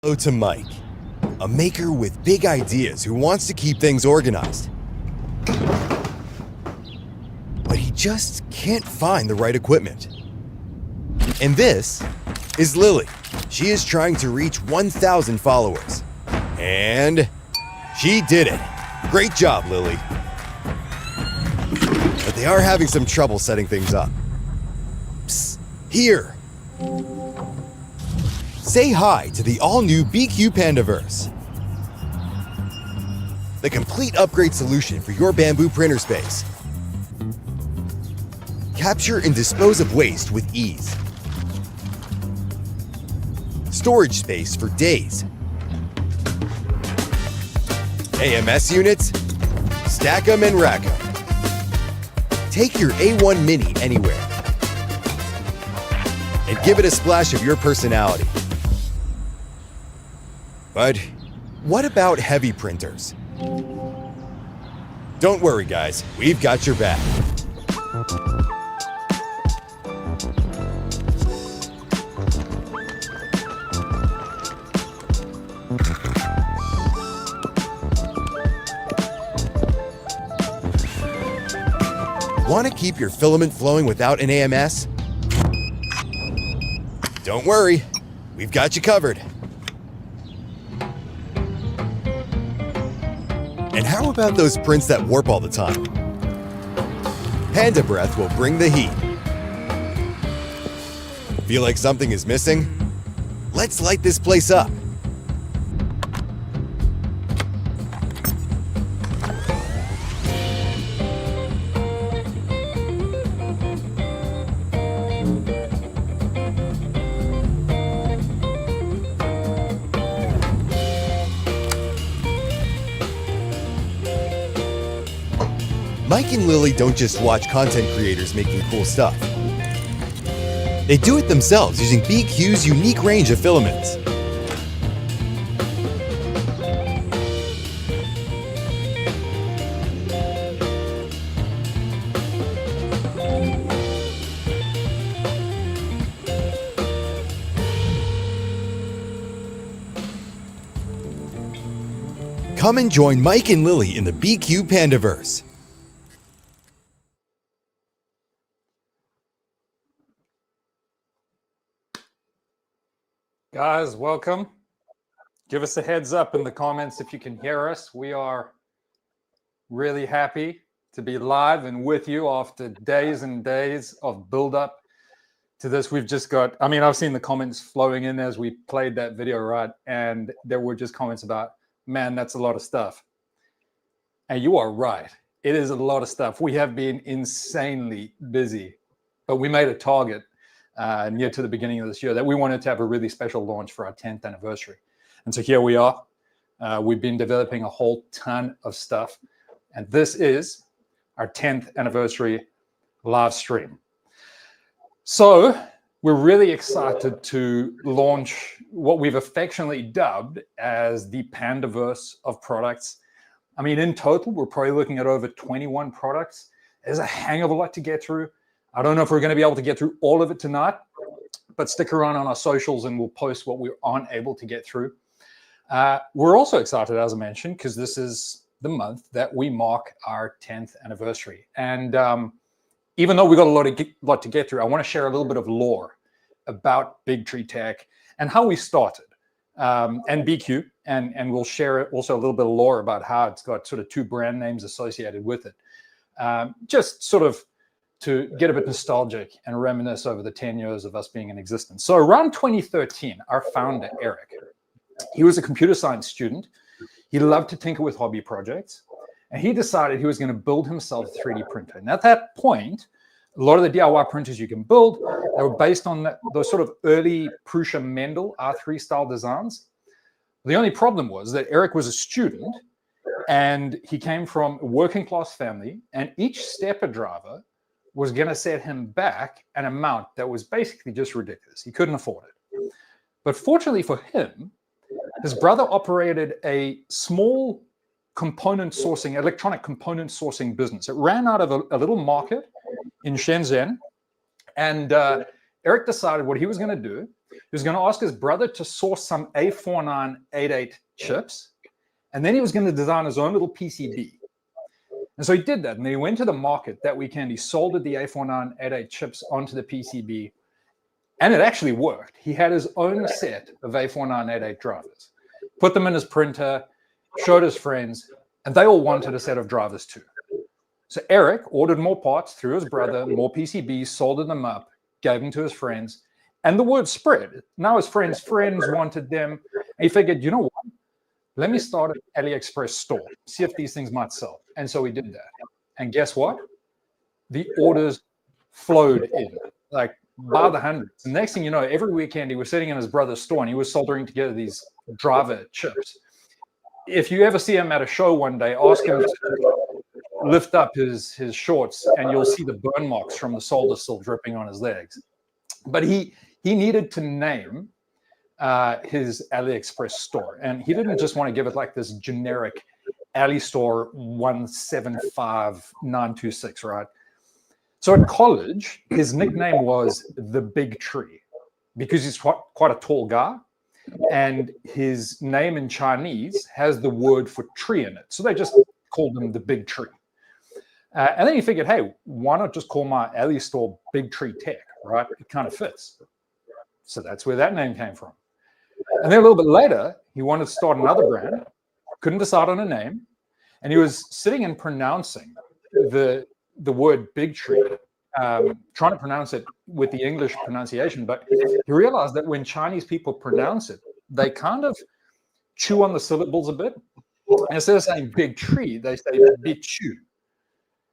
Hello to Mike, a maker with big ideas who wants to keep things organized. But he just can't find the right equipment. And this is Lily. She is trying to reach 1,000 followers. And she did it. Great job, Lily. But they are having some trouble setting things up. Psst, here. Say hi to the all-new Biqu Panda-Verse, the complete upgrade solution for your Bambu printer space. Capture and dispose of waste with ease. Storage space for days. AMS units, stack them and rack them. Take your A1 Mini anywhere and give it a splash of your personality. But what about heavy printers? Don't worry, guys, we've got your back. Want to keep your filament flowing without an AMS? Don't worry, we've got you covered. And how about those prints that warp all the time? Panda Breath will bring the heat. Feel like something is missing? Let's light this place up. Mike and Lily don't just watch content creators making cool stuff. They do it themselves using Biqu's unique range of filaments. Come and join Mike and Lily in the Biqu Panda-Verse. Guys, welcome. Give us a heads up in the comments if you can hear us. We are really happy to be live and with you after days and days of build-up to this. We've just got, I've seen the comments flowing in as we played that video, right? And there were just comments about, man, that's a lot of stuff. And you are right. It is a lot of stuff. We have been insanely busy, but we made a target near to the beginning of this year that we wanted to have a really special launch for our 10th anniversary. And so here we are. We've been developing a whole ton of stuff. And this is our 10th anniversary live stream. So we're really excited to launch what we've affectionately dubbed as the Panda-Verse of products. In total, we're probably looking at over 21 products. There's a hang of a lot to get through. I don't know if we're going to be able to get through all of it tonight, but stick around on our socials and we'll post what we aren't able to get through. We're also excited, as I mentioned, because this is the month that we mark our 10th anniversary. And even though we've got a lot to get through, I want to share a little bit of lore about Bigtreetech and how we started and Biqu. And we'll share also a little bit of lore about how it's got sort of two brand names associated with it. Just sort of to get a bit nostalgic and reminisce over the 10 years of us being in existence. So around 2013, our founder, Eric, he was a computer science student. He loved to tinker with hobby projects. And he decided he was going to build himself a 3D printer. And at that point, a lot of the DIY printers you can build, they were based on those sort of early Prusa Mendel R3 style designs. The only problem was that Eric was a student and he came from a working class family, and each stepper driver was going to set him back an amount that was basically just ridiculous. He couldn't afford it. But fortunately for him, his brother operated a small electronic component sourcing business. It ran out of a little market in Shenzhen. And Eric decided what he was going to do He was going to ask his brother to source some A4988 chips, and then he was going to design his own little PCB. And so he did that, and then he went to the market that weekend. He soldered the A4988 chips onto the PCB, and it actually worked. He had his own set of A4988 drivers, put them in his printer, showed his friends, and they all wanted a set of drivers too. So Eric ordered more parts through his brother, more PCBs, soldered them up, gave them to his friends, and the word spread. Now his friends' friends wanted them. And he figured, you know what? Let me start an AliExpress store, see if these things might sell. And so he did that. And guess what? The orders flowed in, like by the hundreds. The next thing you know, every weekend he was sitting in his brother's store and he was soldering together these driver chips. If you ever see him at a show one day, ask him to lift up his shorts and you'll see the burn marks from the solder still dripping on his legs. But he needed to name his AliExpress store. And he didn't just want to give it like this generic Ali store 175926, right? So at college, his nickname was the Big Tree because he's quite a tall guy. And his name in Chinese has the word for tree in it. So they just called him the Big Tree. And then he figured, hey, why not just call my Ali store Bigtreetech, right? It kind of fits. So that's where that name came from. And then a little bit later, he wanted to start another brand, couldn't decide on a name, and he was sitting and pronouncing the word Big Tree, trying to pronounce it with the English pronunciation, but he realized that when Chinese people pronounce it, they kind of chew on the syllables a bit. And instead of saying Big Tree, they say Biqu.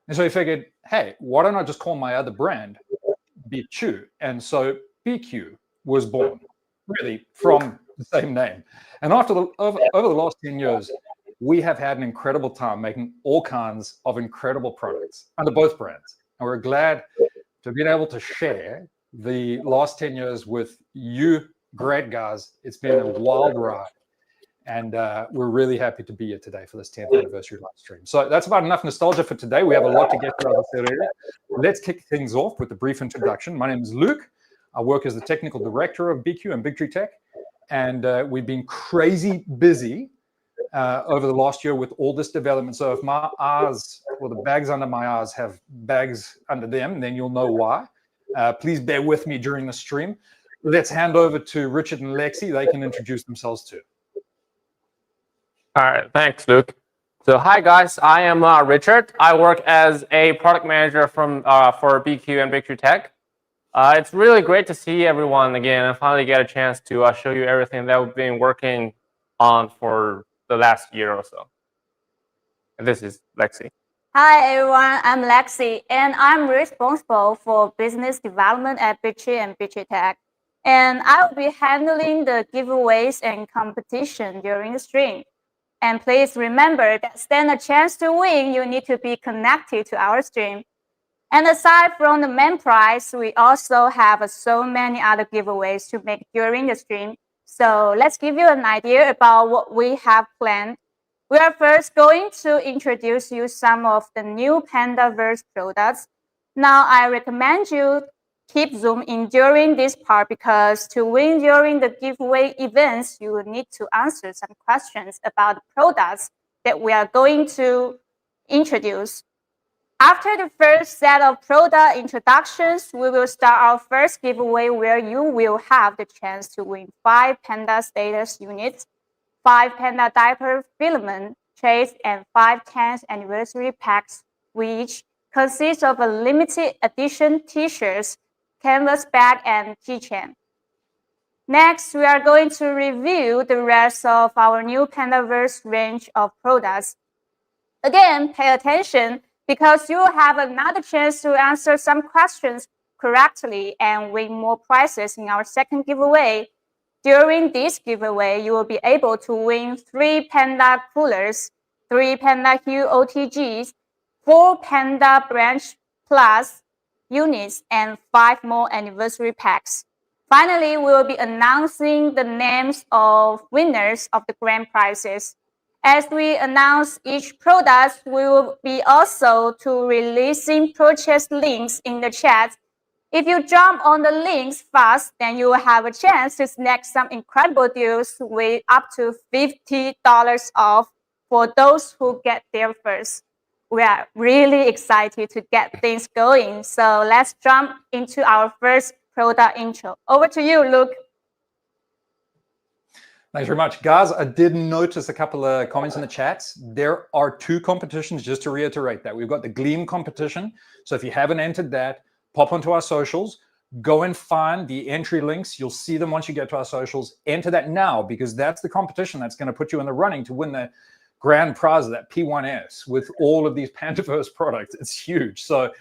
And so he figured, hey, why don't I just call my other brand Biqu? And so Biqu was born, really, from the same name. And over the last 10 years, we have had an incredible time making all kinds of incredible products under both brands. And we're glad to have been able to share the last 10 years with you, great guys. It's been a wild ride. And we're really happy to be here today for this 10th anniversary live stream. So that's about enough nostalgia for today. We have a lot to get through. Let's kick things off with a brief introduction. My name is Luke. I work as the technical director of Biqu and Bigtreetech. And we've been crazy busy over the last year with all this development. So if my eyes, or the bags under my eyes have bags under them, then you'll know why. Please bear with me during the stream. Let's hand over to Richard and Lexi. They can introduce themselves too. All right, thanks, Luke. So hi, guys. I am Richard. I work as a product manager for Biqu and Bigtreetech. It's really great to see everyone again and finally get a chance to show you everything that we've been working on for the last year or so. And this is Lexi. Hi, everyone. I'm Lexi, and I'm responsible for business development at Biqu and Bigtreetech. And I will be handling the giveaways and competition during the stream. And please remember that to stand a chance to win, you need to be connected to our stream. And aside from the main prize, we also have so many other giveaways to make during the stream. So let's give you an idea about what we have planned. We are first going to introduce you some of the new Panda-Verse products. Now, I recommend you keep zoom in during this part because to win during the giveaway events, you will need to answer some questions about the products that we are going to introduce. After the first set of product introductions, we will start our first giveaway where you will have the chance to win 5 Panda status units, 5 Panda diaper filament trays, and 5 10th anniversary packs, which consists of a limited edition t-shirts, canvas bag, and keychain. Next, we are going to review the rest of our new Panda-Verse range of products. Again, pay attention because you will have another chance to answer some questions correctly and win more prizes in our second giveaway. During this giveaway, you will be able to win 3 Panda coolers, 3 Panda Hue OTGs, 4 Panda Branch Plus units, and 5 more anniversary packs. Finally, we will be announcing the names of winners of the grand prizes. As we announce each product, we will be also releasing purchase links in the chat. If you jump on the links fast, then you will have a chance to snag some incredible deals with up to $50 off for those who get there first. We are really excited to get things going. So let's jump into our first product intro. Over to you, Luke. Thanks very much. Guys, I did notice a couple of comments in the chats. There are 2 competitions, just to reiterate that. We've got the Gleam competition. So if you haven't entered that, pop onto our socials, go and find the entry links. You'll see them once you get to our socials. Enter that now, because that's the competition that's going to put you in the running to win the grand prize of that P1S with all of these Panda-Verse products. It's huge. So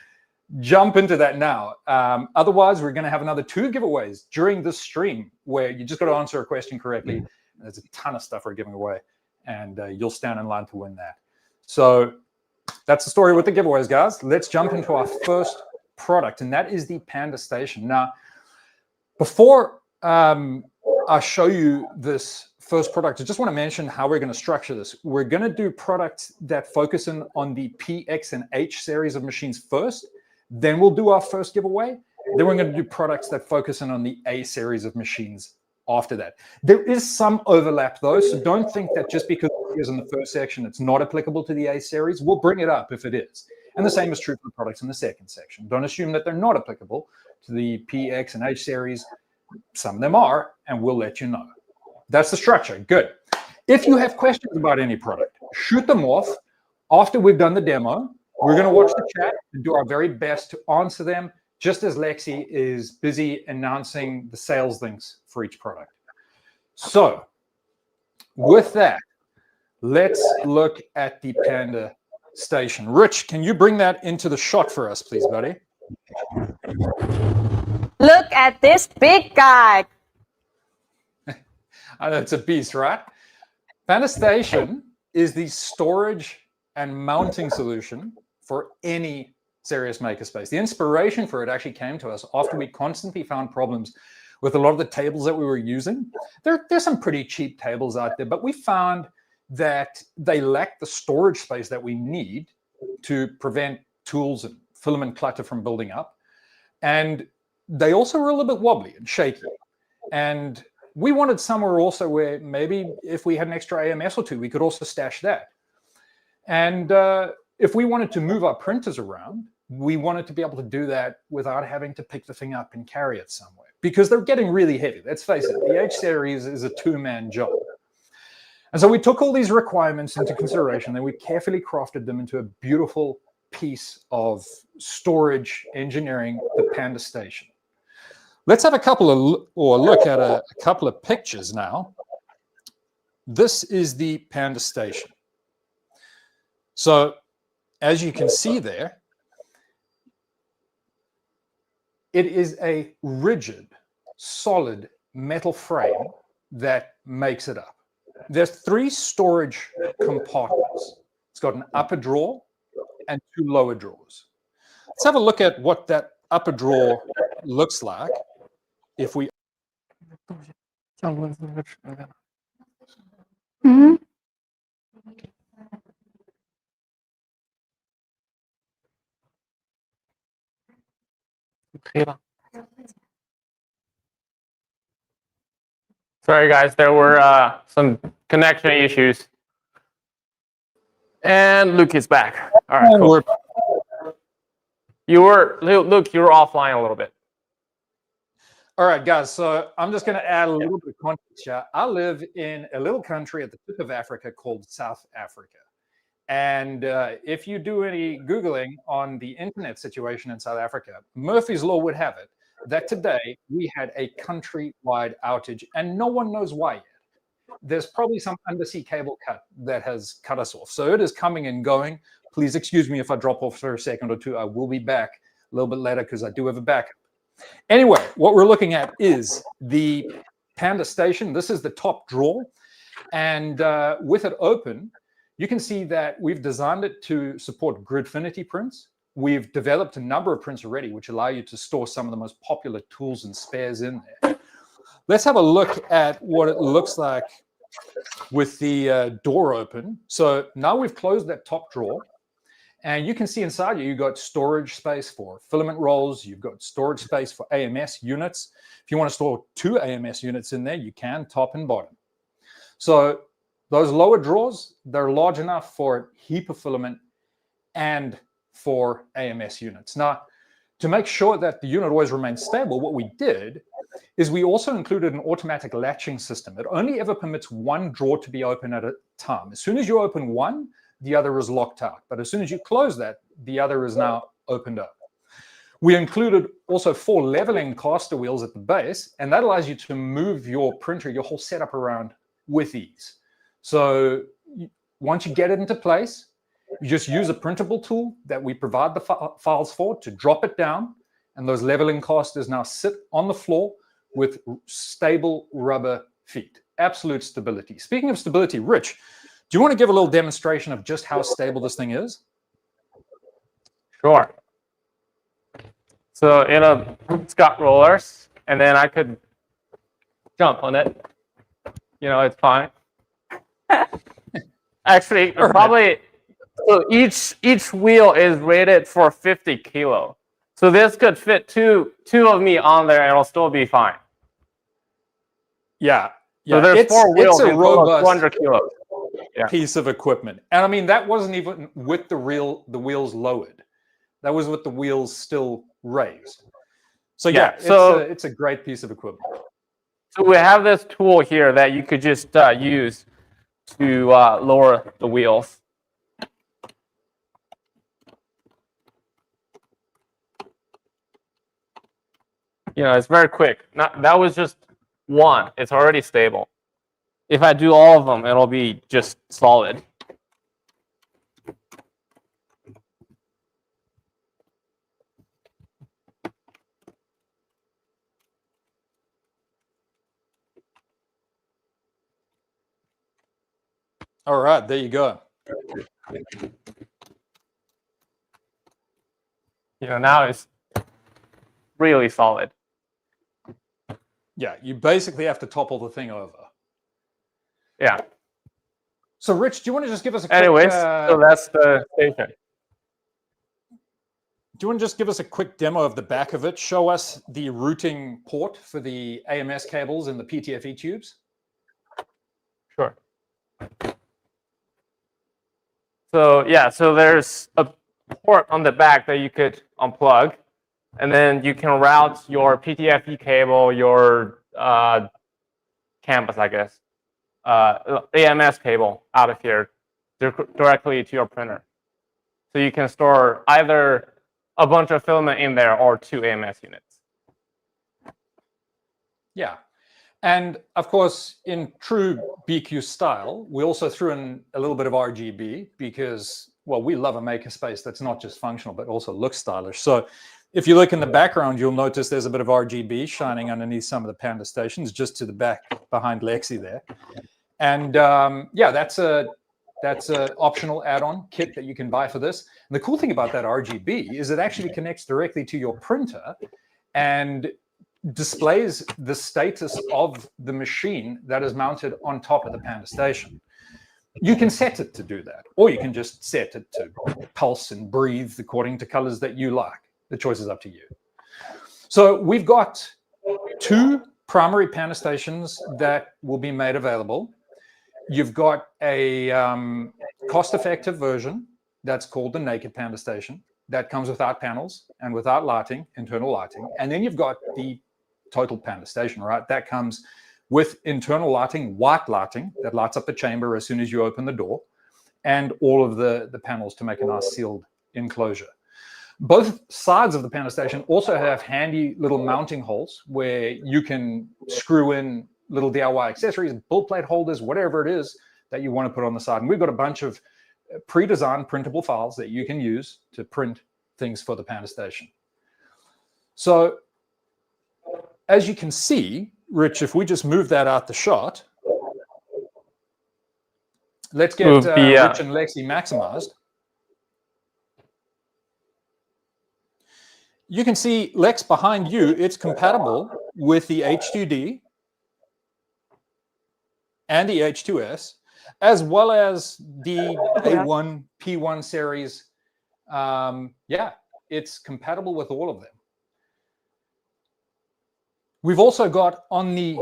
jump into that now. Otherwise, we're going to have another 2 giveaways during this stream where you just got to answer a question correctly. There's a ton of stuff we're giving away, and you'll stand in line to win that. So that's the story with the giveaways, guys. Let's jump into our first product, and that is the Panda Station. Now, before I show you this first product, I just want to mention how we're going to structure this. We're going to do products that focus in on the P, X, and H series of machines first. Then we'll do our first giveaway. Then we're going to do products that focus in on the A series of machines after that. There is some overlap though, so don't think that just because it is in the first section, it's not applicable to the A series. We'll bring it up if it is. And the same is true for the products in the second section. Don't assume that they're not applicable to the P, X, and H series. Some of them are, and we'll let you know. That's the structure. Good. If you have questions about any product, shoot them off after we've done the demo. We're going to watch the chat and do our very best to answer them, just as Lexi is busy announcing the sales links for each product. So with that, let's look at the Panda Station. Rich, can you bring that into the shot for us, please, buddy? Look at this big guy. I know it's a beast, right? Panda Station is the storage and mounting solution for any serious makerspace. The inspiration for it actually came to us after we constantly found problems with a lot of the tables that we were using. There's some pretty cheap tables out there, but we found that they lack the storage space that we need to prevent tools and filament clutter from building up. And they also were a little bit wobbly and shaky. And we wanted somewhere also where maybe if we had an extra AMS or 2, we could also stash that. And if we wanted to move our printers around, we wanted to be able to do that without having to pick the thing up and carry it somewhere, because they're getting really heavy. Let's face it, the H series is a 2-man job. And so we took all these requirements into consideration, and we carefully crafted them into a beautiful piece of storage engineering, the Panda Station. Let's have a look at a couple of pictures now. This is the Panda Station. So as you can see there, it is a rigid, solid metal frame that makes it up. There's 3 storage compartments. It's got an upper drawer and 2 lower drawers. Let's have a look at what that upper drawer looks like if we... Sorry, guys, there were some connection issues. And Luke is back. All right, cool. Luke, you were offline a little bit. All right, guys, so I'm just going to add a little bit of context here. I live in a little country at the tip of Africa called South Africa. And if you do any Googling on the internet situation in South Africa, Murphy's Law would have it that today we had a countrywide outage, and no one knows why yet. There's probably some undersea cable cut that has cut us off. So it is coming and going. Please excuse me if I drop off for a second or 2. I will be back a little bit later because I do have a backup. Anyway, what we're looking at is the Panda Station. This is the top drawer. And with it open, you can see that we've designed it to support Gridfinity prints. We've developed a number of prints already, which allow you to store some of the most popular tools and spares in there. Let's have a look at what it looks like with the door open. So now we've closed that top drawer, And you can see inside you've got storage space for filament rolls. You've got storage space for AMS units. If you want to store 2 AMS units in there, you can, top and bottom. So those lower drawers, they're large enough for a heap of filament and for AMS units. Now, to make sure that the unit always remains stable, what we did is we also included an automatic latching system. It only ever permits one drawer to be open at a time. As soon as you open one, the other is locked out. But as soon as you close that, the other is now opened up. We included also 4 leveling caster wheels at the base, and that allows you to move your printer, your whole setup around with ease. So once you get it into place, you just use a printable tool that we provide the files for to drop it down, and those leveling casters now sit on the floor with stable rubber feet. Absolute stability. Speaking of stability, Rich, do you want to give a little demonstration of just how stable this thing is? Sure. So it's got rollers, and then I could jump on it. You know, it's fine. Actually, probably. So each wheel is rated for 50 kilo. So this could fit two of me on there, and it'll still be fine. Yeah. So there's 4 wheels. It's a robust 200 kilos. Yeah. Piece of equipment. And I mean, that wasn't even with the wheels lowered. That was with the wheels still raised. So yeah, it's a great piece of equipment. So we have this tool here that you could just use to lower the wheels. You know, it's very quick. That was just one. It's already stable. If I do all of them, it'll be just solid. All right, there you go. You know, now it's really solid. Yeah, you basically have to topple the thing over. Yeah. So, Rich, do you want to just give us a quick... Anyways, so that's the station. Do you want to just give us a quick demo of the back of it? Show us the routing port for the AMS cables and the PTFE tubes? Sure. So, yeah, so there's a port on the back that you could unplug, and then you can route your PTFE cable, your campus, I guess, AMS cable out of here directly to your printer. So you can store either a bunch of filament in there or 2 AMS units. Yeah. And of course, in true BQ style, we also threw in a little bit of RGB because, well, we love a makerspace that's not just functional, but also looks stylish. So if you look in the background, you'll notice there's a bit of RGB shining underneath some of the Panda stations, just to the back behind Lexi there. And yeah, that's an optional add-on kit that you can buy for this. And the cool thing about that RGB is it actually connects directly to your printer and displays the status of the machine that is mounted on top of the Panda station. You can set it to do that, or you can just set it to pulse and breathe according to colors that you like. The choice is up to you. So we've got 2 primary Panda stations that will be made available. You've got a cost-effective version that's called the Naked Panda Station that comes without panels and without lighting, internal lighting. And then you've got the Total Panda Station, right? That comes with internal lighting, white lighting that lights up the chamber as soon as you open the door, and all of the panels to make a nice sealed enclosure. Both sides of the Panda Station also have handy little mounting holes where you can screw in little DIY accessories, build plate holders, whatever it is that you want to put on the side. And we've got a bunch of pre-designed printable files that you can use to print things for the Panda Station. So as you can see, Rich, if we just move that out the shot, let's get Rich and Lexi maximized. You can see, Lex, behind you, it's compatible with the H2D and the H2S, as well as the A1, P1 series yeah, it's compatible with all of them. We've also got on the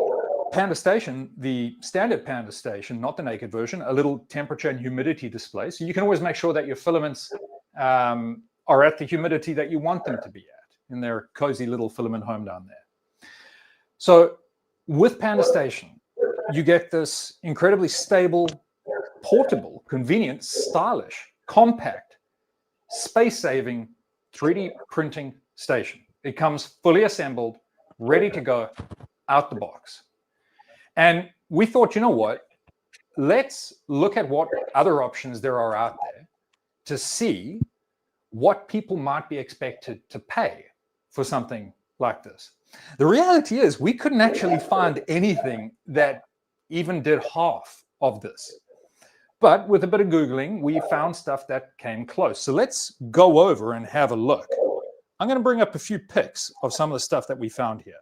Panda Station, the standard Panda Station, not the naked version, a little temperature and humidity display. So you can always make sure that your filaments are at the humidity that you want them to be at in their cozy little filament home down there. So with Panda Station, you get this incredibly stable, portable, convenient, stylish, compact, space-saving 3D printing station. It comes fully assembled, ready to go out the box. And we thought, you know what? Let's look at what other options there are out there to see what people might be expected to pay for something like this. The reality is we couldn't actually find anything that even did half of this. But with a bit of Googling, we found stuff that came close. So let's go over and have a look. I'm going to bring up a few pics of some of the stuff that we found here.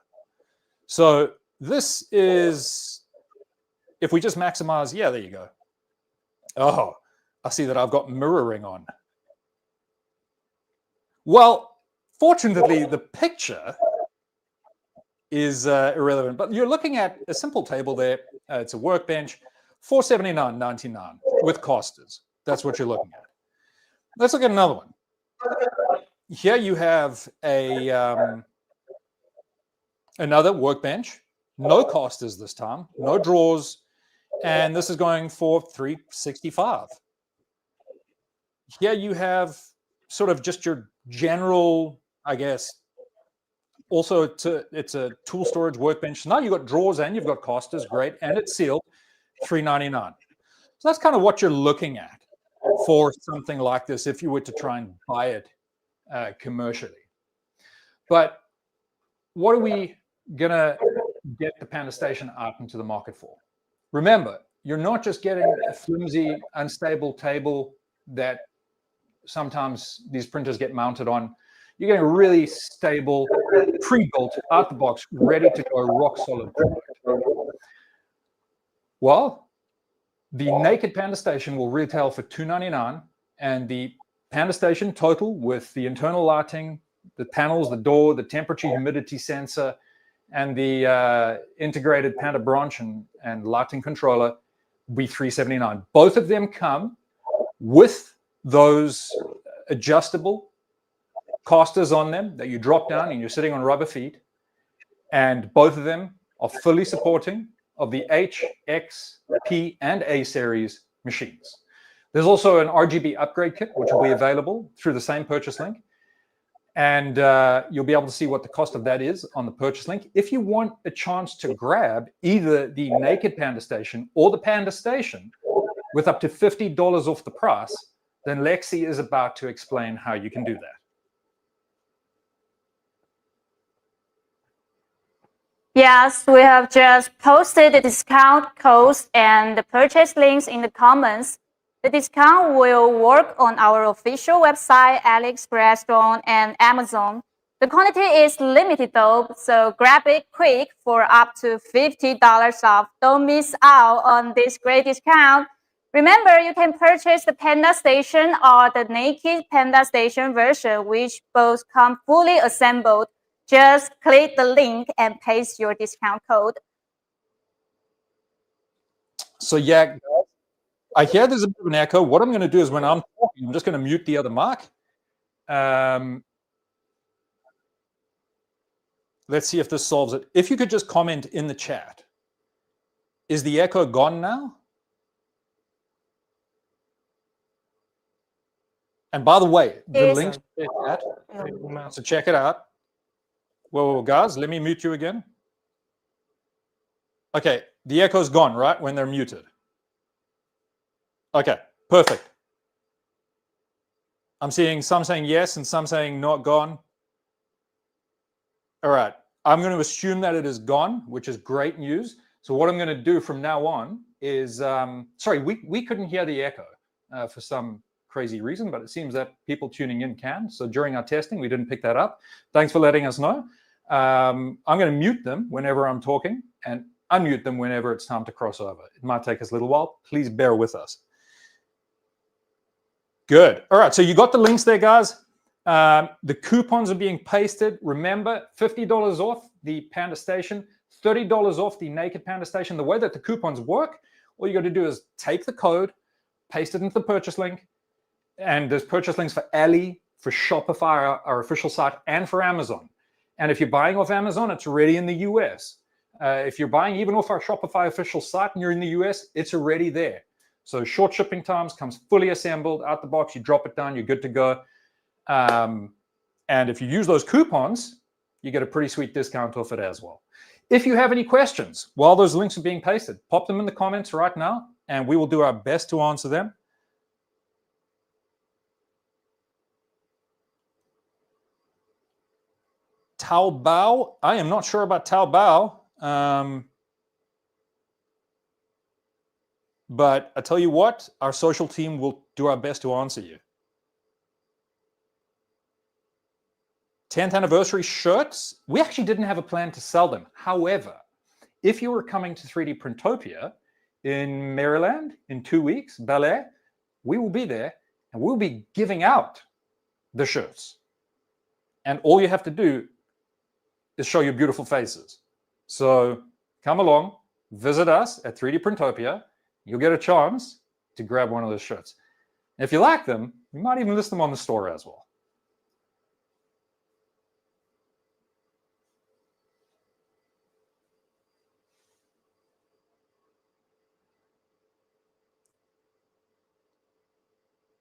So this is, if we just maximize, yeah, there you go. Oh, I see that I've got mirroring on. Well, fortunately, the picture is irrelevant, but you're looking at a simple table there. It's a workbench, $479.99 with casters. That's what you're looking at. Let's look at another one. Here you have a another workbench, no casters this time, no drawers, and this is going for $365. Here you have sort of just your general, I guess. Also, it's a tool storage workbench. So now you've got drawers and you've got casters, great, and it's sealed, $399. So that's kind of what you're looking at for something like this if you were to try and buy it commercially. But what are we gonna get the Panda Station out into the market for? Remember, you're not just getting a flimsy, unstable table that sometimes these printers get mounted on. You're getting a really stable, pre-built, out the box, ready to go, rock solid product. Well, the naked Panda Station will retail for $299, and the Panda Station total with the internal lighting, the panels, the door, the temperature humidity sensor, and the integrated Panda branch and lighting controller will be $379. Both of them come with those adjustable casters on them that you drop down and you're sitting on rubber feet. And both of them are fully supporting of the H, X, P, and A series machines. There's also an RGB upgrade kit, which will be available through the same purchase link. And you'll be able to see what the cost of that is on the purchase link. If you want a chance to grab either the naked Panda Station or the Panda Station with up to $50 off the price, then Lexi is about to explain how you can do that. Yes, we have just posted the discount codes and the purchase links in the comments. The discount will work on our official website, AliExpress, and Amazon. The quantity is limited though, so grab it quick for up to $50 off. Don't miss out on this great discount. Remember, you can purchase the Panda Station or the naked Panda Station version, which both come fully assembled. Just click the link and paste your discount code. So yeah, I hear there's a bit of an echo. What I'm going to do is when I'm talking, I'm just going to mute the other mic. Let's see if this solves it. If you could just comment in the chat. Is the echo gone now? And by the way, the link's in the chat, so check it out. Whoa, guys, let me mute you again. Okay, the echo's gone, right, when they're muted. Okay, perfect. I'm seeing some saying yes and some saying not gone. All right, I'm going to assume that it is gone, which is great news. So what I'm going to do from now on is, sorry, we couldn't hear the echo for some crazy reason, but it seems that people tuning in can. So during our testing, we didn't pick that up. Thanks for letting us know. I'm going to mute them whenever I'm talking and unmute them whenever it's time to cross over. It might take us a little while. Please bear with us. Good. All right, so you got the links there, guys. The coupons are being pasted. Remember, $50 off the Panda Station, $30 off the Naked Panda Station. The way that the coupons work, all you got to do is take the code, paste it into the purchase link, and there's purchase links for 𝐿𝐸, for Shopify, our official site, and for Amazon. And if you're buying off Amazon, it's already in the US. If you're buying even off our Shopify official site and you're in the US, it's already there. So short shipping times, comes fully assembled out the box. You drop it down, you're good to go. And if you use those coupons, you get a pretty sweet discount off it as well. If you have any questions while those links are being pasted, pop them in the comments right now, and we will do our best to answer them. Taobao, I am not sure about Taobao. But I tell you what, our social team will do our best to answer you. 10th anniversary shirts, we actually didn't have a plan to sell them. However, if you were coming to 3D Printopia in Maryland in 2 weeks, Bel Air, we will be there and we'll be giving out the shirts. And all you have to do is show your beautiful faces. So come along, visit us at 3D Printopia. You'll get a chance to grab one of those shirts. And if you like them, we might even list them on the store as well.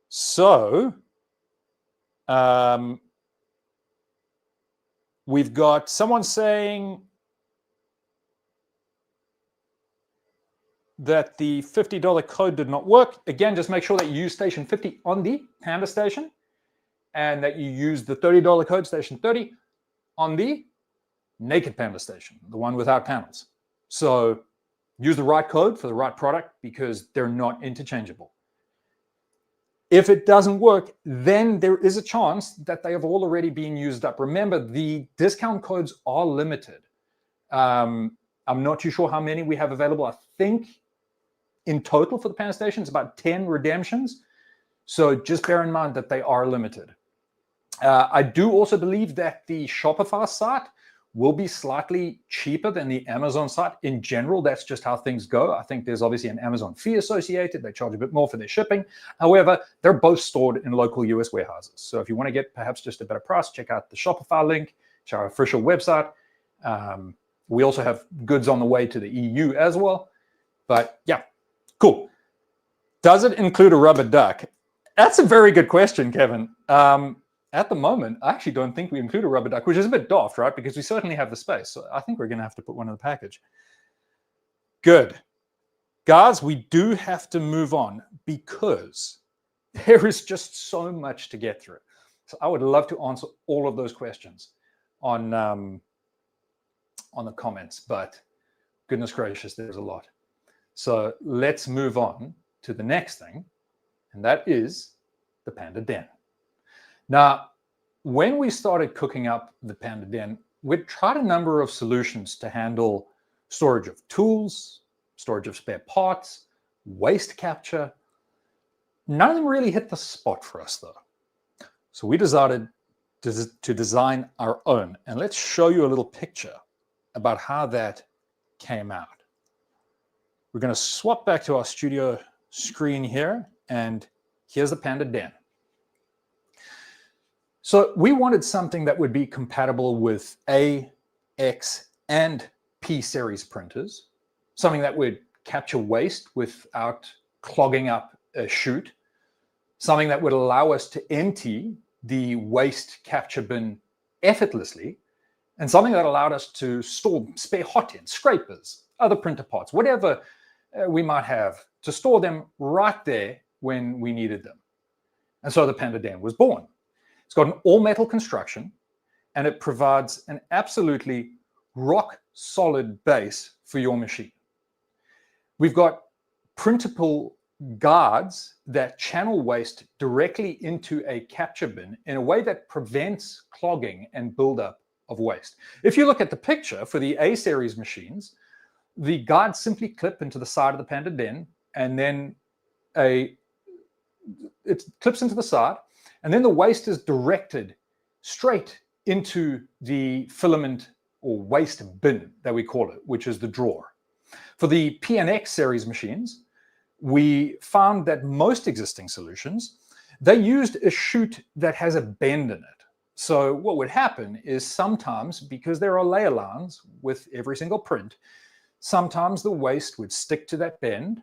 So we've got someone saying that the $50 code did not work. Again, just make sure that you use Station 50 on the Panda Station and that you use the $30 code, Station 30, on the Naked Panda Station, the one without panels. So use the right code for the right product because they're not interchangeable. If it doesn't work, then there is a chance that they have all already been used up. Remember, the discount codes are limited. I'm not too sure how many we have available. I think in total for the Panda Station, it's about 10 redemptions. So just bear in mind that they are limited. I do also believe that the Shopify site will be slightly cheaper than the Amazon site. In general, that's just how things go. I think there's obviously an Amazon fee associated. They charge a bit more for their shipping. However, they're both stored in local US warehouses. So if you want to get perhaps just a better price, check out the Shopify link, to our official website. We also have goods on the way to the EU as well. But yeah, cool. Does it include a rubber duck? That's a very good question, Kevin. At the moment, I actually don't think we include a rubber duck, which is a bit daft, right? Because we certainly have the space. So I think we're going to have to put one in the package. Good. Guys, we do have to move on because there is just so much to get through. So I would love to answer all of those questions on the comments, but goodness gracious, there's a lot. So let's move on to the next thing, and that is the Panda Den. Now, when we started cooking up the Panda Den, we'd tried a number of solutions to handle storage of tools, storage of spare parts, waste capture. None of them really hit the spot for us, though. So we decided to design our own. And let's show you a little picture about how that came out. We're going to swap back to our studio screen here, and here's the Panda Den. So we wanted something that would be compatible with A, X, and P series printers, something that would capture waste without clogging up a chute, something that would allow us to empty the waste capture bin effortlessly, and something that allowed us to store spare hot ends, scrapers, other printer parts, whatever we might have, to store them right there when we needed them. And so the Panda Den was born. It's got an all-metal construction, and it provides an absolutely rock-solid base for your machine. We've got printable guards that channel waste directly into a capture bin in a way that prevents clogging and buildup of waste. If you look at the picture for the A-series machines, the guards simply clip into the side of the Panda Den, and then a it clips into the side, and then the waste is directed straight into the filament or waste bin that we call it, which is the drawer. For the PNX series machines, we found that most existing solutions, they used a chute that has a bend in it. So what would happen is sometimes, because there are layer lines with every single print, sometimes the waste would stick to that bend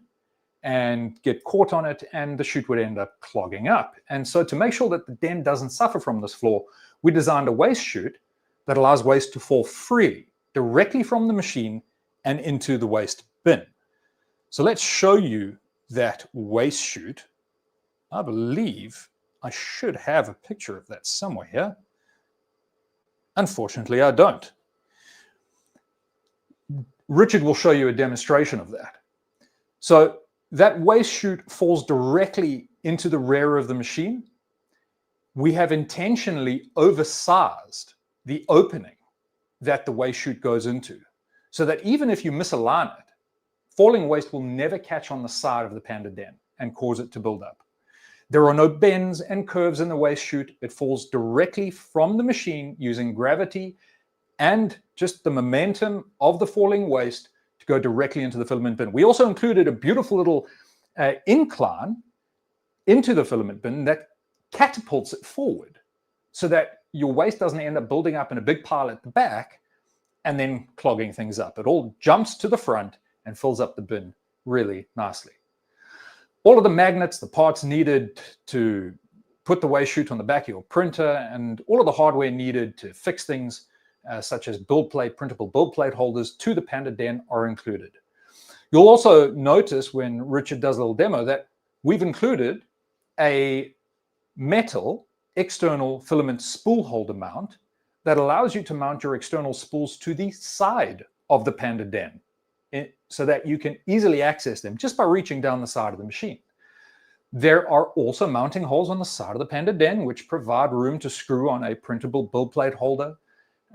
and get caught on it, and the chute would end up clogging up. And so to make sure that the den doesn't suffer from this flaw, we designed a waste chute that allows waste to fall free directly from the machine and into the waste bin. So let's show you that waste chute. I believe I should have a picture of that somewhere here. Unfortunately, I don't. Richard will show you a demonstration of that. So that waste chute falls directly into the rear of the machine. We have intentionally oversized the opening that the waste chute goes into, so that even if you misalign it, falling waste will never catch on the side of the Panda Den and cause it to build up. There are no bends and curves in the waste chute. It falls directly from the machine using gravity and just the momentum of the falling waste to go directly into the filament bin. We also included a beautiful little incline into the filament bin that catapults it forward so that your waste doesn't end up building up in a big pile at the back and then clogging things up. It all jumps to the front and fills up the bin really nicely. All of the magnets, the parts needed to put the waste chute on the back of your printer, and all of the hardware needed to fix things, such as build plate, printable build plate holders to the Panda Den are included. You'll also notice when Richard does a little demo that we've included a metal external filament spool holder mount that allows you to mount your external spools to the side of the Panda Den, so that you can easily access them just by reaching down the side of the machine. There are also mounting holes on the side of the Panda Den, which provide room to screw on a printable build plate holder.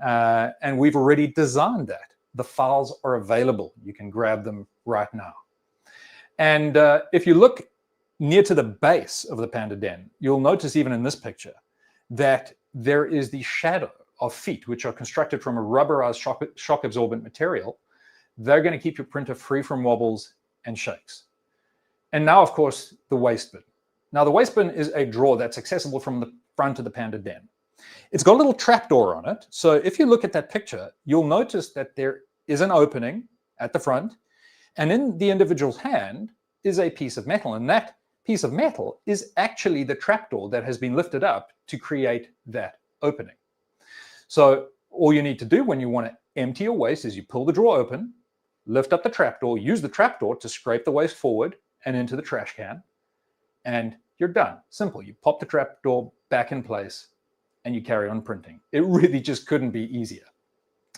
And we've already designed that. The files are available. You can grab them right now. And if you look near to the base of the Panda Den, you'll notice even in this picture that there is the shadow of feet, which are constructed from a rubberized shock absorbent material. They're going to keep your printer free from wobbles and shakes. And now, of course, the waste bin. Now, the waste bin is a drawer that's accessible from the front of the Panda Den. It's got a little trapdoor on it. So if you look at that picture, you'll notice that there is an opening at the front, and in the individual's hand is a piece of metal. And that piece of metal is actually the trapdoor that has been lifted up to create that opening. So all you need to do when you want to empty your waste is you pull the drawer open, lift up the trapdoor, use the trapdoor to scrape the waste forward and into the trash can, and you're done. Simple. You pop the trapdoor back in place and you carry on printing. It really just couldn't be easier.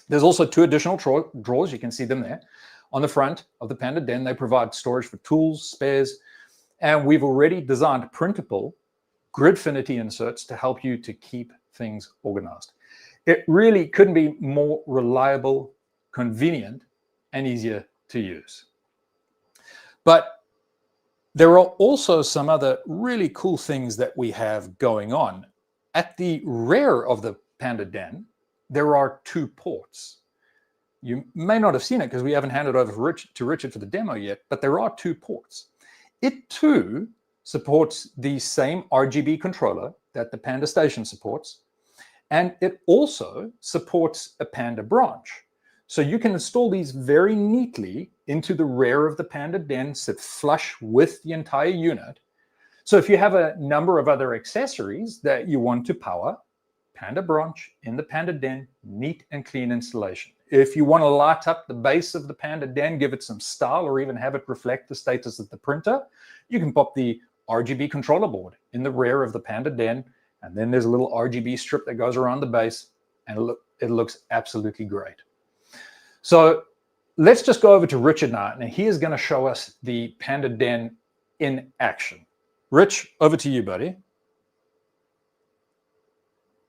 There's also two additional drawers. You can see them there. On the front of the Panda Den, they provide storage for tools, spares, and we've already designed printable Gridfinity inserts to help you to keep things organized. It really couldn't be more reliable, convenient, and easier to use. But there are also some other really cool things that we have going on. At the rear of the Panda Den, there are two ports. You may not have seen it because we haven't handed over to Richard for the demo yet, but there are two ports. It too supports the same RGB controller that the Panda Station supports, and it also supports a Panda branch. So you can install these very neatly into the rear of the Panda Den, sit flush with the entire unit. So if you have a number of other accessories that you want to power, Panda branch in the Panda Den, neat and clean installation. If you want to light up the base of the Panda Den, give it some style, or even have it reflect the status of the printer, you can pop the RGB controller board in the rear of the Panda Den, and then there's a little RGB strip that goes around the base, and it looks absolutely great. So let's just go over to Richard now, and he is going to show us the Panda Den in action. Rich, over to you, buddy.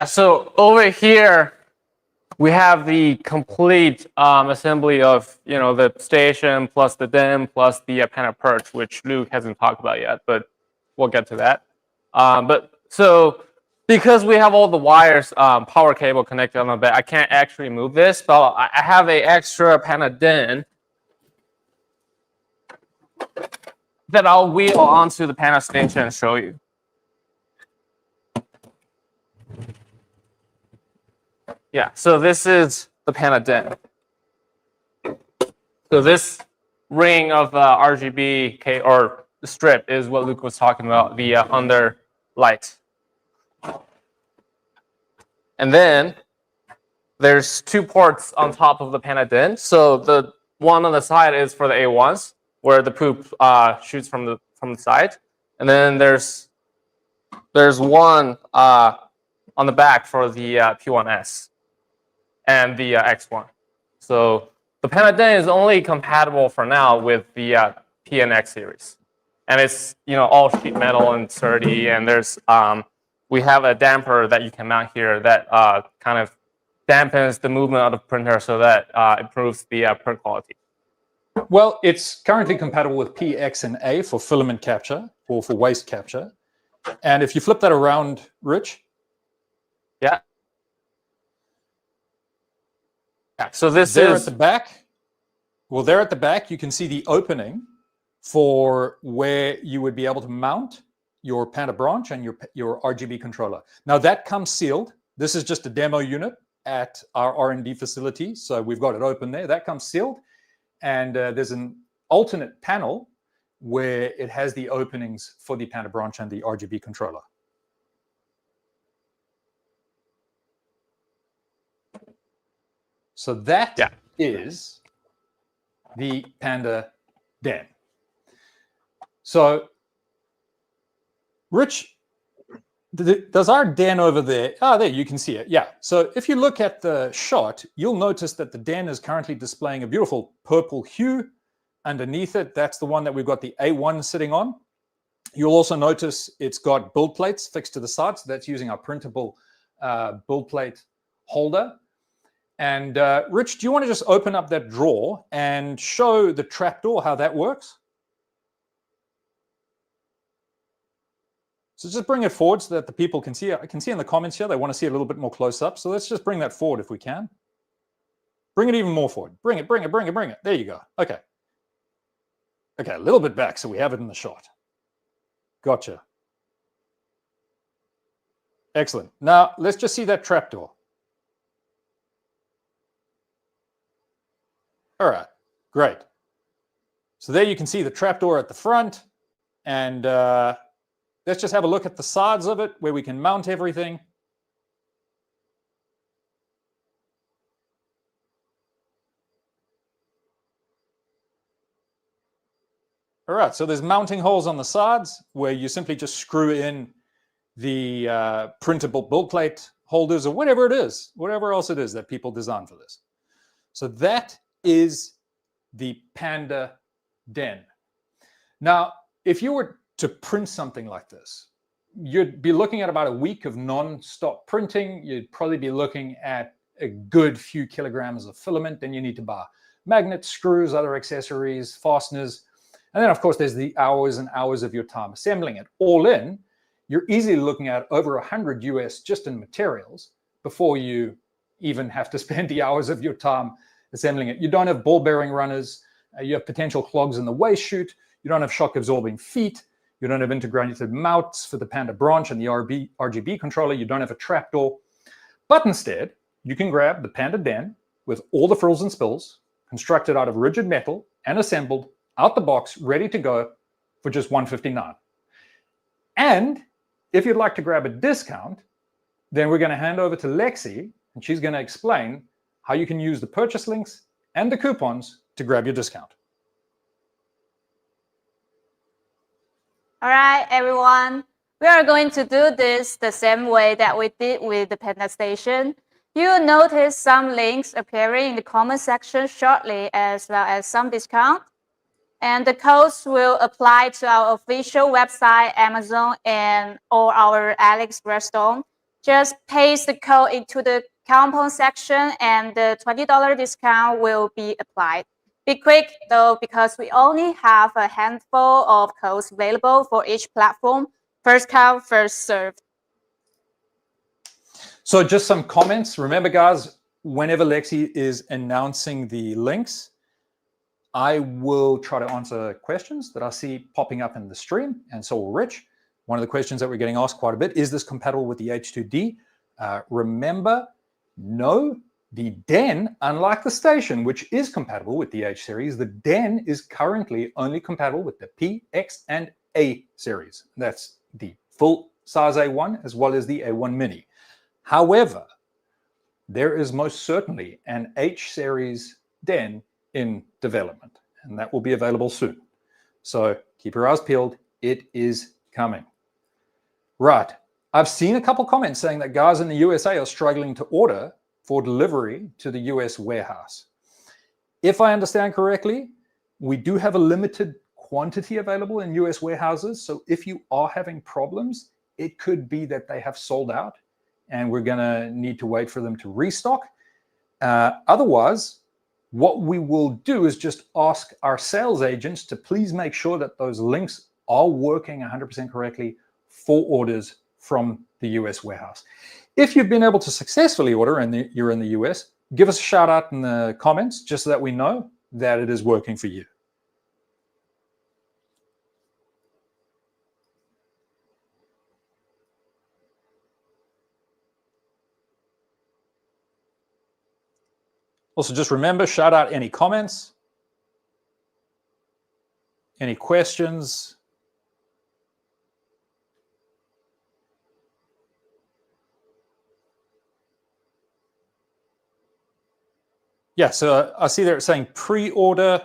So over here, we have the complete assembly of, the station plus the Den plus the Panda Perch, which Luke hasn't talked about yet. But we'll get to that. But so because we have all the wires, power cable connected on the back, I can't actually move this, but I have an extra Panda Den that I'll wheel onto the Panda Station and show you. Yeah, so this is the Panda Den. So this ring of RGB or the strip is what Luke was talking about, the under light. And then there's 2 ports on top of the Panda Den. So the one on the side is for the A1s, where the poop shoots from the side, and then there's one on the back for the P1S and the X1. So the Panda Den is only compatible for now with the PNX series, and it's all sheet metal and sturdy. And there's we have a damper that you can mount here that kind of dampens the movement of the printer so that improves the print quality. Well, it's currently compatible with P, X, and A for filament capture or for waste capture. And if you flip that around, Rich. Yeah. So this there is at the back. Well, there at the back, you can see the opening for where you would be able to mount your Panda branch and your RGB controller. Now that comes sealed. This is just a demo unit at our R&D facility. So we've got it open there. That comes sealed. And there's an alternate panel where it has the openings for the Panda branch and the RGB controller. So that is the Panda Den. So, Rich, does our Den over there, there you can see it, yeah. So if you look at the shot, you'll notice that the Den is currently displaying a beautiful purple hue underneath it. That's the one that we've got the A1 sitting on. You'll also notice it's got build plates fixed to the side, so that's using our printable build plate holder. And Rich, do you want to just open up that drawer and show the trapdoor how that works? So just bring it forward so that the people can see it. I can see in the comments here they want to see it a little bit more close up. So let's just bring that forward if we can. Bring it even more forward. Bring it, bring it, bring it, bring it. There you go. Okay. Okay, a little bit back so we have it in the shot. Gotcha. Excellent. Now let's just see that trapdoor. All right, great. So there you can see the trapdoor at the front, and let's just have a look at the sides of it where we can mount everything. All right, so there's mounting holes on the sides where you simply just screw in the printable build plate holders or whatever it is, whatever else it is that people design for this. So that is the Panda Den. Now, if you were to print something like this, you'd be looking at about a week of non-stop printing. You'd probably be looking at a good few kilograms of filament. Then you need to buy magnets, screws, other accessories, fasteners. And then, of course, there's the hours and hours of your time assembling it. All in, you're easily looking at over 100 US just in materials before you even have to spend the hours of your time assembling it. You don't have ball bearing runners. You have potential clogs in the waste chute. You don't have shock absorbing feet. You don't have integrated mounts for the Panda branch and the RGB controller. You don't have a trapdoor. But instead, you can grab the Panda Den with all the frills and spills, constructed out of rigid metal and assembled out the box, ready to go for just $159. And if you'd like to grab a discount, then we're going to hand over to Lexi, and she's going to explain how you can use the purchase links and the coupons to grab your discount. All right, everyone. We are going to do this the same way that we did with the Panda Station. You'll notice some links appearing in the comment section shortly, as well as some discount. And the codes will apply to our official website, Amazon, and or our AliExpress store. Just paste the code into the coupon section and the $20 discount will be applied. Be quick though, because we only have a handful of codes available for each platform. First come, first served. So just some comments. Remember, guys, whenever Lexi is announcing the links, I will try to answer questions that I see popping up in the stream, and so will Rich. One of the questions that we're getting asked quite a bit, is this compatible with the H2D? Remember, no, the Den, unlike the Station, which is compatible with the H series, the Den is currently only compatible with the P, X, and A series. That's the full size A1 as well as the A1 Mini. However, there is most certainly an H series Den in development, and that will be available soon. So keep your eyes peeled. It is coming. Right. I've seen a couple comments saying that guys in the USA are struggling to order for delivery to the US warehouse. If I understand correctly, we do have a limited quantity available in US warehouses. So if you are having problems, it could be that they have sold out and we're going to need to wait for them to restock. Otherwise, what we will do is just ask our sales agents to please make sure that those links are working 100% correctly for orders from the US warehouse. If you've been able to successfully order and you're in the US, give us a shout out in the comments just so that we know that it is working for you. Also, just remember, shout out any comments, any questions. Yeah, so I see they're saying pre-order.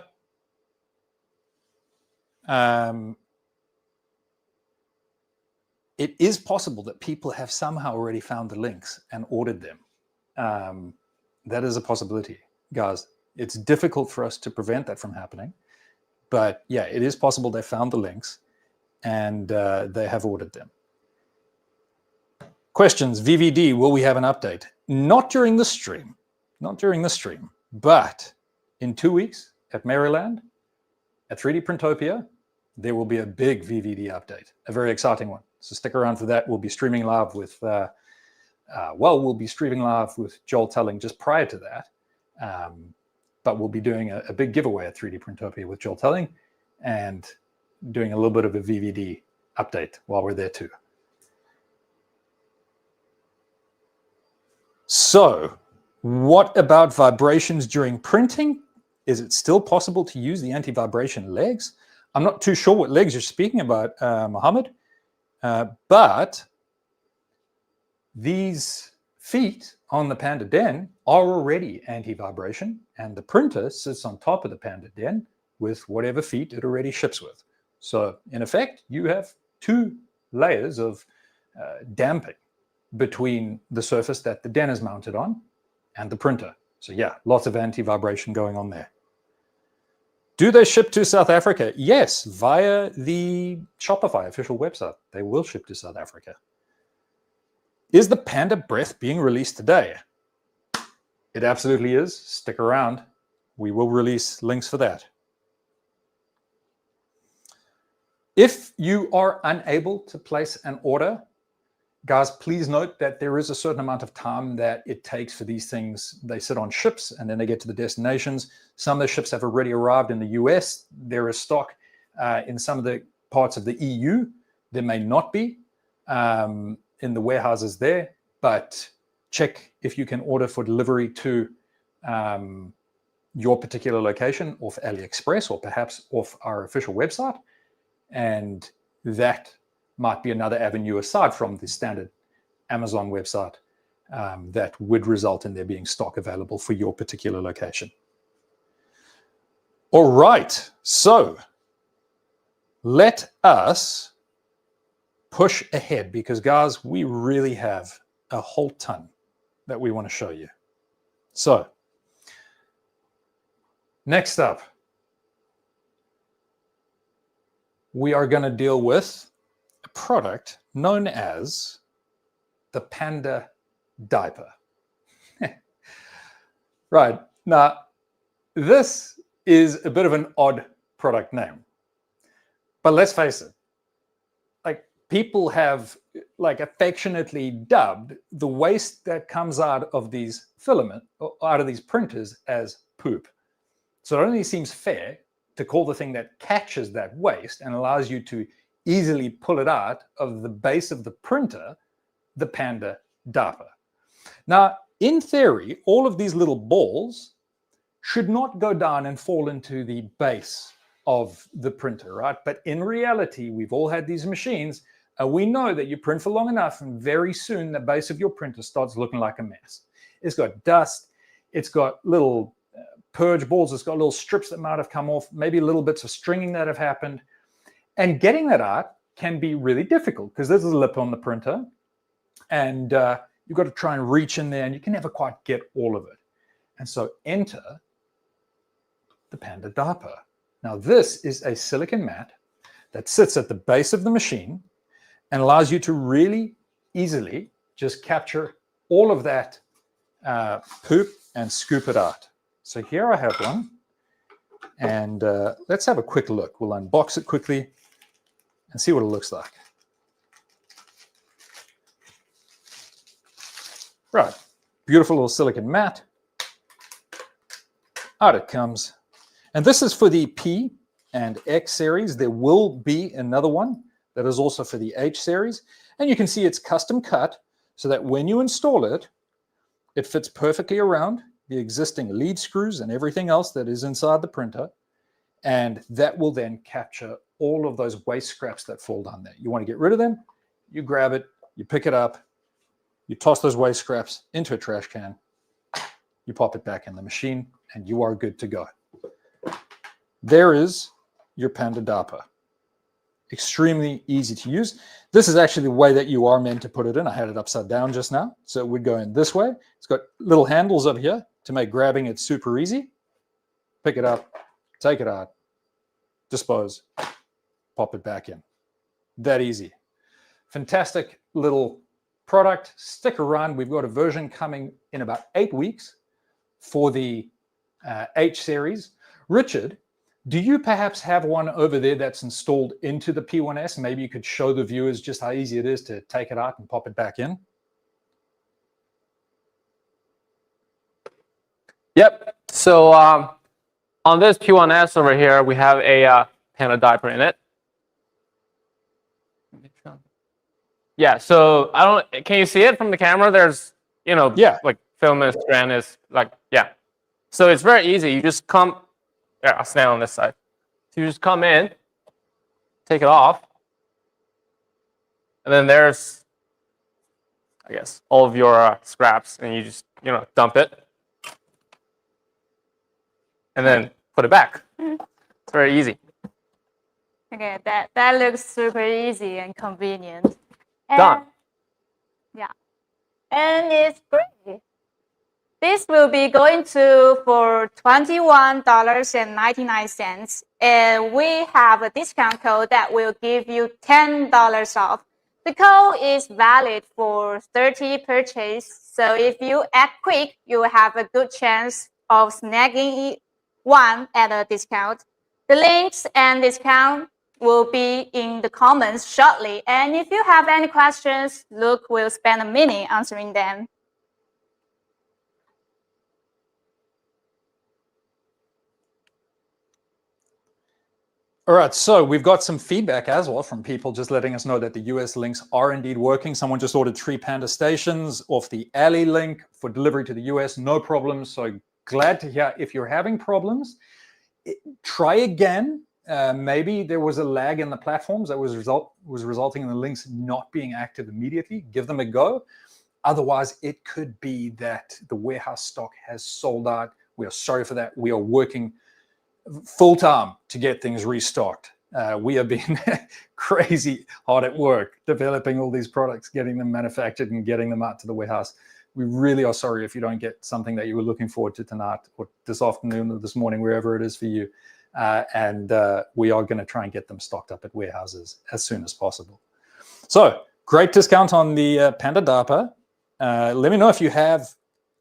It is possible that people have somehow already found the links and ordered them. That is a possibility, guys. It's difficult for us to prevent that from happening. But yeah, it is possible they found the links and they have ordered them. Questions, VVD, will we have an update? Not during the stream. Not during the stream. But in 2 weeks at Maryland, at 3D Printopia, there will be a big VVD update, a very exciting one. So stick around for that. We'll be streaming live with, we'll be streaming live with Joel Telling just prior to that. But we'll be doing a big giveaway at 3D Printopia with Joel Telling and doing a little bit of a VVD update while we're there too. So, what about vibrations during printing? Is it still possible to use the anti-vibration legs? I'm not too sure what legs you're speaking about, Mohammed, but these feet on the Panda Den are already anti-vibration, and the printer sits on top of the Panda Den with whatever feet it already ships with. So, in effect, you have 2 layers of damping between the surface that the Den is mounted on and the printer. So yeah, lots of anti-vibration going on there. Do they ship to South Africa? Yes, via the Shopify official website. They will ship to South Africa. Is the Panda Breath being released today? It absolutely is. Stick around. We will release links for that. If you are unable to place an order, guys, please note that there is a certain amount of time that it takes for these things. They sit on ships and then they get to the destinations. Some of the ships have already arrived in the US. There is stock in some of the parts of the EU. There may not be in the warehouses there, but check if you can order for delivery to your particular location off AliExpress or perhaps off our official website. And that might be another avenue aside from the standard Amazon website that would result in there being stock available for your particular location. All right, so let us push ahead because, guys, we really have a whole ton that we want to show you. So next up, we are going to deal with a product known as the Panda diaper. Right, now this is a bit of an odd product name. But let's face it, like people have like affectionately dubbed the waste that comes out of these out of these printers as poop. So it only seems fair to call the thing that catches that waste and allows you to easily pull it out of the base of the printer, the Panda DARPA. Now, in theory, all of these little balls should not go down and fall into the base of the printer, right? But in reality, we've all had these machines, and we know that you print for long enough, and very soon the base of your printer starts looking like a mess. It's got dust, it's got little purge balls, it's got little strips that might have come off, maybe little bits of stringing that have happened. And getting that out can be really difficult because there's a lip on the printer, and you've got to try and reach in there, and you can never quite get all of it. And so enter the Panda DARPA. Now, this is a silicon mat that sits at the base of the machine and allows you to really easily just capture all of that poop and scoop it out. So here I have one, and let's have a quick look. We'll unbox it quickly and see what it looks like. Right, beautiful little silicon mat. Out it comes. And this is for the P and X series. There will be another one that is also for the H series. And you can see it's custom cut so that when you install it, it fits perfectly around the existing lead screws and everything else that is inside the printer. And that will then capture all of those waste scraps that fall down there. You want to get rid of them, you grab it, you pick it up, you toss those waste scraps into a trash can, you pop it back in the machine, and you are good to go. There is your Panda DARPA. Extremely easy to use. This is actually the way that you are meant to put it in. I had it upside down just now, so it would go in this way. It's got little handles up here to make grabbing it super easy. Pick it up, take it out, dispose, pop it back in. That easy. Fantastic little product. Stick around. We've got a version coming in about 8 weeks for the H series. Richard, do you perhaps have one over there that's installed into the P1S? Maybe you could show the viewers just how easy it is to take it out and pop it back in. Yep. So on this P1S over here, we have a Panda DARPA in it. Yeah. So I don't. Can you see it from the camera? There's, you know, yeah, like film and strand is like, yeah. So it's very easy. You just come. Yeah, I'll stand on this side. So you just come in, take it off, and then there's, I guess, all of your scraps, and you just, you know, dump it, and then put it back. It's very easy. Okay, that looks super easy and convenient. And, Done. Yeah, and it's great. This will be going to for $21.99, and we have a discount code that will give you $10 off. The code is valid for 30 purchase, so if you act quick, you will have a good chance of snagging one at a discount. The links and discount will be in the comments shortly, and if you have any questions, Luke will spend a minute answering them. All right, so we've got some feedback as well from people just letting us know that the US links are indeed working. Someone just ordered 3 Panda stations off the Ali link for delivery to the US, no problems. So glad to hear. If you're having problems, try again. Maybe there was a lag in the platforms that was resulting in the links not being active immediately. Give them a go. Otherwise, it could be that the warehouse stock has sold out. We are sorry for that. We are working full time to get things restocked. We have been crazy hard at work developing all these products, getting them manufactured and getting them out to the warehouse. We really are sorry if you don't get something that you were looking forward to tonight or this afternoon or this morning, wherever it is for you. We are going to try and get them stocked up at warehouses as soon as possible. So great discount on the Panda DARPA. Let me know if you have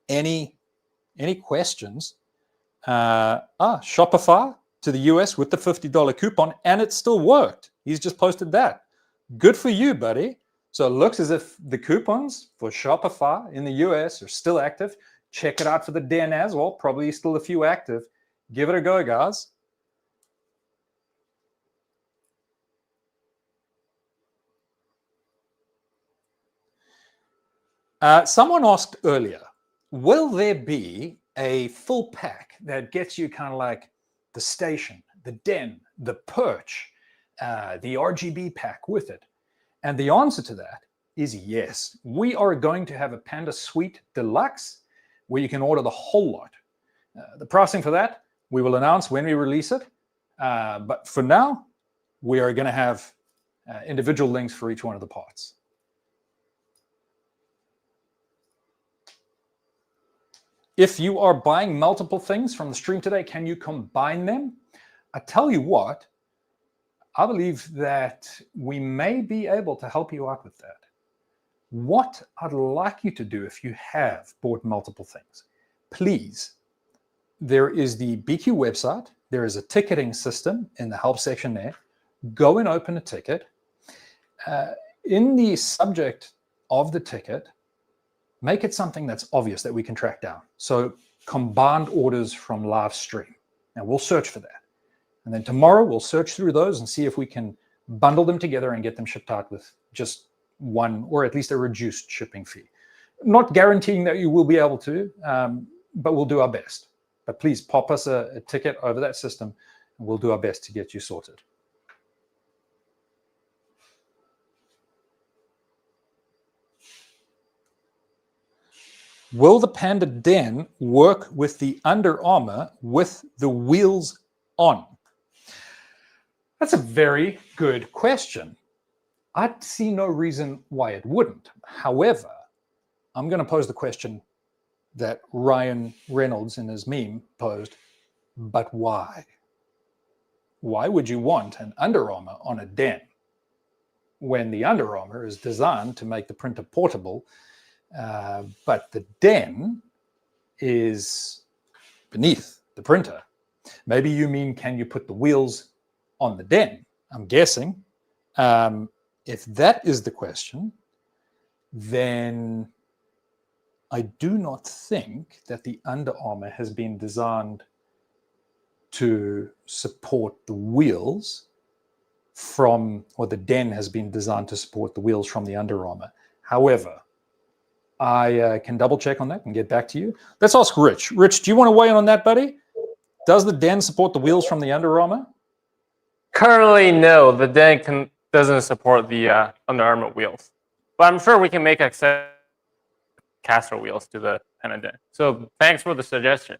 any questions Shopify to the US with the $50 coupon, and it still worked. He's just posted that. Good for you, buddy. So it looks as if the coupons for Shopify in the US are still active. Check it out for the Den as well. Probably still a few active. Give it a go, guys. Someone asked earlier, will there be a full pack that gets you kind of like the Station, the Den, the Perch, the RGB pack with it? And the answer to that is yes. We are going to have a Panda Suite Deluxe where you can order the whole lot. The pricing for that, we will announce when we release it. But for now, we are going to have individual links for each one of the parts. If you are buying multiple things from the stream today, can you combine them? I tell you what, I believe that we may be able to help you out with that. What I'd like you to do if you have bought multiple things, please, there is the Biqu website. There is a ticketing system in the help section there. Go and open a ticket. In the subject of the ticket, make it something that's obvious that we can track down. So combined orders from Livestream. Now we'll search for that. And then tomorrow we'll search through those and see if we can bundle them together and get them shipped out with just one or at least a reduced shipping fee. Not guaranteeing that you will be able to, but we'll do our best. But please pop us a ticket over that system and we'll do our best to get you sorted. Will the Panda Den work with the Under Armour with the wheels on? That's a very good question. I see no reason why it wouldn't. However, I'm going to pose the question that Ryan Reynolds in his meme posed, but why? Why would you want an Under Armour on a Den when the Under Armour is designed to make the printer portable, but the Den is beneath the printer? Maybe you mean, can you put the wheels on the Den? I'm guessing. If that is the question, then I do not think that the Under Armour has been designed to support the wheels from, or the Den has been designed to support the wheels from the Under Armour. However, I can double check on that and get back to you. Let's ask Rich. Rich, do you want to weigh in on that, buddy? Does the Den support the wheels from the Under Armour? Currently, no. The Den doesn't support the Under Armour wheels. But I'm sure we can make access caster wheels to the Panda Den. So thanks for the suggestion.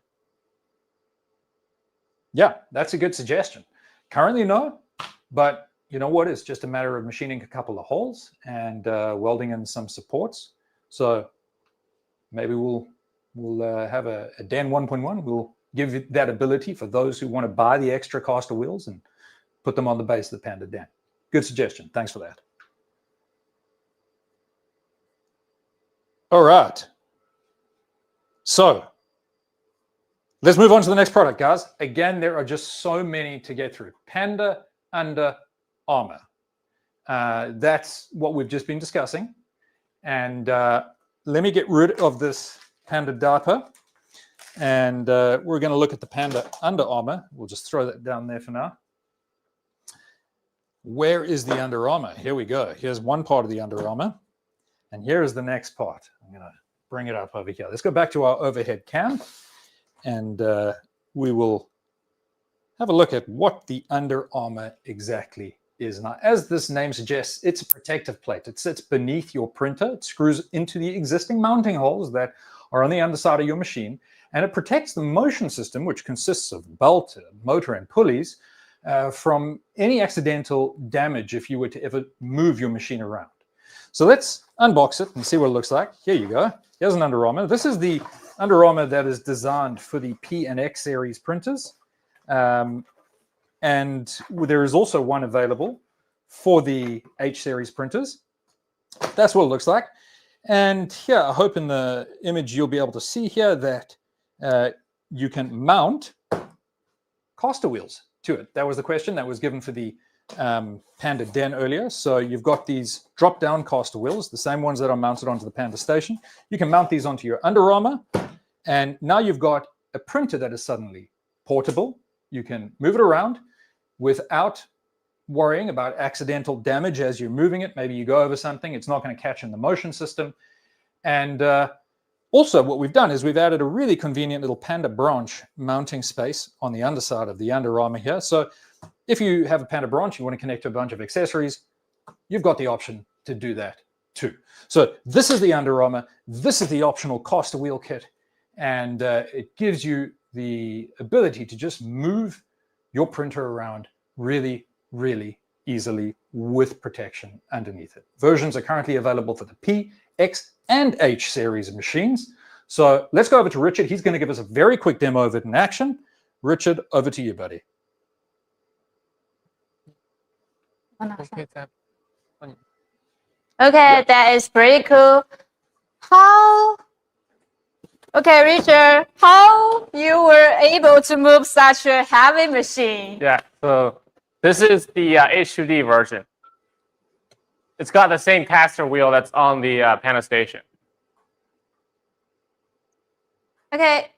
Yeah, that's a good suggestion. Currently, no. But you know what? It's just a matter of machining a couple of holes and welding in some supports. So maybe we'll have a Den 1.1. We'll give it that ability for those who want to buy the extra caster wheels and put them on the base of the Panda Den. Good suggestion. Thanks for that. All right. So let's move on to the next product, guys. Again, there are just so many to get through. Panda Under Armour. That's what we've just been discussing. And let me get rid of this Panda diaper. And we're going to look at the Panda Under Armour. We'll just throw that down there for now. Where is the Under Armour? Here we go. Here's one part of the Under Armour. And here is the next part. I'm going to bring it up over here. Let's go back to our overhead cam. And we will have a look at what the Under Armour exactly is. Now, as this name suggests, it's a protective plate. It sits beneath your printer. It screws into the existing mounting holes that are on the underside of your machine. And it protects the motion system, which consists of belt, motor, and pulleys, from any accidental damage if you were to ever move your machine around. So let's unbox it and see what it looks like. Here you go. Here's an Under Armour. This is the Under Armour that is designed for the P and X series printers. And there is also one available for the H series printers. That's what it looks like. And here, I hope in the image you'll be able to see here that you can mount caster wheels to it. That was the question that was given for the Panda Den earlier. So you've got these drop-down caster wheels, the same ones that are mounted onto the Panda Station. You can mount these onto your Under Armour, and now you've got a printer that is suddenly portable. You can move it around without worrying about accidental damage as you're moving it. Maybe you go over something, it's not going to catch in the motion system. And also what we've done is we've added a really convenient little Panda branch mounting space on the underside of the Under Armour here. So if you have a Panda branch, you want to connect to a bunch of accessories, you've got the option to do that too. So this is the Under Armour, this is the optional caster wheel kit, and it gives you the ability to just move your printer around really, really easily with protection underneath it. Versions are currently available for the P, X, and H series of machines. So let's go over to Richard. He's going to give us a very quick demo of it in action. Richard, over to you, buddy. Okay, that is pretty cool. Okay, Richard, how you were able to move such a heavy machine? Yeah, so this is the H2D version. It's got the same caster wheel that's on the Panda Station. Okay.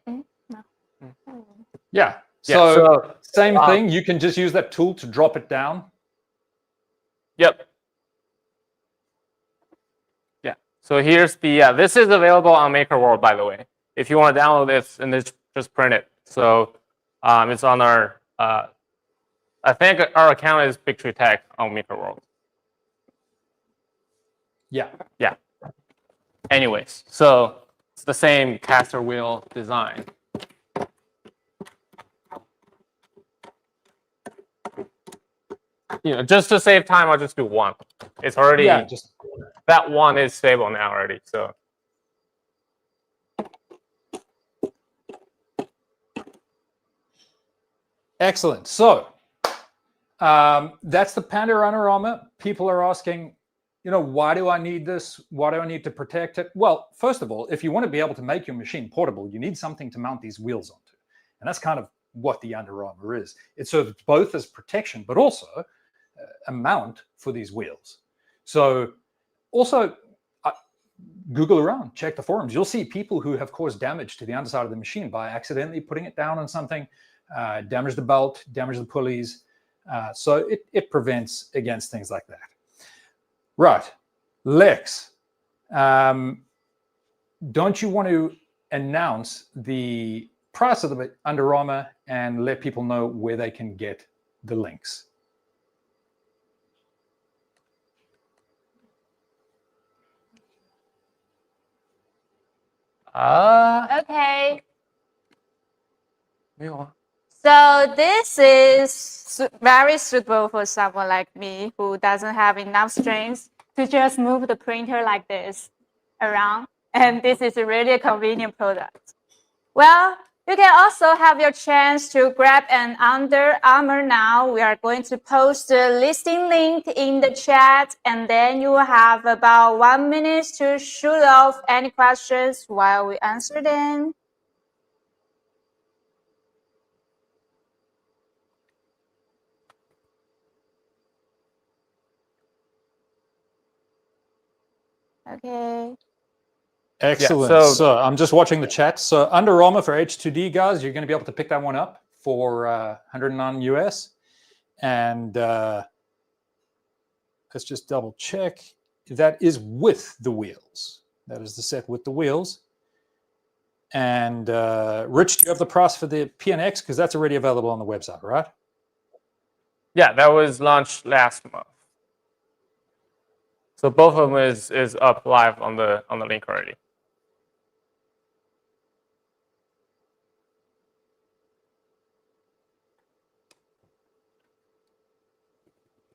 Yeah. So same thing. You can just use that tool to drop it down. Yep. Yeah. So here's the. This is available on Maker World, by the way. If you want to download this and just print it. So it's on our. I think our account is Bigtreetech on Maker World. Yeah. Yeah. Anyways, so it's the same caster wheel design. Just to save time, I'll just do one. It's already that one is stable now already. So excellent. So that's the Panda Under Armour. People are asking, why do I need this? Why do I need to protect it? Well, first of all, if you want to be able to make your machine portable, you need something to mount these wheels onto. And that's kind of what the Under Armour is. It serves both as protection, but also a mount for these wheels. So also Google around, check the forums. You'll see people who have caused damage to the underside of the machine by accidentally putting it down on something, damage the belt, damage the pulleys. So it prevents against things like that. Right, Lex, don't you want to announce the price of the Under Armour and let people know where they can get the links? Okay. So this is very suitable for someone like me who doesn't have enough strength to just move the printer like this around. And this is really a convenient product. Well, you can also have your chance to grab an Under Armour now. We are going to post the listing link in the chat, and then you will have about 1 minute to shoot off any questions while we answer them. Okay. Excellent. Yeah, so I'm just watching the chat. So Under Armour for H2D, guys, you're going to be able to pick that one up for $109 US. And let's just double check. That is with the wheels. That is the set with the wheels. And Rich, do you have the price for the PNX? Because that's already available on the website, right? Yeah, that was launched last month. So both of them is up live on the link already.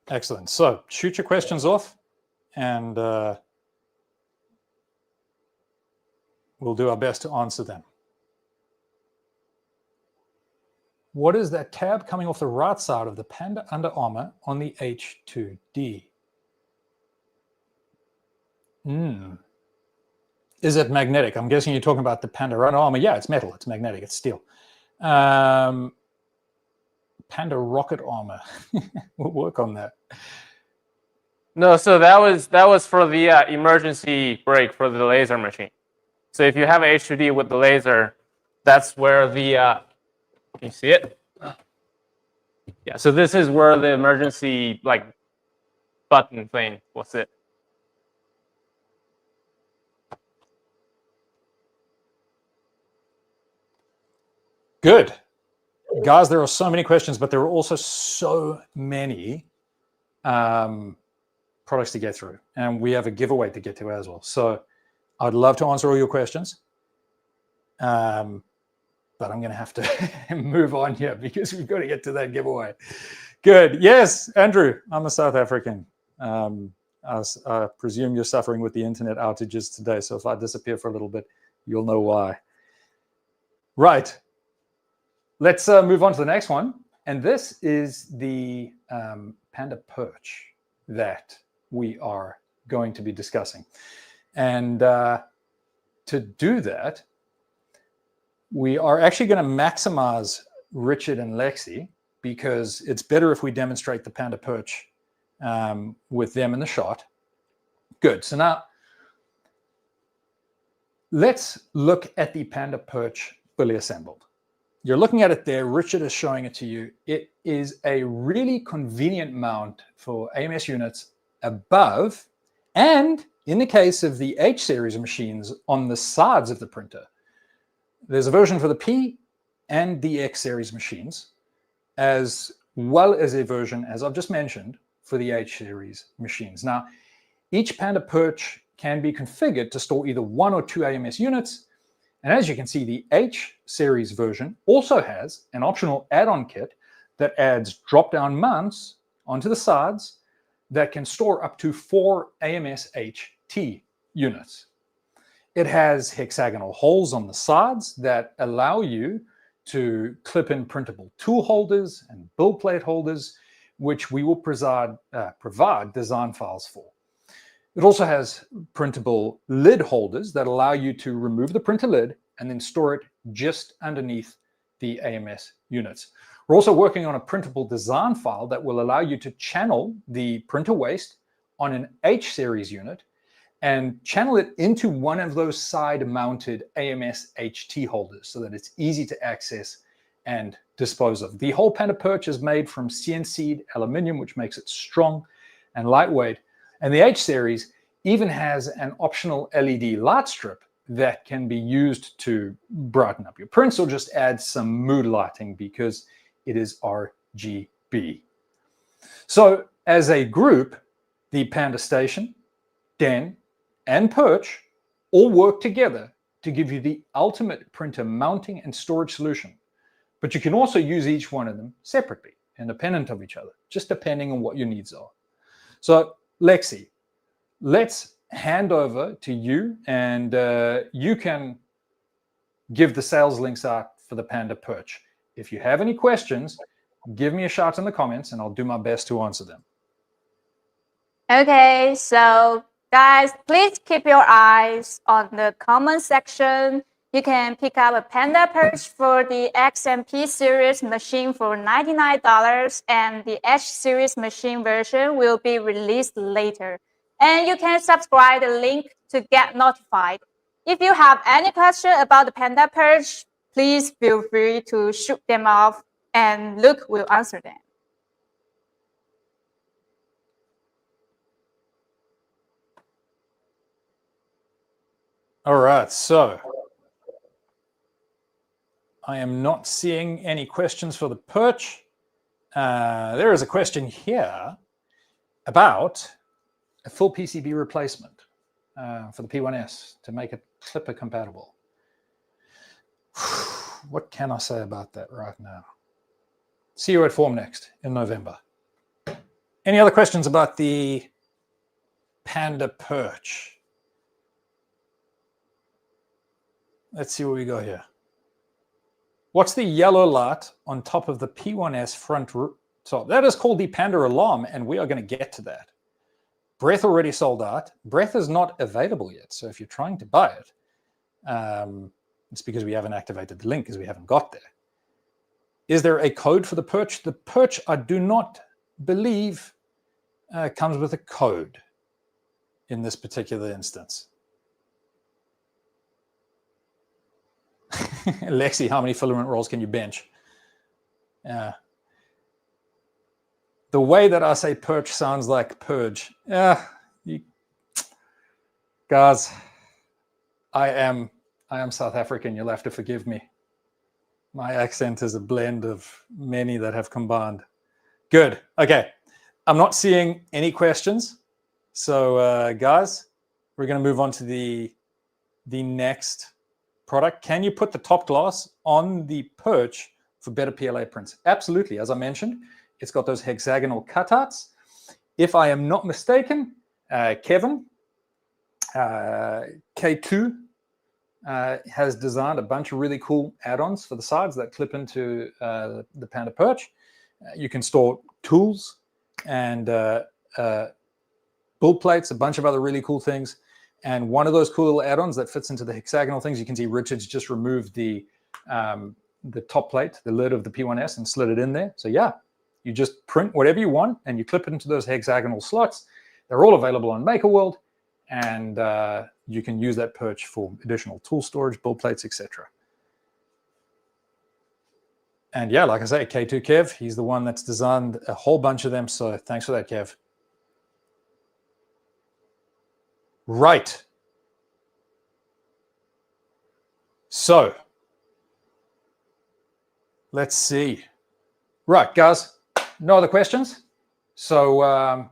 Excellent. So shoot your questions off, and we'll do our best to answer them. What is that tab coming off the right side of the Panda Under Armour on the H2D? Is it magnetic? I'm guessing you're talking about the Panda Under Armour. Yeah, it's metal. It's magnetic. It's steel. Panda rocket armor. We'll work on that. No, so that was for the emergency brake for the laser machine. So if you have H2D with the laser, that's where the can you see it? Yeah. So this is where the emergency button thing was it. Good. Guys, there are so many questions, but there are also so many products to get through. And we have a giveaway to get to as well. So I'd love to answer all your questions. But I'm going to have to move on here because we've got to get to that giveaway. Good. Yes, Andrew, I'm a South African. I presume you're suffering with the internet outages today. So if I disappear for a little bit, you'll know why. Right. Let's move on to the next one. And this is the Panda Perch that we are going to be discussing. And to do that, we are actually going to maximize Richard and Lexi because it's better if we demonstrate the Panda Perch with them in the shot. Good. So now let's look at the Panda Perch fully assembled. You're looking at it there. Richard is showing it to you. It is a really convenient mount for AMS units above, and in the case of the H series machines, on the sides of the printer. There's a version for the P and the X series machines, as well as a version, as I've just mentioned, for the H series machines. Now, each Panda Perch can be configured to store either 1 or 2 AMS units. And as you can see, the H series version also has an optional add-on kit that adds drop-down mounts onto the sides that can store up to 4 AMS HT units. It has hexagonal holes on the sides that allow you to clip in printable tool holders and build plate holders, which we will provide design files for. It also has printable lid holders that allow you to remove the printer lid and then store it just underneath the AMS units. We're also working on a printable design file that will allow you to channel the printer waste on an H series unit and channel it into one of those side-mounted AMS HT holders so that it's easy to access and dispose of. The whole Panda Perch is made from CNC'd aluminum, which makes it strong and lightweight. And the H series even has an optional LED light strip that can be used to brighten up your prints or just add some mood lighting because it is RGB. So as a group, the Panda Station, Den, and Perch all work together to give you the ultimate printer mounting and storage solution. But you can also use each one of them separately, independent of each other, just depending on what your needs are. So Lexi, let's hand over to you, and you can give the sales links out for the Panda Perch. If you have any questions, give me a shout in the comments and I'll do my best to answer them. Okay, so guys, please keep your eyes on the comment section. You can pick up a Panda Perch for the X and P series machine for $99, and the H series machine version will be released later. And you can subscribe the link to get notified. If you have any question about the Panda Perch, please feel free to shoot them off and Luke will answer them. All right, so I am not seeing any questions for the Perch. There is a question here about a full PCB replacement for the P1S to make it clipper compatible. What can I say about that right now? See you at Formnext in November. Any other questions about the Panda Perch? Let's see what we got here. What's the yellow light on top of the P1S front top? That is called the Panda Alarm, and we are going to get to that. Breath already sold out. Breath is not available yet, so if you're trying to buy it, it's because we haven't activated the link because we haven't got there. Is there a code for the Perch? The Perch, I do not believe, comes with a code in this particular instance. Lexi, how many filament rolls can you bench? The way that I say Perch sounds like purge. Guys, I am South African. You'll have to forgive me. My accent is a blend of many that have combined. Good. Okay. I'm not seeing any questions. So, guys, we're going to move on to the next product. Can you put the top glass on the Perch for better PLA prints? Absolutely. As I mentioned, it's got those hexagonal cutouts. If I am not mistaken, Kevin, K2, has designed a bunch of really cool add-ons for the sides that clip into the Panda Perch. You can store tools and build plates, a bunch of other really cool things. And one of those cool little add-ons that fits into the hexagonal things, you can see Richard's just removed the top plate, the lid of the P1S, and slid it in there. So yeah, you just print whatever you want and you clip it into those hexagonal slots. They're all available on Maker World, and you can use that Perch for additional tool storage, build plates, etc. And yeah, like I say, K2 Kev, he's the one that's designed a whole bunch of them. So thanks for that, Kev. Right. So let's see. Right, guys, no other questions. So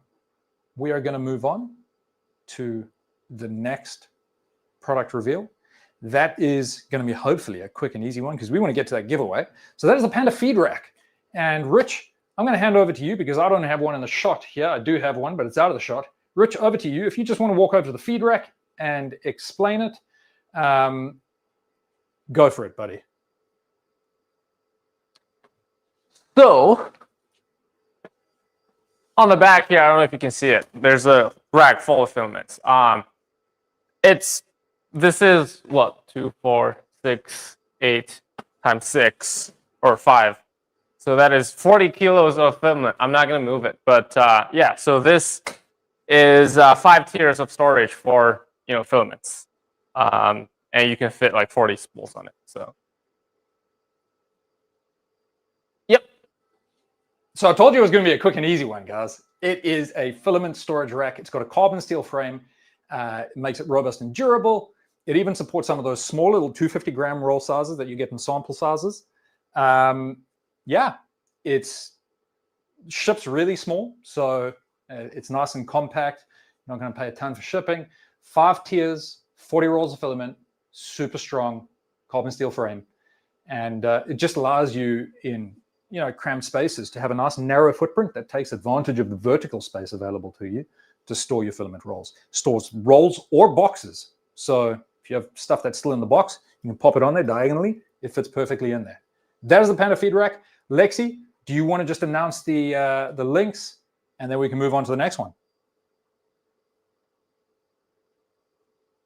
we are going to move on to the next product reveal. That is going to be hopefully a quick and easy one because we want to get to that giveaway. So that is the Panda feed rack. And Rich, I'm going to hand over to you because I don't have one in the shot here. I do have one, but it's out of the shot. Rich, over to you. If you just want to walk over to the feed rack and explain it, go for it, buddy. So on the back here, I don't know if you can see it. There's a rack full of filaments. This is what, 2, 4, 6, 8 times 6 or 5. So that is 40 kilos of filament. I'm not going to move it, but yeah. So this is 5 tiers of storage for filaments, and you can fit like 40 spools on it. So, yep. So I told you it was going to be a quick and easy one, guys. It is a filament storage rack. It's got a carbon steel frame. It makes it robust and durable. It even supports some of those small little 250-gram roll sizes that you get in sample sizes. Yeah, it ships really small, so it's nice and compact. You're not going to pay a ton for shipping. 5 tiers, 40 rolls of filament, super strong carbon steel frame, and it just allows you in cramped spaces to have a nice narrow footprint that takes advantage of the vertical space available to you to store your filament rolls. Stores rolls or boxes. So if you have stuff that's still in the box, you can pop it on there diagonally. It fits perfectly in there. That is the Panda feed rack. Lexi, do you want to just announce the links, and then we can move on to the next one?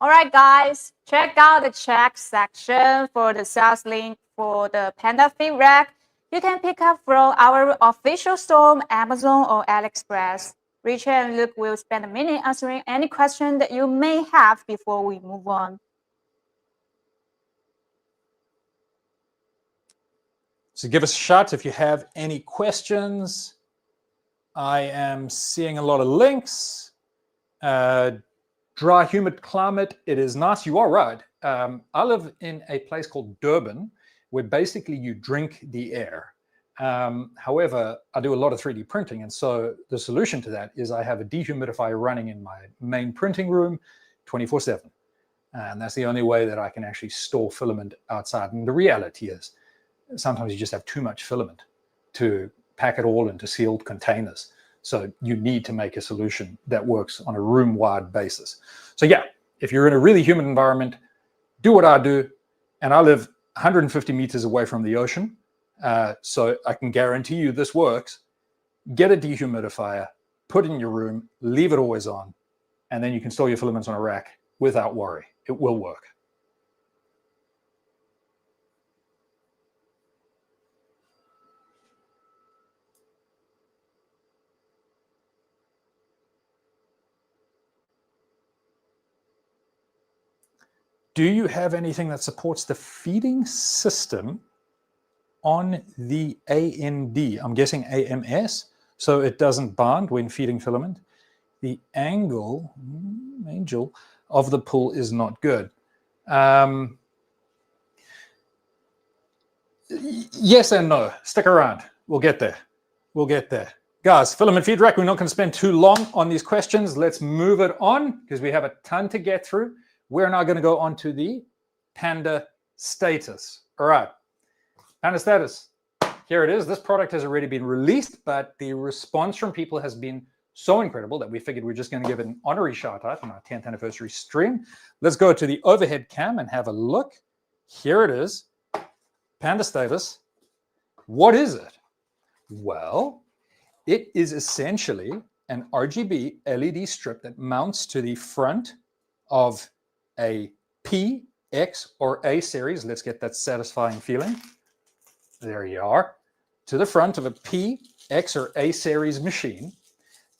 All right, guys, check out the chat section for the sales link for the Panda feed rack. You can pick up from our official store, Amazon or AliExpress. Richard and Luke will spend a minute answering any question that you may have before we move on. So give us a shout if you have any questions. I am seeing a lot of links. Dry, humid climate. It is nice. You are right. I live in a place called Durban, where basically you drink the air. However, I do a lot of 3D printing, and so the solution to that is I have a dehumidifier running in my main printing room 24/7. And that's the only way that I can actually store filament outside. And the reality is, sometimes you just have too much filament to pack it all into sealed containers. So you need to make a solution that works on a room-wide basis. So yeah, if you're in a really humid environment, do what I do. And I live 150 meters away from the ocean. So I can guarantee you this works. Get a dehumidifier, put it in your room, leave it always on, and then you can store your filaments on a rack without worry. It will work. Do you have anything that supports the feeding system on the AND? I'm guessing AMS, so it doesn't bond when feeding filament. The angle of the pull is not good. Yes and no. Stick around. We'll get there. We'll get there. Guys, filament feed rack, we're not going to spend too long on these questions. Let's move it on because we have a ton to get through. We're now going to go on to the Panda status. All right. Panda status. Here it is. This product has already been released, but the response from people has been so incredible that we figured we're just going to give it an honorary shout out on our 10th anniversary stream. Let's go to the overhead cam and have a look. Here it is. Panda status. What is it? Well, it is essentially an RGB LED strip that mounts to the front of a P, X, or A series. Let's get that satisfying feeling. There you are. To the front of a P, X, or A series machine.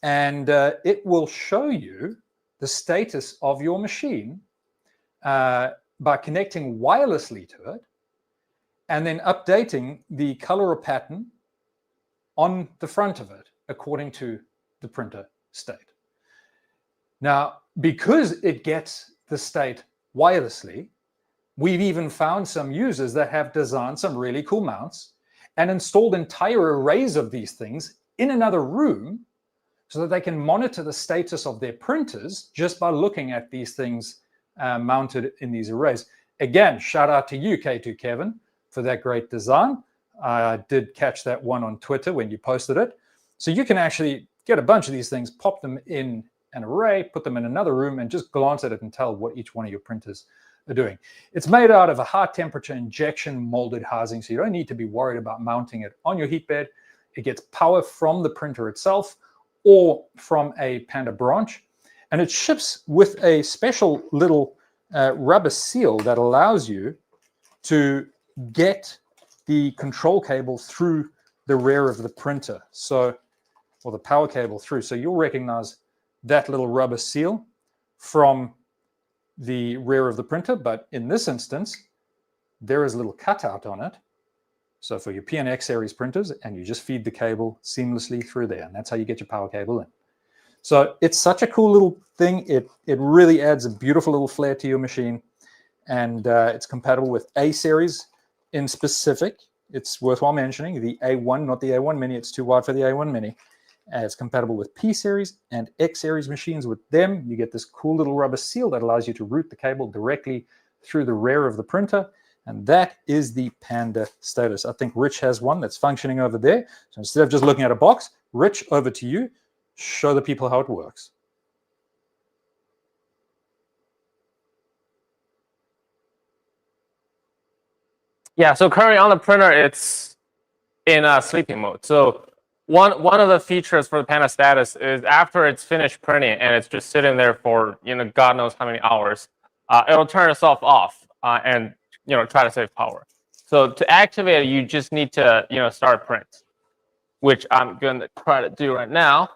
And it will show you the status of your machine by connecting wirelessly to it and then updating the color or pattern on the front of it according to the printer state. Now, because it gets the state wirelessly, we've even found some users that have designed some really cool mounts and installed entire arrays of these things in another room so that they can monitor the status of their printers just by looking at these things mounted in these arrays. Again, shout out to you, 𝐾2Kevin, for that great design. I did catch that one on Twitter when you posted it. So you can actually get a bunch of these things, pop them in an array, put them in another room, and just glance at it and tell what each one of your printers are doing. It's made out of a high temperature injection molded housing, so you don't need to be worried about mounting it on your heat bed. It gets power from the printer itself or from a Panda branch, and it ships with a special little rubber seal that allows you to get the control cable through the rear of the printer, or the power cable through. So you'll recognize that little rubber seal from the rear of the printer, but in this instance, there is a little cutout on it. So for your P and X series printers, and you just feed the cable seamlessly through there, and that's how you get your power cable in. So it's such a cool little thing. It really adds a beautiful little flair to your machine, and it's compatible with A series in specific. It's worthwhile mentioning the A1, not the A1 Mini. It's too wide for the A1 Mini. It's compatible with P series and X series machines. With them, you get this cool little rubber seal that allows you to route the cable directly through the rear of the printer. And that is the Panda status. I think Rich has one that's functioning over there. So instead of just looking at a box, Rich, over to you. Show the people how it works. Yeah, so currently on the printer, it's in sleeping mode. So one of the features for the Panda status is after it's finished printing and it's just sitting there for God knows how many hours, it'll turn itself off and try to save power. So to activate it, you just need to start print, which I'm going to try to do right now.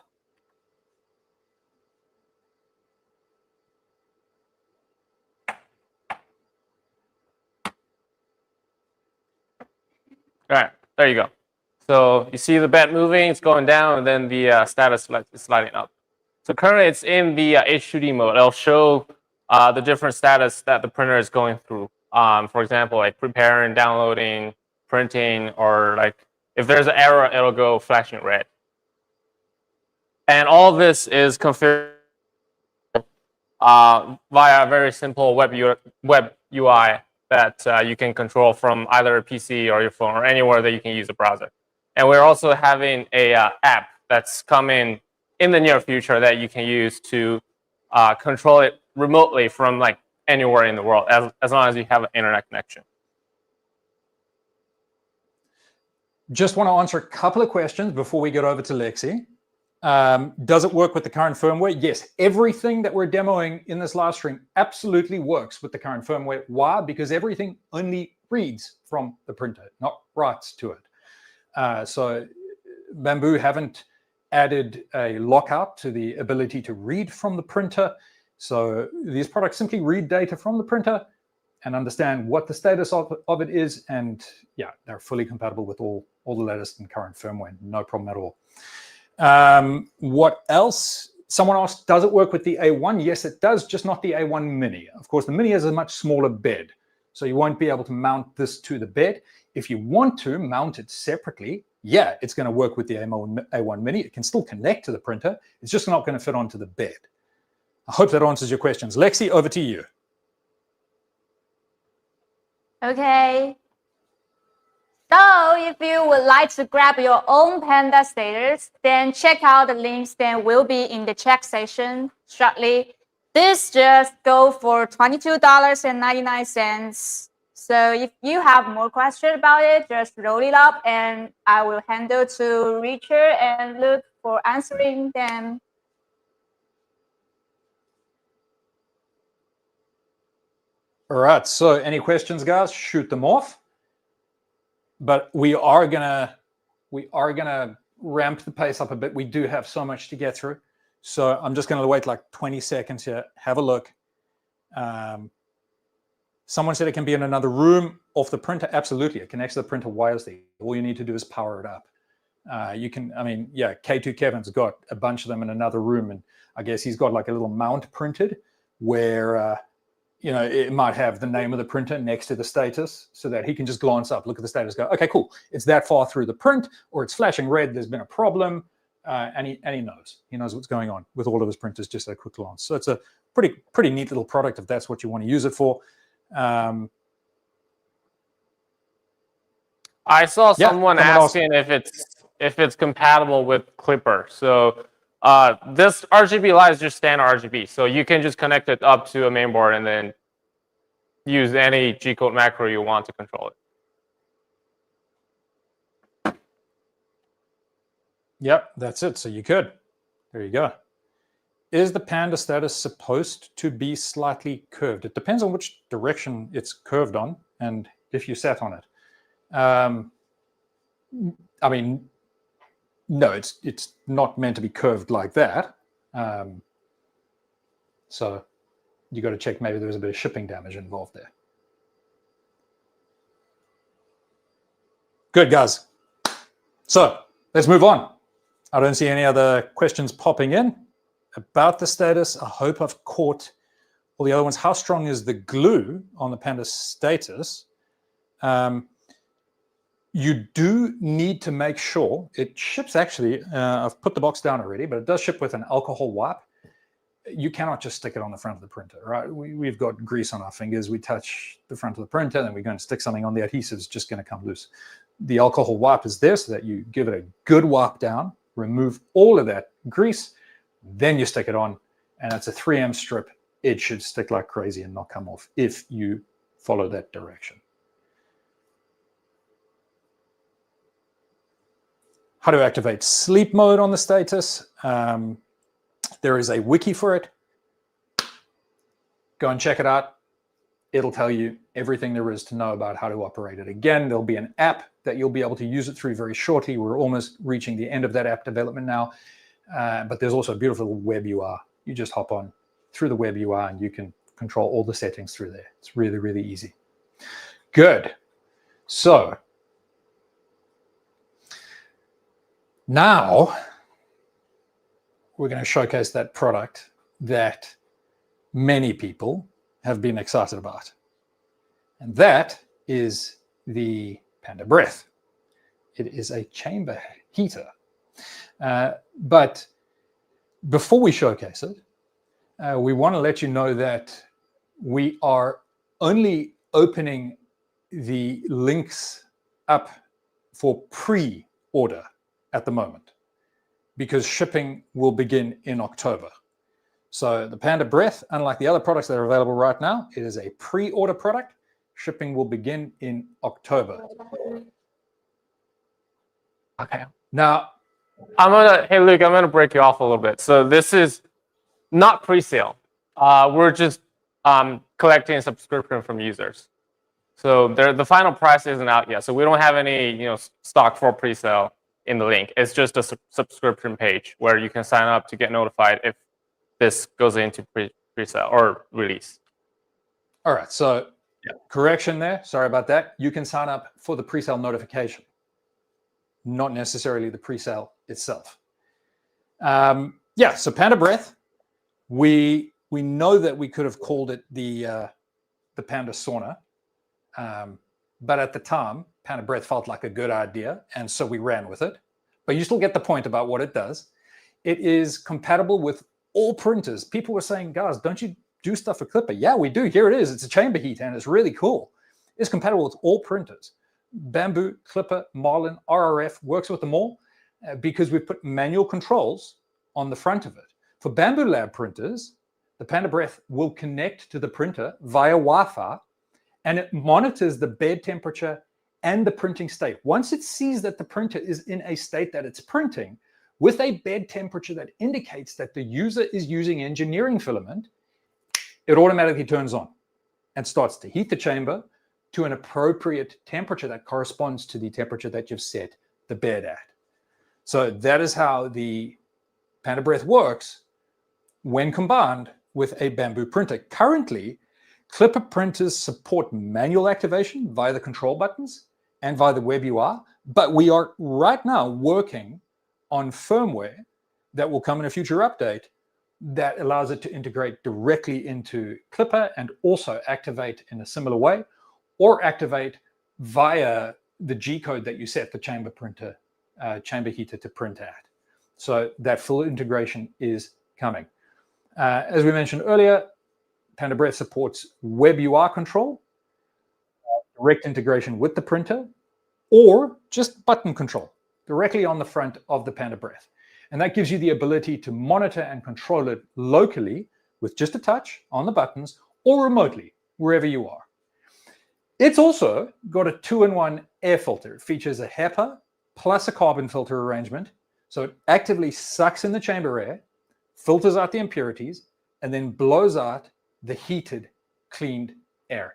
All right, there you go. So you see the bed moving, it's going down, and then the status is sliding up. So currently it's in the H2D mode. It'll show the different status that the printer is going through. For example, like preparing, downloading, printing, or like if there's an error, it'll go flashing red. And all of this is configured via a very simple web UI that you can control from either a PC or your phone or anywhere that you can use a browser. And we're also having a app that's coming in the near future that you can use to control it remotely from like anywhere in the world, as long as you have an internet connection. Just want to answer a couple of questions before we get over to Lexi. Does it work with the current firmware? Yes, everything that we're demoing in this live stream absolutely works with the current firmware. Why? Because everything only reads from the printer, not writes to it. So Bambu haven't added a lockout to the ability to read from the printer. So these products simply read data from the printer, and understand what the status of it is. And yeah, they're fully compatible with all the latest and current firmware. No problem at all. What else? Someone asked, does it work with the A1? Yes, it does, just not the A1 Mini. Of course, the Mini has a much smaller bed, so you won't be able to mount this to the bed. If you want to mount it separately, yeah, it's going to work with the A1 Mini. It can still connect to the printer. It's just not going to fit onto the bed. I hope that answers your questions. Lexi, over to you. Okay. So if you would like to grab your own Panda status, then check out the links that will be in the chat section shortly. This just go for $22.99. So if you have more questions about it, just roll it up and I will handle to Richard and Luke for answering them. All right, so any questions, guys? Shoot them off. But we are gonna ramp the pace up a bit. We do have so much to get through, so I'm just gonna wait like 20 seconds here. Have a look. Someone said it can be in another room off the printer. Absolutely, it connects to the printer wirelessly. All you need to do is power it up. You can, I mean, yeah, K2Kevin's got a bunch of them in another room, and I guess he's got like a little mount printed where you know, it might have the name of the printer next to the status so that he can just glance up, look at the status, go, okay, cool. It's that far through the print, or it's flashing red, there's been a problem, and he knows. He knows what's going on with all of his printers just at a quick glance. So it's a pretty neat little product if that's what you want to use it for. I saw someone asking if it's compatible with Clipper. So this RGB light is just standard RGB, so you can just connect it up to a mainboard and then use any G-code macro you want to control it. Yep, that's it. So you could. There you go. Is the Panda status supposed to be slightly curved? It depends on which direction it's curved on and if you sat on it. I mean, no, it's not meant to be curved like that. So you got to check maybe there was a bit of shipping damage involved there. Good, guys. So let's move on. I don't see any other questions popping in about the status. I hope I've caught all the other ones. How strong is the glue on the Panda status? You do need to make sure it ships. Actually, I've put the box down already, but it does ship with an alcohol wipe. You cannot just stick it on the front of the printer, right? We've got grease on our fingers. We touch the front of the printer, then we're going to stick something on the adhesive. It's just going to come loose. The alcohol wipe is there so that you give it a good wipe down, remove all of that grease, then you stick it on, and it's a 3M strip. It should stick like crazy and not come off if you follow that direction. How to activate sleep mode on the status. There is a wiki for it. Go and check it out. It'll tell you everything there is to know about how to operate it. Again, there'll be an app that you'll be able to use it through very shortly. We're almost reaching the end of that app development now. But there's also a beautiful web UI. You just hop on through the web UI and you can control all the settings through there. It's really, really easy. Good. So now we're going to showcase that product that many people have been excited about. And that is the Panda Breath. It is a chamber heater. But before we showcase it, we want to let you know that we are only opening the links up for pre-order at the moment, because shipping will begin in October. So the Panda Breath, unlike the other products that are available right now, it is a pre-order product. Shipping will begin in October. Okay. Now, hey Luke, I'm gonna break you off a little bit. So this is not pre-sale. We're just collecting a subscription from users. So the final price isn't out yet. So we don't have any stock for pre-sale in the link. It's just a subscription page where you can sign up to get notified if this goes into pre-sale or release. All right. So Correction there. Sorry about that. You can sign up for the pre-sale notification, not necessarily the pre-sale itself. So Panda Breath, we know that we could have called it the Panda Sauna, but at the time, Panda Breath felt like a good idea, and so we ran with it. But you still get the point about what it does. It is compatible with all printers. People were saying, guys, don't you do stuff for Clipper? Yeah, we do. Here it is. It's a chamber heat, and it's really cool. It's compatible with all printers. Bambu, Clipper, Marlin, RRF, works with them all because we put manual controls on the front of it. For Bambu Lab printers, the Panda Breath will connect to the printer via Wi-Fi, and it monitors the bed temperature and the printing state. Once it sees that the printer is in a state that it's printing with a bed temperature that indicates that the user is using engineering filament, it automatically turns on and starts to heat the chamber to an appropriate temperature that corresponds to the temperature that you've set the bed at. So that is how the Panda Breath works when combined with a Bambu printer. Currently, Clipper printers support manual activation via the control buttons and via the web UI, but we are right now working on firmware that will come in a future update that allows it to integrate directly into Clipper and also activate in a similar way, or activate via the G code that you set the chamber printer, chamber heater to print at. So that full integration is coming. As we mentioned earlier, Panda Breath supports web UI control, direct integration with the printer, or just button control directly on the front of the Panda Breath. And that gives you the ability to monitor and control it locally with just a touch on the buttons or remotely, wherever you are. It's also got a 2-in-1 air filter. It features a HEPA plus a carbon filter arrangement. So it actively sucks in the chamber air, filters out the impurities, and then blows out the heated, cleaned air.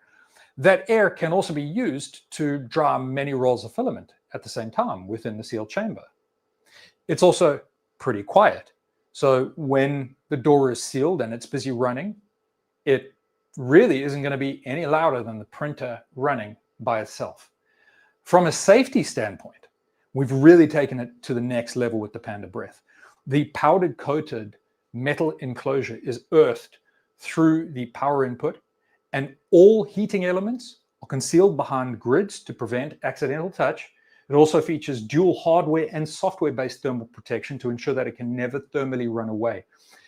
That air can also be used to dry many rolls of filament at the same time within the sealed chamber. It's also pretty quiet. So when the door is sealed and it's busy running, it really isn't going to be any louder than the printer running by itself. From a safety standpoint, we've really taken it to the next level with the Panda Breath. The powdered coated metal enclosure is earthed through the power input, and all heating elements are concealed behind grids to prevent accidental touch. It also features dual hardware and software-based thermal protection to ensure that it can never thermally run away.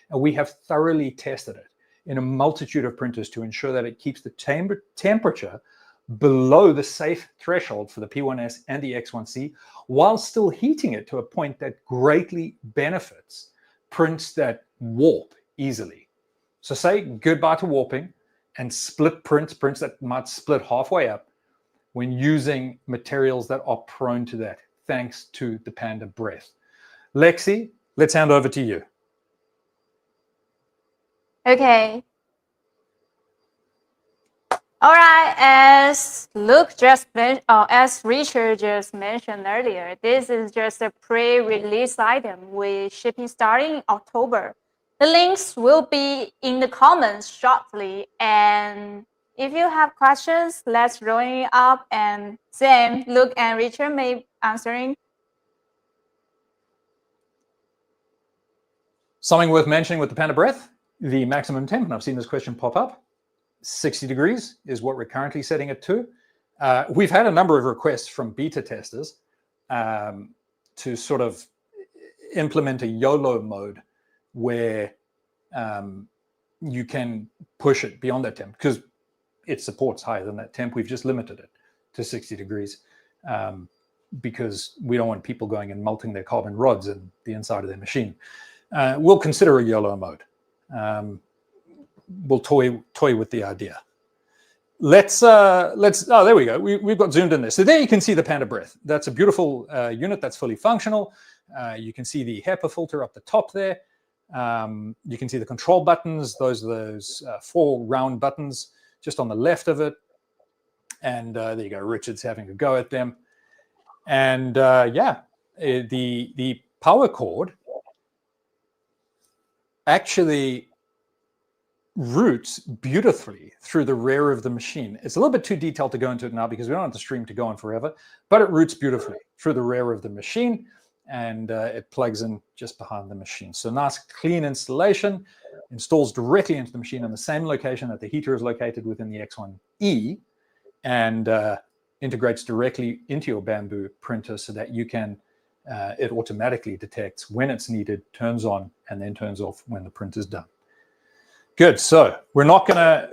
And we have thoroughly tested it in a multitude of printers to ensure that it keeps the chamber temperature below the safe threshold for the P1S and the X1C, while still heating it to a point that greatly benefits prints that warp easily. So say goodbye to warping and split prints that might split halfway up when using materials that are prone to that, thanks to the Panda Breath. Lexi, let's hand over to you. Okay. All right, as Luke just mentioned, as Richard just mentioned earlier, this is just a pre-release item with shipping starting in October. The links will be in the comments shortly, and if you have questions, let's roll it up, and Sam, Luke, and Richard may be answering. Something worth mentioning with the Panda Breath, the maximum temp, and I've seen this question pop up, 60 degrees is what we're currently setting it to. We've had a number of requests from beta testers to sort of implement a YOLO mode where you can push it beyond that temp, because it supports higher than that temp. We've just limited it to 60 degrees because we don't want people going and melting their carbon rods in the inside of their machine. We'll consider a YOLO mode. We'll toy with the idea. Let's oh, there we go. We've got zoomed in there. So there you can see the Panda Breath. That's a beautiful unit that's fully functional. You can see the HEPA filter up the top there. You can see the control buttons. Those are those 4 round buttons just on the left of it. And there you go. Richard's having a go at them. And yeah, the power cord actually routes beautifully through the rear of the machine. It's a little bit too detailed to go into it now because we don't want the stream to go on forever, but it routes beautifully through the rear of the machine, and it plugs in just behind the machine. So nice clean installation, installs directly into the machine in the same location that the heater is located within the X1E, and integrates directly into your Bambu printer so that you can, it automatically detects when it's needed, turns on, and then turns off when the print is done. Good, so we're not gonna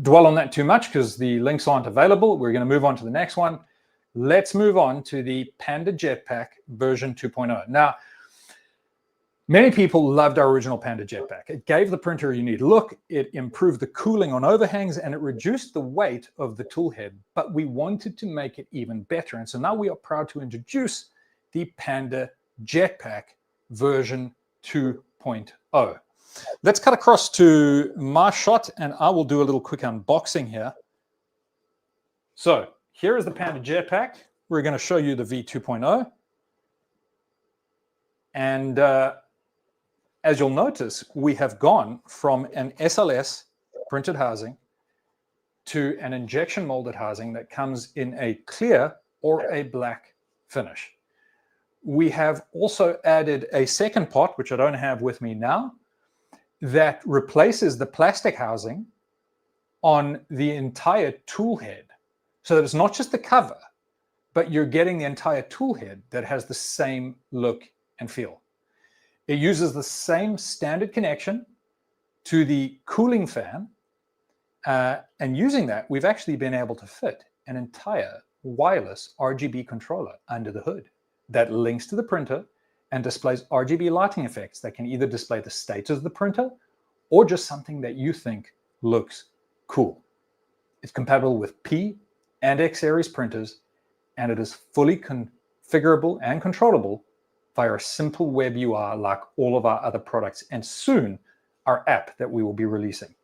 dwell on that too much because the links aren't available. We're gonna move on to the next one. Let's move on to the Panda Jetack version 2.0. Now, many people loved our original Panda Jetack. It gave the printer a unique look, it improved the cooling on overhangs, and it reduced the weight of the tool head, but we wanted to make it even better. And so now we are proud to introduce the Panda Jetack version 2.0. Let's cut across to my shot, and I will do a little quick unboxing here. So here is the Panda Jetack. We're going to show you the V2.0. And as you'll notice, we have gone from an SLS printed housing to an injection molded housing that comes in a clear or a black finish. We have also added a second part, which I don't have with me now, that replaces the plastic housing on the entire tool head. So that it's not just the cover, but you're getting the entire tool head that has the same look and feel. It uses the same standard connection to the cooling fan, and using that, we've actually been able to fit an entire wireless RGB controller under the hood that links to the printer and displays RGB lighting effects that can either display the status of the printer or just something that you think looks cool. It's compatible with P and X series printers, and it is fully configurable and controllable via a simple web UI like all of our other products, and soon our app that we will be releasing.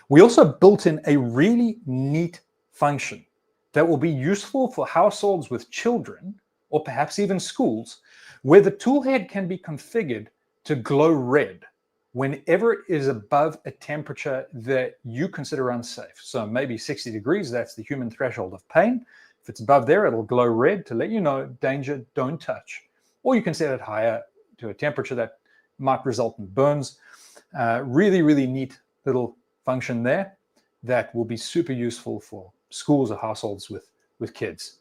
We also built in a really neat function that will be useful for households with children, or perhaps even schools, where the tool head can be configured to glow red whenever it is above a temperature that you consider unsafe. So maybe 60 degrees, that's the human threshold of pain. If it's above there, it'll glow red to let you know, danger, don't touch. Or you can set it higher to a temperature that might result in burns. Really, really neat little function there that will be super useful for schools or households with kids.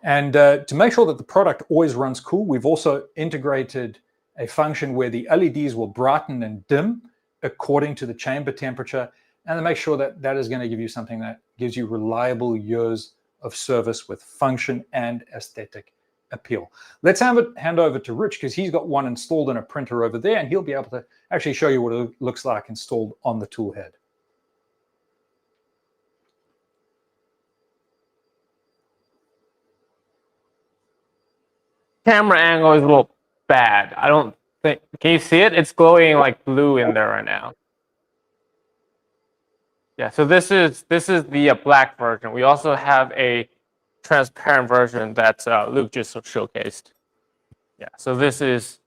And to make sure that the product always runs cool, we've also integrated a function where the LEDs will brighten and dim according to the chamber temperature, and to make sure that that is going to give you something that gives you reliable years of service with function and aesthetic appeal. Let's hand over to Rich, because he's got one installed in a printer over there, and he'll be able to actually show you what it looks like installed on the tool head. Camera angle is a little bad. I don't think, can you see it? It's glowing like blue in there right now. Yeah, so this is the black version. We also have a transparent version that Luke just showcased. Yeah, so this is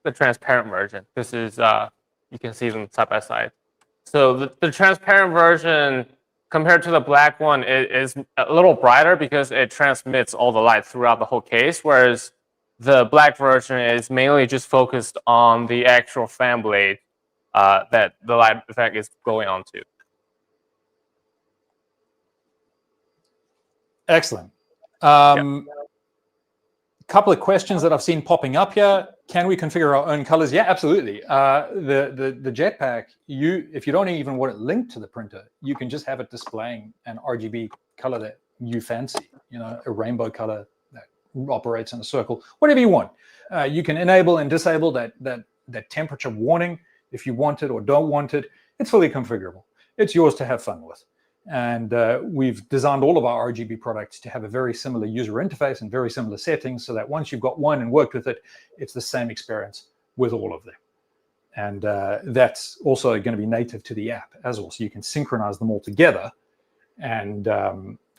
the transparent version. This is, you can see them side by side. So the transparent version compared to the black one is a little brighter because it transmits all the light throughout the whole case, whereas the black version is mainly just focused on the actual fan blade that the light effect is going on to. Excellent. Couple of questions that I've seen popping up here. Can we configure our own colors? Yeah, absolutely. The Jetack, if you don't even want it linked to the printer, you can just have it displaying an RGB color that you fancy, you know, a rainbow color that operates in a circle, whatever you want. You can enable and disable that temperature warning if you want it or don't want it. It's fully configurable. It's yours to have fun with. And we've designed all of our RGB products to have a very similar user interface and very similar settings, so that once you've got one and worked with it, it's the same experience with all of them. And that's also going to be native to the app as well. So you can synchronize them all together and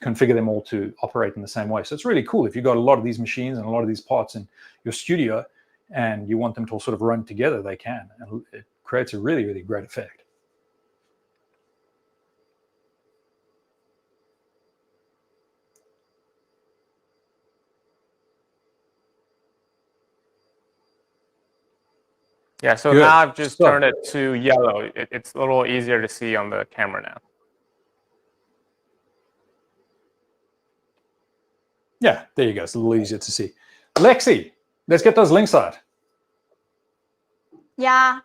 configure them all to operate in the same way. So it's really cool. If you've got a lot of these machines and a lot of these parts in your studio and you want them to all sort of run together, they can. And it creates a really, really great effect. Yeah, so Good. now I've just So- turned it to yellow. It's a little easier to see on the camera now. Yeah, there you go. It's a little easier to see. Lexi, let's get those links out. Yeah.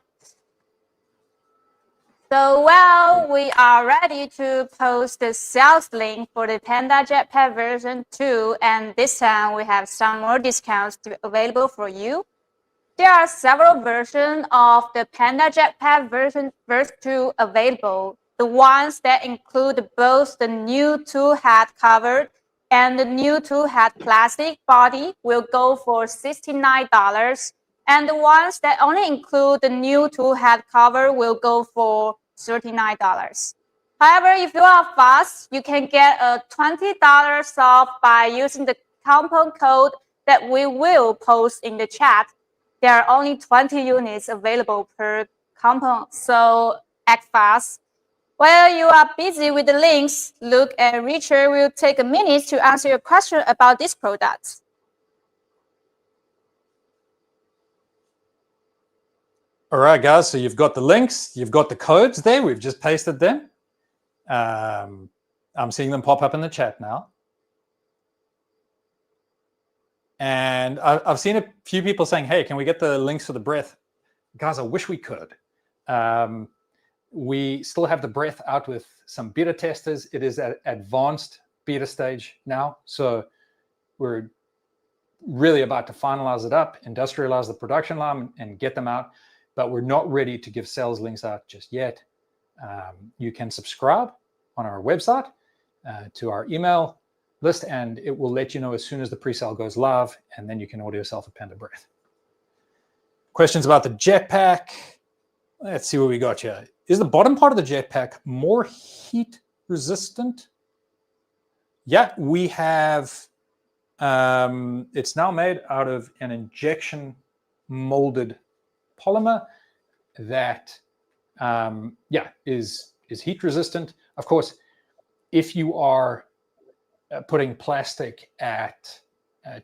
So, well, we are ready to post the sales link for the Panda Jetpack version 2, and this time we have some more discounts available for you. There are several versions of the Panda Jetpack version 2 available. The ones that include both the new two-head cover and the new two-head plastic body will go for $69. And the ones that only include the new two-head cover will go for $39. However, if you are fast, you can get a $20 off by using the coupon code that we will post in the chat. There are only 20 units available per coupon, so act fast. While you are busy with the links, Luke and Richard will take a minute to answer your question about these products. All right, guys, so you've got the links, you've got the codes there. We've just pasted them. I'm seeing them pop up in the chat now. And I've seen a few people saying, hey, can we get the links for the Breath? Guys, I wish we could. We still have the Breath out with some beta testers. It is at advanced beta stage now. So we're really about to finalize it up, industrialize the production line, and get them out. But we're not ready to give sales links out just yet. You can subscribe on our website to our email list, and it will let you know as soon as the pre-sale goes live, and then you can order yourself a Panda Breath. Questions about the jetpack? Let's see what we got here. Is the bottom part of the jetpack more heat resistant? Yeah, we have, it's now made out of an injection molded polymer that, yeah, is heat resistant. Of course, if you are putting plastic at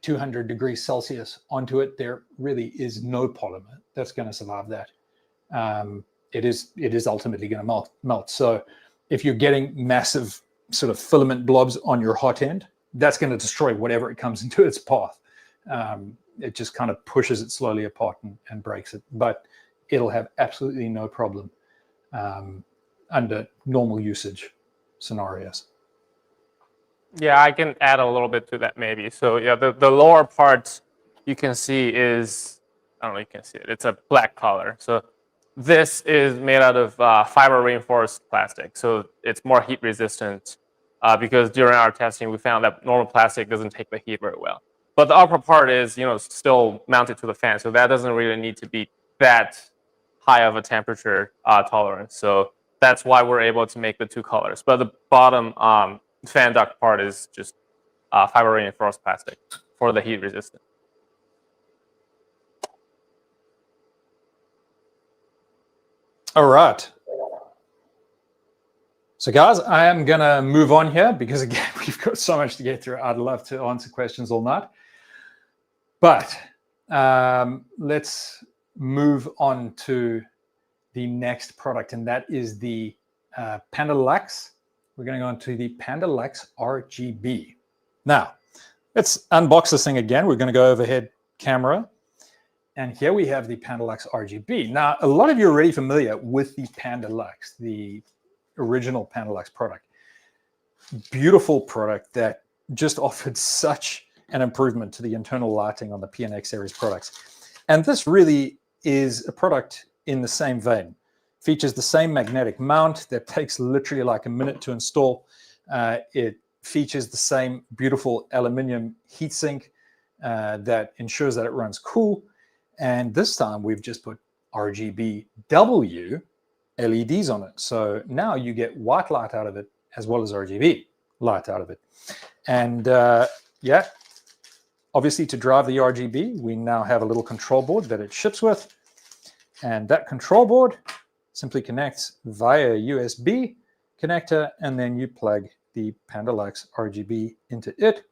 200 degrees Celsius onto it, there really is no polymer that's going to survive that. It is ultimately going to melt. So if you're getting massive sort of filament blobs on your hot end, that's going to destroy whatever it comes into its path. It just kind of pushes it slowly apart and breaks it. But it'll have absolutely no problem under normal usage scenarios. Yeah, I can add a little bit to that maybe. So yeah, the lower part you can see is, I don't know if you can see it, it's a black color. So this is made out of fiber reinforced plastic. So it's more heat resistant because during our testing, we found that normal plastic doesn't take the heat very well. But the upper part is, still mounted to the fan. So that doesn't really need to be that high of a temperature tolerance. So that's why we're able to make the two colors. But the bottom fan duct part is just fiber reinforced plastic for the heat resistance. All right. So guys, I am going to move on here because, again, we've got so much to get through. I'd love to answer questions all night. But let's move on to the next product, and that is the Panda Lux. We're going to go on to the Panda Lux RGB. Now, let's unbox this thing again. We're going to go overhead camera. And here we have the Panda Lux RGB. Now, a lot of you are already familiar with the Panda Lux, the original Panda Lux product. Beautiful product that just offered such an improvement to the internal lighting on the PNX series products. And this really is a product in the same vein. Features the same magnetic mount that takes literally like a minute to install. It features the same beautiful aluminum heatsink that ensures that it runs cool. And this time we've just put RGBW LEDs on it. So now you get white light out of it as well as RGB light out of it. And yeah, obviously to drive the RGB, we now have a little control board that it ships with. And that control board simply connects via USB connector, and then you plug the Panda Lux RGB into it,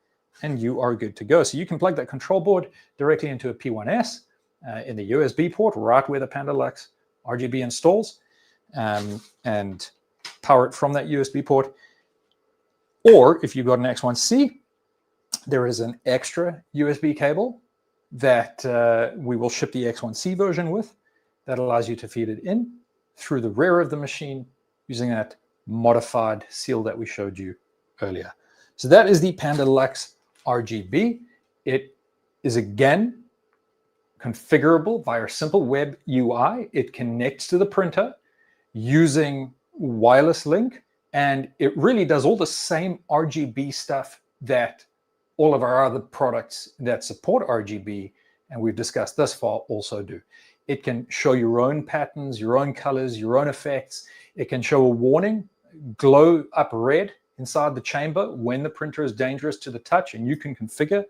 and you are good to go. So you can plug that control board directly into a P1S. in the USB port, right where the Panda Lux RGB installs, and power it from that USB port. Or if you've got an X1C, there is an extra USB cable that we will ship the X1C version with that allows you to feed it in through the rear of the machine using that modified seal that we showed you earlier. So that is the Panda Lux RGB. It is again configurable via a simple web UI. It connects to the printer using wireless link, and it really does all the same RGB stuff that all of our other products that support RGB, and we've discussed thus far, also do. It can show your own patterns, your own colors, your own effects. It can show a warning, glow up red inside the chamber when the printer is dangerous to the touch, and you can configure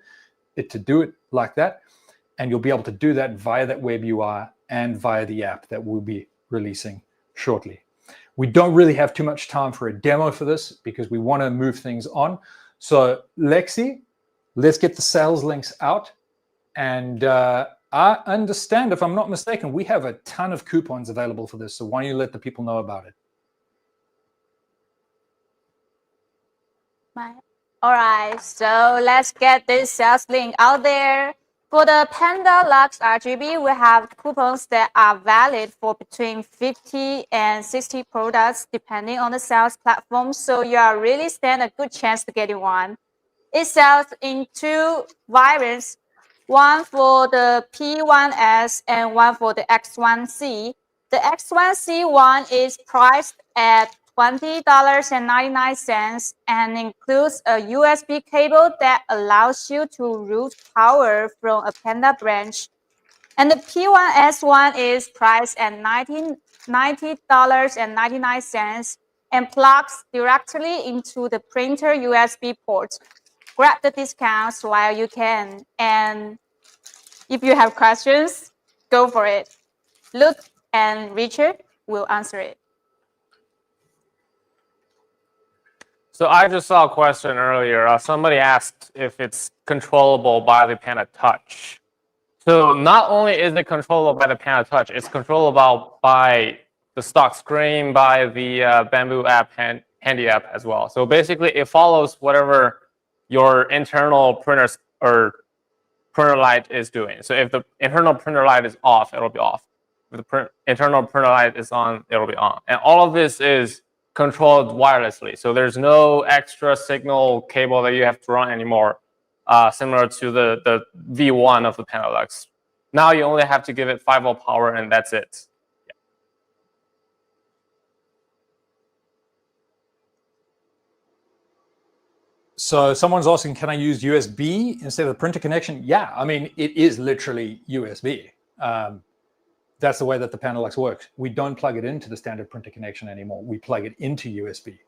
it to do it like that. And you'll be able to do that via that web UI and via the app that we'll be releasing shortly. We don't really have too much time for a demo for this because we want to move things on. So Lexi, let's get the sales links out. And I understand, if I'm not mistaken, we have a ton of coupons available for this. So why don't you let the people know about it? All right, so let's get this sales link out there. For the Panda Lux RGB, we have coupons that are valid for between 50 and 60 products, depending on the sales platform. So you are really stand a good chance to get one. It sells in two variants, one for the P1S and one for the X1C. The X1C one is priced at $20.99 and includes a USB cable that allows you to route power from a Panda branch. And the P1S one is priced at $90.99 and plugs directly into the printer USB port. Grab the discounts while you can. And if you have questions, go for it. Luke and Richard will answer it. So I just saw a question earlier. Somebody asked if it's controllable by the Panda Touch. So not only is it controllable by the Panda Touch, it's controllable by the stock screen, by the Bambu app, Handy app as well. So basically, it follows whatever your internal printer or printer light is doing. So if the internal printer light is off, it'll be off. If the internal printer light is on, it'll be on. And all of this is controlled wirelessly. So there's no extra signal cable that you have to run anymore, similar to the V1 of the Panda Lux. Now you only have to give it 5-volt power and that's it. Yeah. So someone's asking, can I use USB instead of the printer connection? Yeah, I mean, it is literally USB. That's the way that the Panda Lux works. We don't plug it into the standard printer connection anymore. We plug it into USB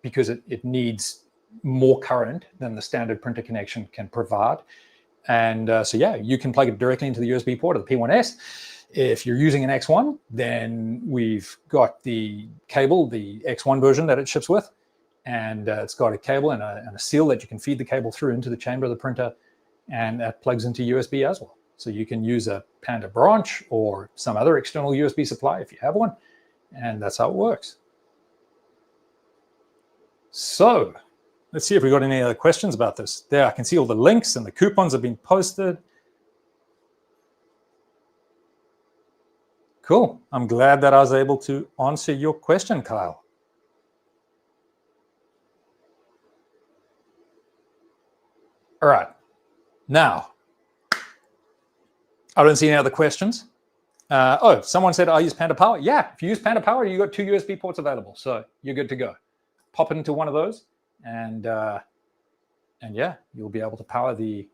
because it needs more current than the standard printer connection can provide. And so yeah, you can plug it directly into the USB port of the P1S. If you're using an X1, then we've got the cable, the X1 version that it ships with, and it's got a cable and a seal that you can feed the cable through into the chamber of the printer, and that plugs into USB as well. So you can use a Panda branch or some other external USB supply if you have one, and that's how it works. So let's see if we got any other questions about this. There, I can see all the links and the coupons have been posted. Cool. I'm glad that I was able to answer your question, Kyle. All right. Now, I don't see any other questions. Oh, someone said, I use Panda Power. Yeah, if you use Panda Power, you've got 2 USB ports available. So you're good to go. Pop it into one of those, and yeah, you'll be able to power the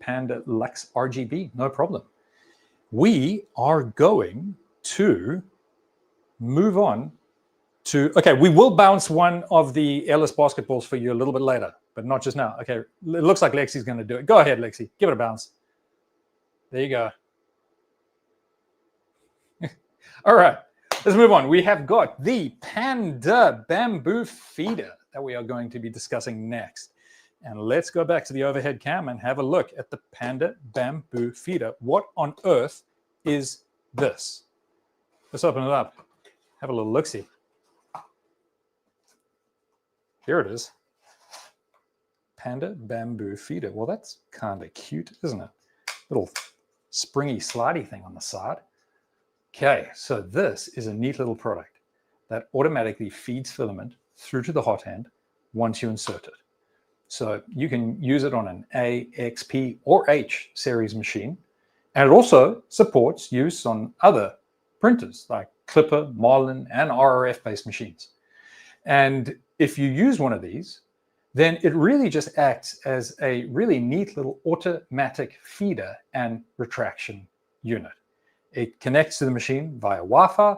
Panda Lux RGB, no problem. We are going to move on to, okay, we will bounce one of the Ellis basketballs for you a little bit later, but not just now. Okay, it looks like Lexi's going to do it. Go ahead, Lexi, give it a bounce. There you go. All right, let's move on. We have got the Panda bamboo feeder that we are going to be discussing next. And let's go back to the overhead cam and have a look at the Panda Bambu feeder. What on earth is this? Let's open it up. Have a little look-see. Here it is. Panda Bambu feeder. Well, that's kind of cute, isn't it? Little springy, slidey thing on the side. Okay, so this is a neat little product that automatically feeds filament through to the hot end once you insert it. So you can use it on an A, X, P, or H series machine. And it also supports use on other printers like Clipper, Marlin, and RRF-based machines. And if you use one of these, then it really just acts as a really neat little automatic feeder and retraction unit. It connects to the machine via Wi-Fi,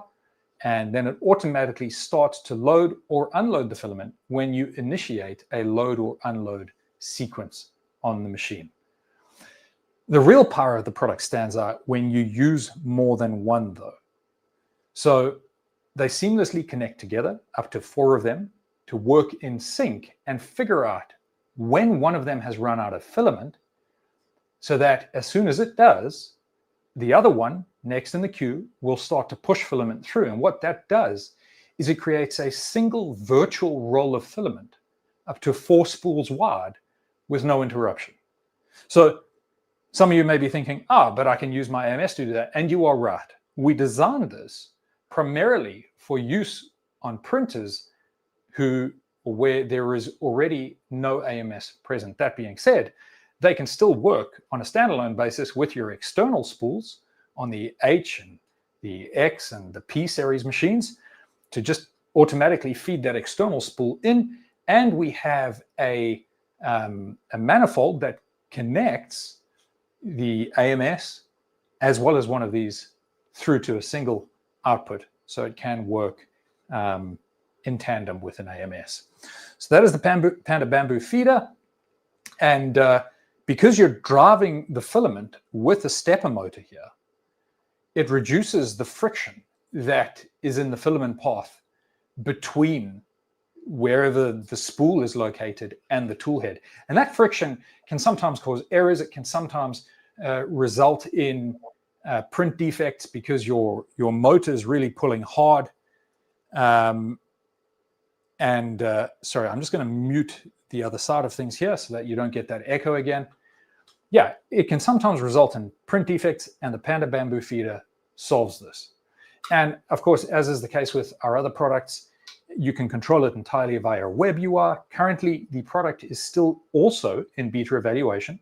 and then it automatically starts to load or unload the filament when you initiate a load or unload sequence on the machine. The real power of the product stands out when you use more than one, though. So they seamlessly connect together, up to 4 of them, to work in sync and figure out when one of them has run out of filament, so that as soon as it does, the other one next in the queue will start to push filament through. And what that does is it creates a single virtual roll of filament up to 4 spools wide with no interruption. So some of you may be thinking, but I can use my AMS to do that. And you are right. We designed this primarily for use on printers where there is already no AMS present. That being said, they can still work on a standalone basis with your external spools on the H and the X and the P series machines to just automatically feed that external spool in. And we have a manifold that connects the AMS as well as one of these through to a single output, so it can work in tandem with an AMS. So that is the Panda Bambu feeder. And because you're driving the filament with a stepper motor here, it reduces the friction that is in the filament path between wherever the spool is located and the tool head. And that friction can sometimes cause errors. It can sometimes result in print defects because your motor is really pulling hard. Sorry, I'm just going to mute the other side of things here so that you don't get that echo again. Yeah, it can sometimes result in print defects, and the Panda Bambu feeder solves this. And of course, as is the case with our other products, you can control it entirely via a web UI. Currently, the product is still also in beta evaluation,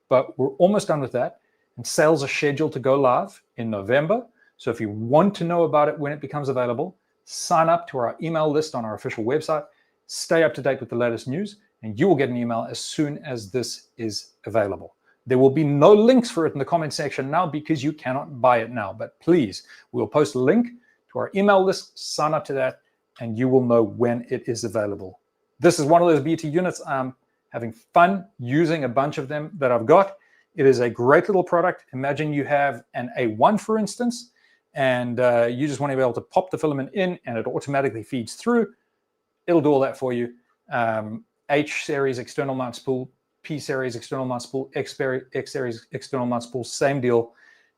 but we're almost done with that. And sales are scheduled to go live in November. So if you want to know about it when it becomes available, sign up to our email list on our official website, stay up to date with the latest news, and you will get an email as soon as this is available. There will be no links for it in the comment section now because you cannot buy it now. But please, we'll post a link to our email list, sign up to that, and you will know when it is available. This is one of those BT units. I'm having fun using a bunch of them that I've got. It is a great little product. Imagine you have an A1, for instance, and you just want to be able to pop the filament in and it automatically feeds through. It'll do all that for you. H series external mount spool, P series external mount spool, X series external mount spool, same deal.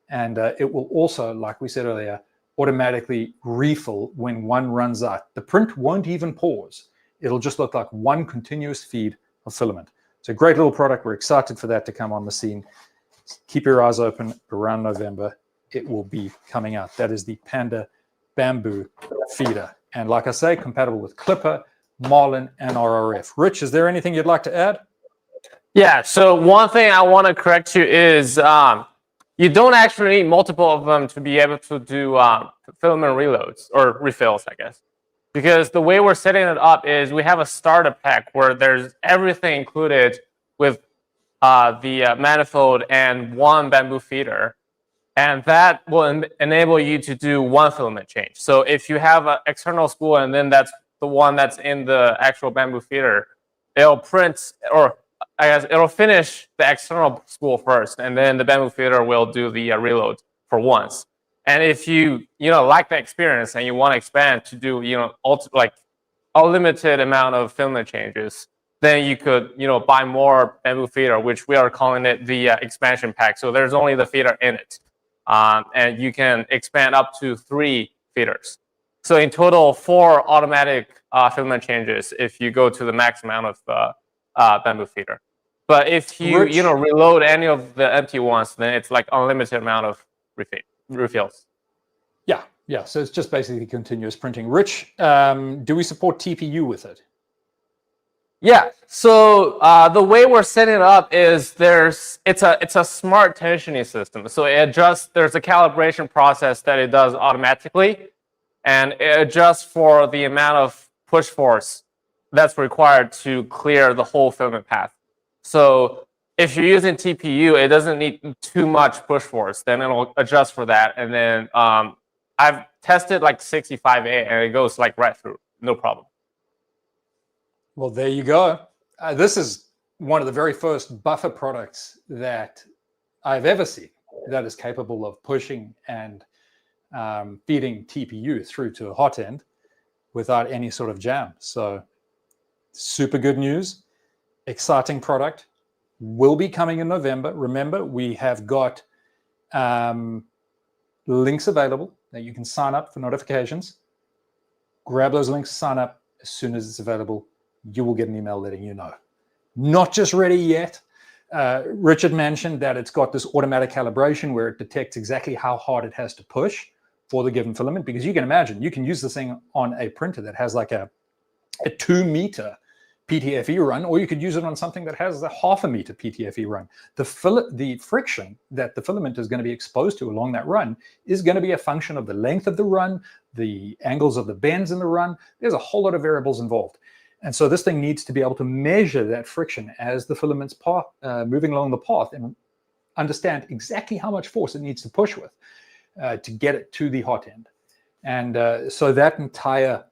And it will also, like we said earlier, automatically refill when one runs out. The print won't even pause. It'll just look like one continuous feed of filament. It's a great little product. We're excited for that to come on the scene. Keep your eyes open. Around November, it will be coming out. That is the Panda Bambu feeder. And like I say, compatible with Clipper, Marlin, and RRF. Rich, is there anything you'd like to add? Yeah, so one thing I want to correct you is you don't actually need multiple of them to be able to do filament reloads or refills, I guess. Because the way we're setting it up is we have a starter pack where there's everything included with the manifold and one bamboo feeder. And that will enable you to do one filament change. So if you have an external spool and then that's the one that's in the actual bamboo feeder, it'll print, or I guess it'll finish the external spool first, and then the bamboo feeder will do the reload for once. And if you like the experience and you want to expand to do like a limited amount of filament changes, then you could, buy more Bambu feeder, which we are calling it the expansion pack. So there's only the feeder in it. And you can expand up to 3 feeders. So in total, 4 automatic filament changes if you go to the max amount of Bambu feeder. But if you, reload any of the empty ones, then it's like unlimited amount of refills. Yeah. So it's just basically continuous printing. Rich, do we support TPU with it? Yeah. So the way we're setting it up is it's a smart tensioning system. So it adjusts. There's a calibration process that it does automatically, and it adjusts for the amount of push force that's required to clear the whole filament path. So if you're using TPU, it doesn't need too much push force. Then it'll adjust for that, and then I've tested like 65A, and it goes like right through, no problem. Well, there you go. This is one of the very first buffer products that I've ever seen that is capable of pushing and feeding TPU through to a hot end without any sort of jam. So super good news. Exciting product. Will be coming in November. Remember, we have got links available that you can sign up for notifications. Grab those links, sign up as soon as it's available. You will get an email letting you know. Not just ready yet. Richard mentioned that it's got this automatic calibration where it detects exactly how hard it has to push for the given filament, because you can imagine you can use this thing on a printer that has like a 2-meter PTFE run, or you could use it on something that has a 0.5 meter PTFE run. The friction that the filament is going to be exposed to along that run is going to be a function of the length of the run, the angles of the bends in the run. There's a whole lot of variables involved. And so this thing needs to be able to measure that friction as the filament's moving along the path and understand exactly how much force it needs to push with to get it to the hot end. And so that entire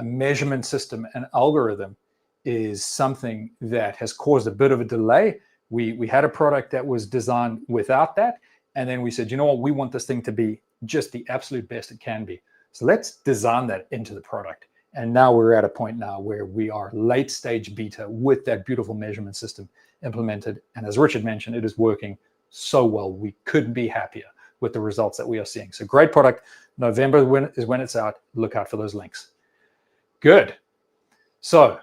measurement system and algorithm is something that has caused a bit of a delay. We had a product that was designed without that. And then we said, you know what, we want this thing to be just the absolute best it can be. So let's design that into the product. And now we're at a point now where we are late stage beta with that beautiful measurement system implemented. And as Richard mentioned, it is working so well. We couldn't be happier with the results that we are seeing. So great product. November is when it's out. Look out for those links. Good. So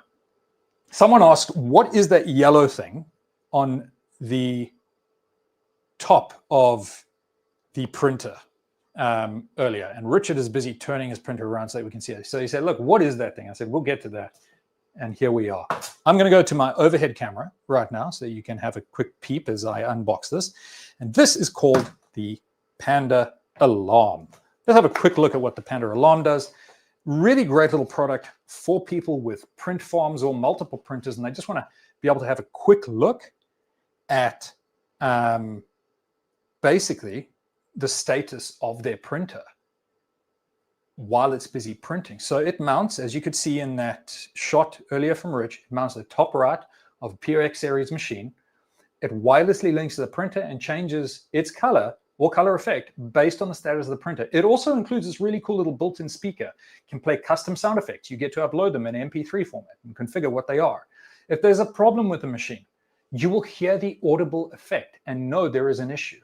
someone asked, what is that yellow thing on the top of the printer earlier? And Richard is busy turning his printer around so that we can see it. So he said, look, what is that thing? I said, we'll get to that. And here we are. I'm going to go to my overhead camera right now so you can have a quick peep as I unbox this. And this is called the Panda Alarm. Let's have a quick look at what the Panda Alarm does. Really great little product for people with print farms or multiple printers, and they just want to be able to have a quick look at basically the status of their printer while it's busy printing. So it mounts, as you could see in that shot earlier from Rich, it mounts at the top right of a PRX series machine. It wirelessly links to the printer and changes its color or color effect based on the status of the printer. It also includes this really cool little built-in speaker. It can play custom sound effects. You get to upload them in MP3 format and configure what they are. If there's a problem with the machine, you will hear the audible effect and know there is an issue.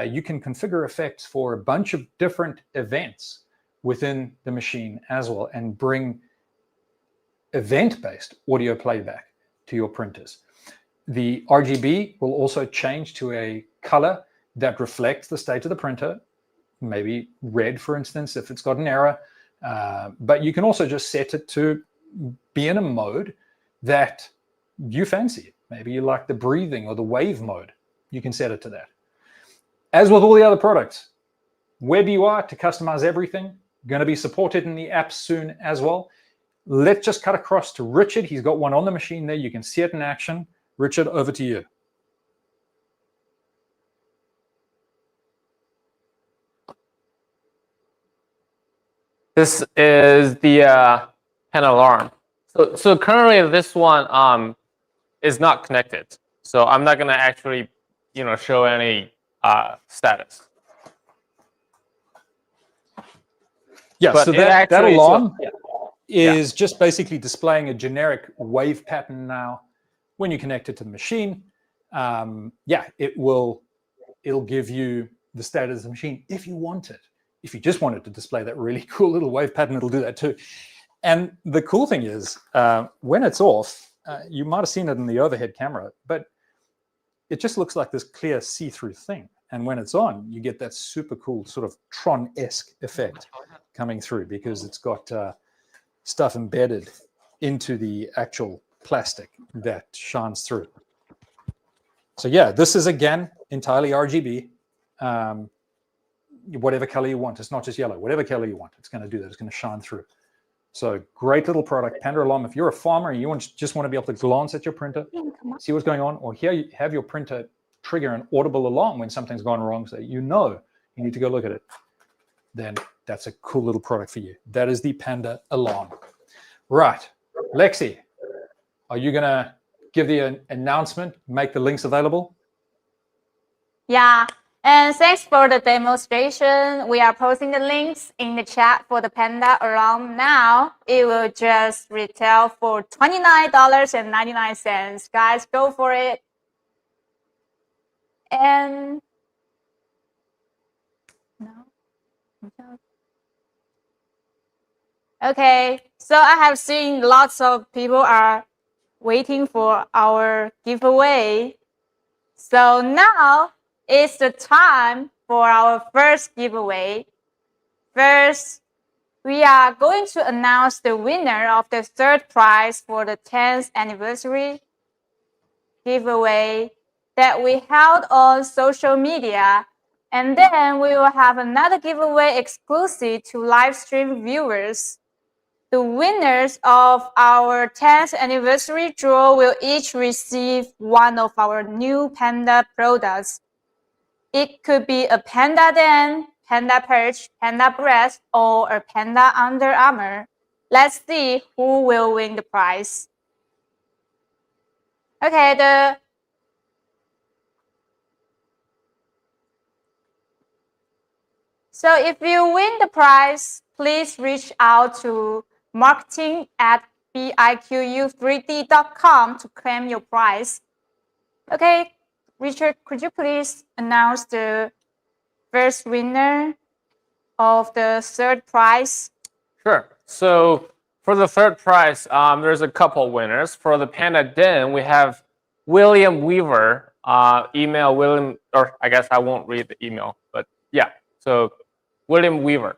You can configure effects for a bunch of different events within the machine as well and bring event-based audio playback to your printers. The RGB will also change to a color that reflects the state of the printer, maybe red, for instance, if it's got an error. But you can also just set it to be in a mode that you fancy. Maybe you like the breathing or the wave mode. You can set it to that. As with all the other products, web UI to customize everything, going to be supported in the app soon as well. Let's just cut across to Richard. He's got one on the machine there. You can see it in action. Richard, over to you. This is the Panda Alarm. So currently this one is not connected. So I'm not going to actually, show any status. Yeah, But so that alarm is just basically displaying a generic wave pattern now. When you connect it to the machine, it'll give you the status of the machine if you want it. If you just want it to display that really cool little wave pattern, it'll do that too. And the cool thing is, when it's off, you might have seen it in the overhead camera, but it just looks like this clear see-through thing. And when it's on, you get that super cool sort of Tron-esque effect coming through because it's got stuff embedded into the actual plastic that shines through. So yeah, this is again entirely RGB. Whatever color you want. It's not just yellow. Whatever color you want, it's going to do that. It's going to shine through. So great little product. Panda Alarm. If you're a farmer and you just want to be able to glance at your printer, see what's going on, or here you have your printer trigger an audible alarm when something's gone wrong, so you know you need to go look at it, then that's a cool little product for you. That is the Panda Alarm. Right. Lexi, are you going to give the announcement, make the links available? Yeah. And thanks for the demonstration. We are posting the links in the chat for the Panda Alarm now. It will just retail for $29.99. Guys, go for it. And okay, so I have seen lots of people are waiting for our giveaway. So now it's the time for our first giveaway. First, we are going to announce the winner of the third prize for the 10th anniversary giveaway that we held on social media. And then we will have another giveaway exclusive to live stream viewers. The winners of our 10th anniversary draw will each receive one of our new Panda products. It could be a Panda Den, Panda Perch, Panda Breath, or a Panda Under Armour. Let's see who will win the prize. Okay, so if you win the prize, please reach out to marketing@biqu3d.com to claim your prize. Okay, Richard, could you please announce the first winner of the third prize? Sure. So for the third prize, there's a couple winners. For the Panda Den, we have William Weaver. Email William, or I guess I won't read the email, but yeah. So William Weaver.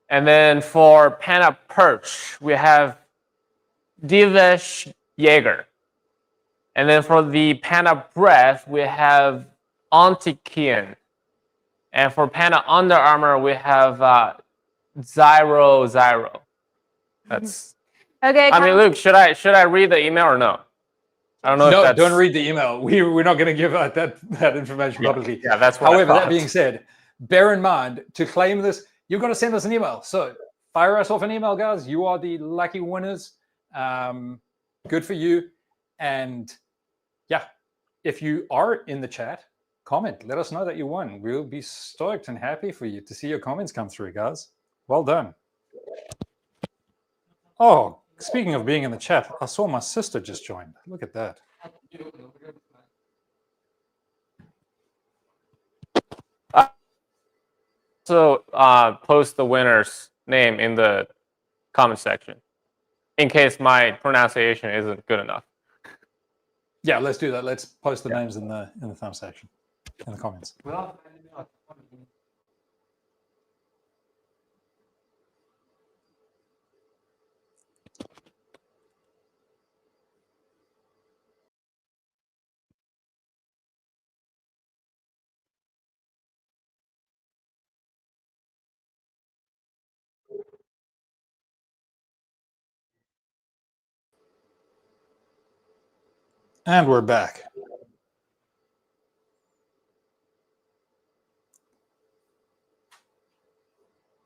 And then for Panda Perch, we have 𝐿𝐤𝐸𝐸𝐻. And then for the Panda Breath, we have 𝐷𝐸𝐸𝐸𝐸𝐸𝐸𝐸𝐸. And for Panda Under Armour, we have 𝐥𝐢𝐯𝐞. That's okay. I mean, Luke, should I read the email or no? I don't know. No, if that's... don't read the email. We're not going to give out that information publicly. Yeah, that's what However, that being said, bear in mind to claim this, you've got to send us an email. So fire us off an email, guys. You are the lucky winners. Good for you. And yeah, if you are in the chat, comment. Let us know that you won. We'll be stoked and happy for you to see your comments come through, guys. Well done. Oh, speaking of being in the chat, I saw my sister just joined. Look at that. So post the winner's name in the comment section in case my pronunciation isn't good enough. Yeah, let's do that. Let's post the names in the thumb section, in the comments. And we're back.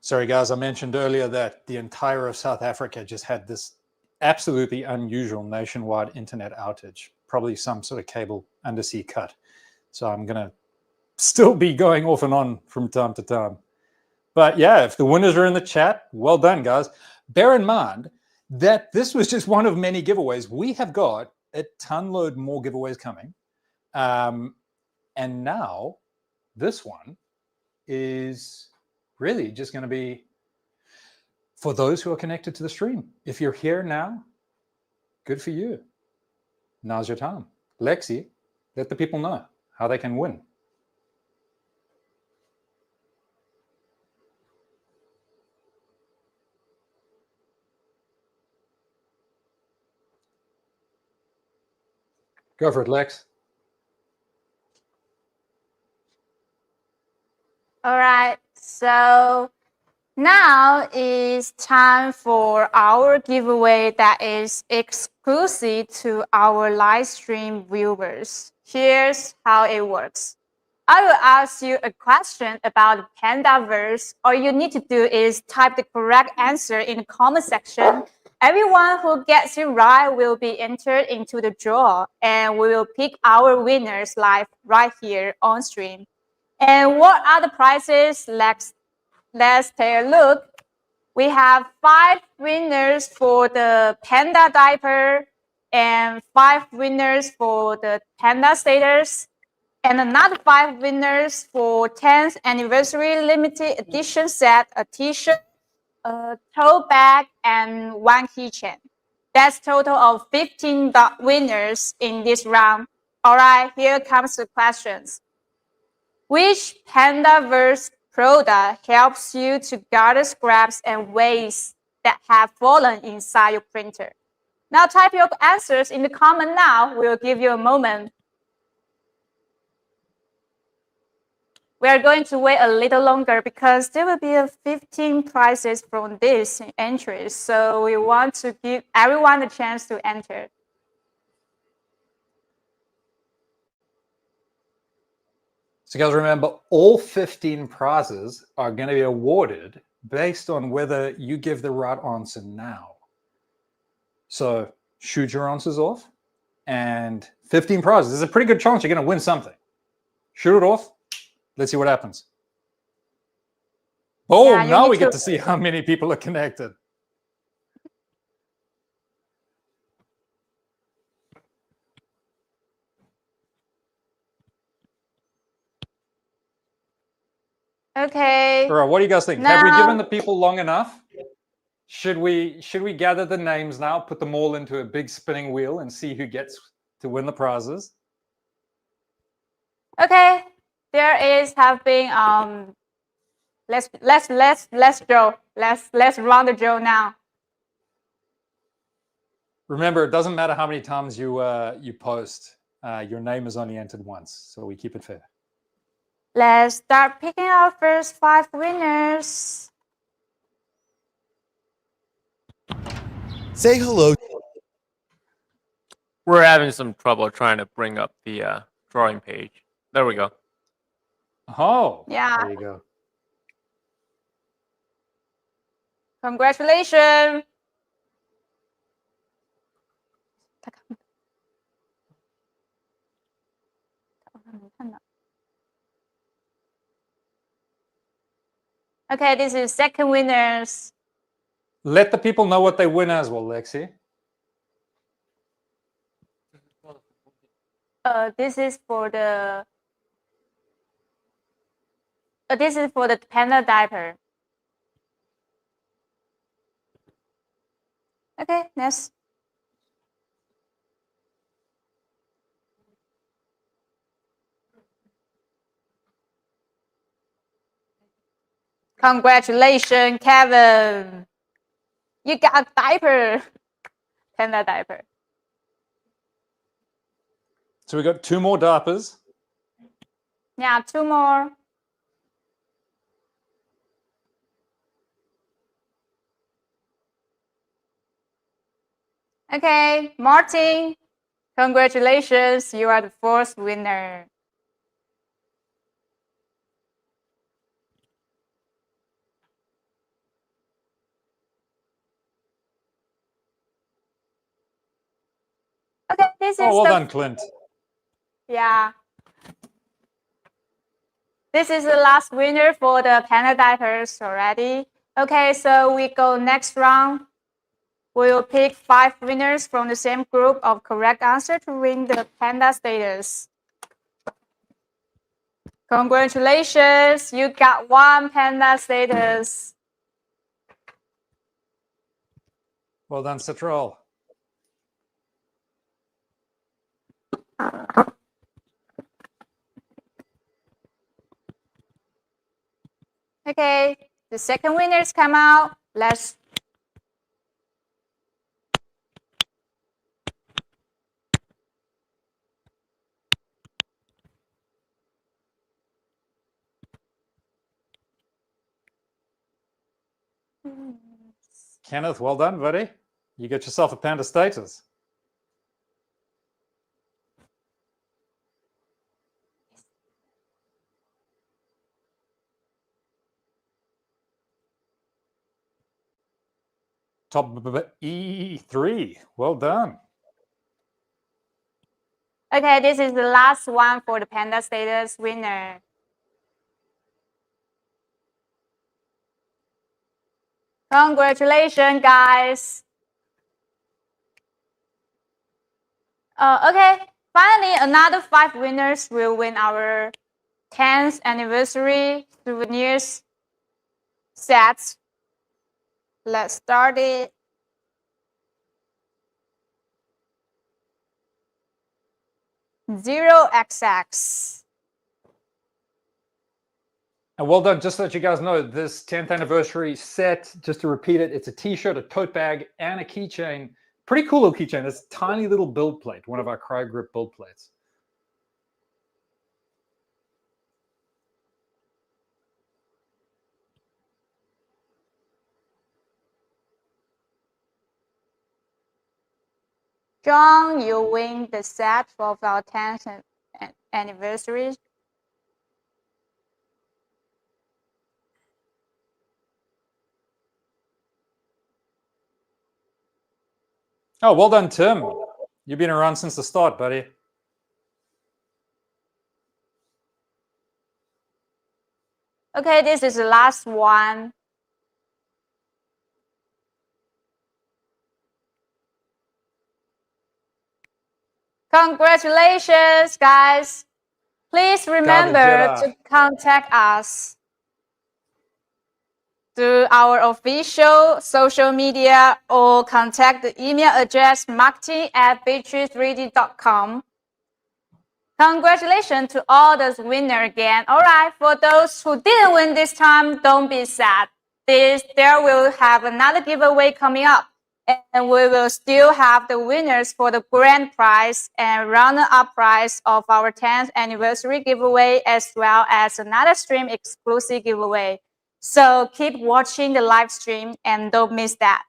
Sorry, guys, I mentioned earlier that the entire of South Africa just had this absolutely unusual nationwide internet outage, probably some sort of cable undersea cut. So I'm going to still be going off and on from time to time. But yeah, if the winners are in the chat, well done, guys. bear in mind that this was just one of many giveaways. We have got a ton load more giveaways coming. And now this one is really just going to be for those who are connected to the stream. If you're here now, good for you. Now's your time. Lexi, let the people know how they can win. Go for it, Lex. All right, so now is time for our giveaway that is exclusive to our live stream viewers. Here's how it works. I will ask you a question about Panda-Verse. All you need to do is type the correct answer in the comment section. Everyone who gets it right will be entered into the draw, and we will pick our winners live right here on stream. And what are the prizes? Let's take a look. We have 5 winners for the Panda diaper and 5 winners for the Panda status, and another 5 winners for 10th anniversary limited edition set, a t-shirt, a tote bag, and 1 keychain. That's total of 15 winners in this round. All right, here comes the questions. Which Panda-Verse product helps you to gather scraps and waste that have fallen inside your printer? Now type your answers in the comment now. We'll give you a moment. We are going to wait a little longer because there will be 15 prizes from this entries. So we want to give everyone a chance to enter. So guys, remember, all 15 prizes are going to be awarded based on whether you give the right answer now. So shoot your answers off, and 15 prizes. There's a pretty good chance you're going to win something. Shoot it off. Let's see what happens. Boom, yeah, now we get to see how many people are connected. Okay. All right, what do you guys think? Now, have we given the people long enough? Should we gather the names now, put them all into a big spinning wheel, and see who gets to win the prizes? Okay. There is having let's draw. Let's run the draw now. Remember, it doesn't matter how many times you post. Your name is only entered once, so we keep it fair. Let's start picking our first 5 winners. Say hello. We're having some trouble trying to bring up the drawing page. There we go. Oh, yeah. There you go. Congratulations. Okay, this is second winners. Let the people know what they win as well, Lexi. This is for the Panda diaper. Okay, next. Congratulations, Kevin. You got a diaper. Panda diaper. So we got 2 more diapers. Yeah, 2 more. Okay, Martin, congratulations. You are the 4th winner. Okay, this is well done, Clint. Yeah. This is the last winner for the Panda diapers already. Okay, so we go next round. We will pick 5 winners from the same group of correct answer to win the Panda status. Congratulations, you got 1 Panda status. Well done, Citrol. Okay, the second winners come out. Let's Kenneth, well done, buddy. You get yourself a Panda status. Top E3. Well done. Okay, this is the last one for the Panda status winner. Congratulations, guys. Okay, finally, another 5 winners will win our 10th anniversary souvenirs sets. Let's start it. 𝐷𝐸𝐸𝐴𝐴𝐴𝐴𝐴𝐴𝐴𝐴𝐴𝐴𝐴𝐴𝐴𝐴𝐴𝐴𝐴. And well done. Just to let you guys know, this 10th anniversary set, just to repeat it, it's a t-shirt, a tote bag, and a keychain. Pretty cool little keychain. It's a tiny little build plate, one of our Cry Grip build plates. John, you win the set of our 10th anniversary. Oh, well done, Tim. You've been around since the start, buddy. Okay, this is the last one. Congratulations, guys. Please remember to contact us through our official social media or contact the email address marketing@biqu3d.com. Congratulations to all those winners again. All right, for those who didn't win this time, don't be sad. There will have another giveaway coming up, and we will still have the winners for the grand prize and runner-up prize of our 10th anniversary giveaway, as well as another stream exclusive giveaway. So keep watching the live stream and don't miss that.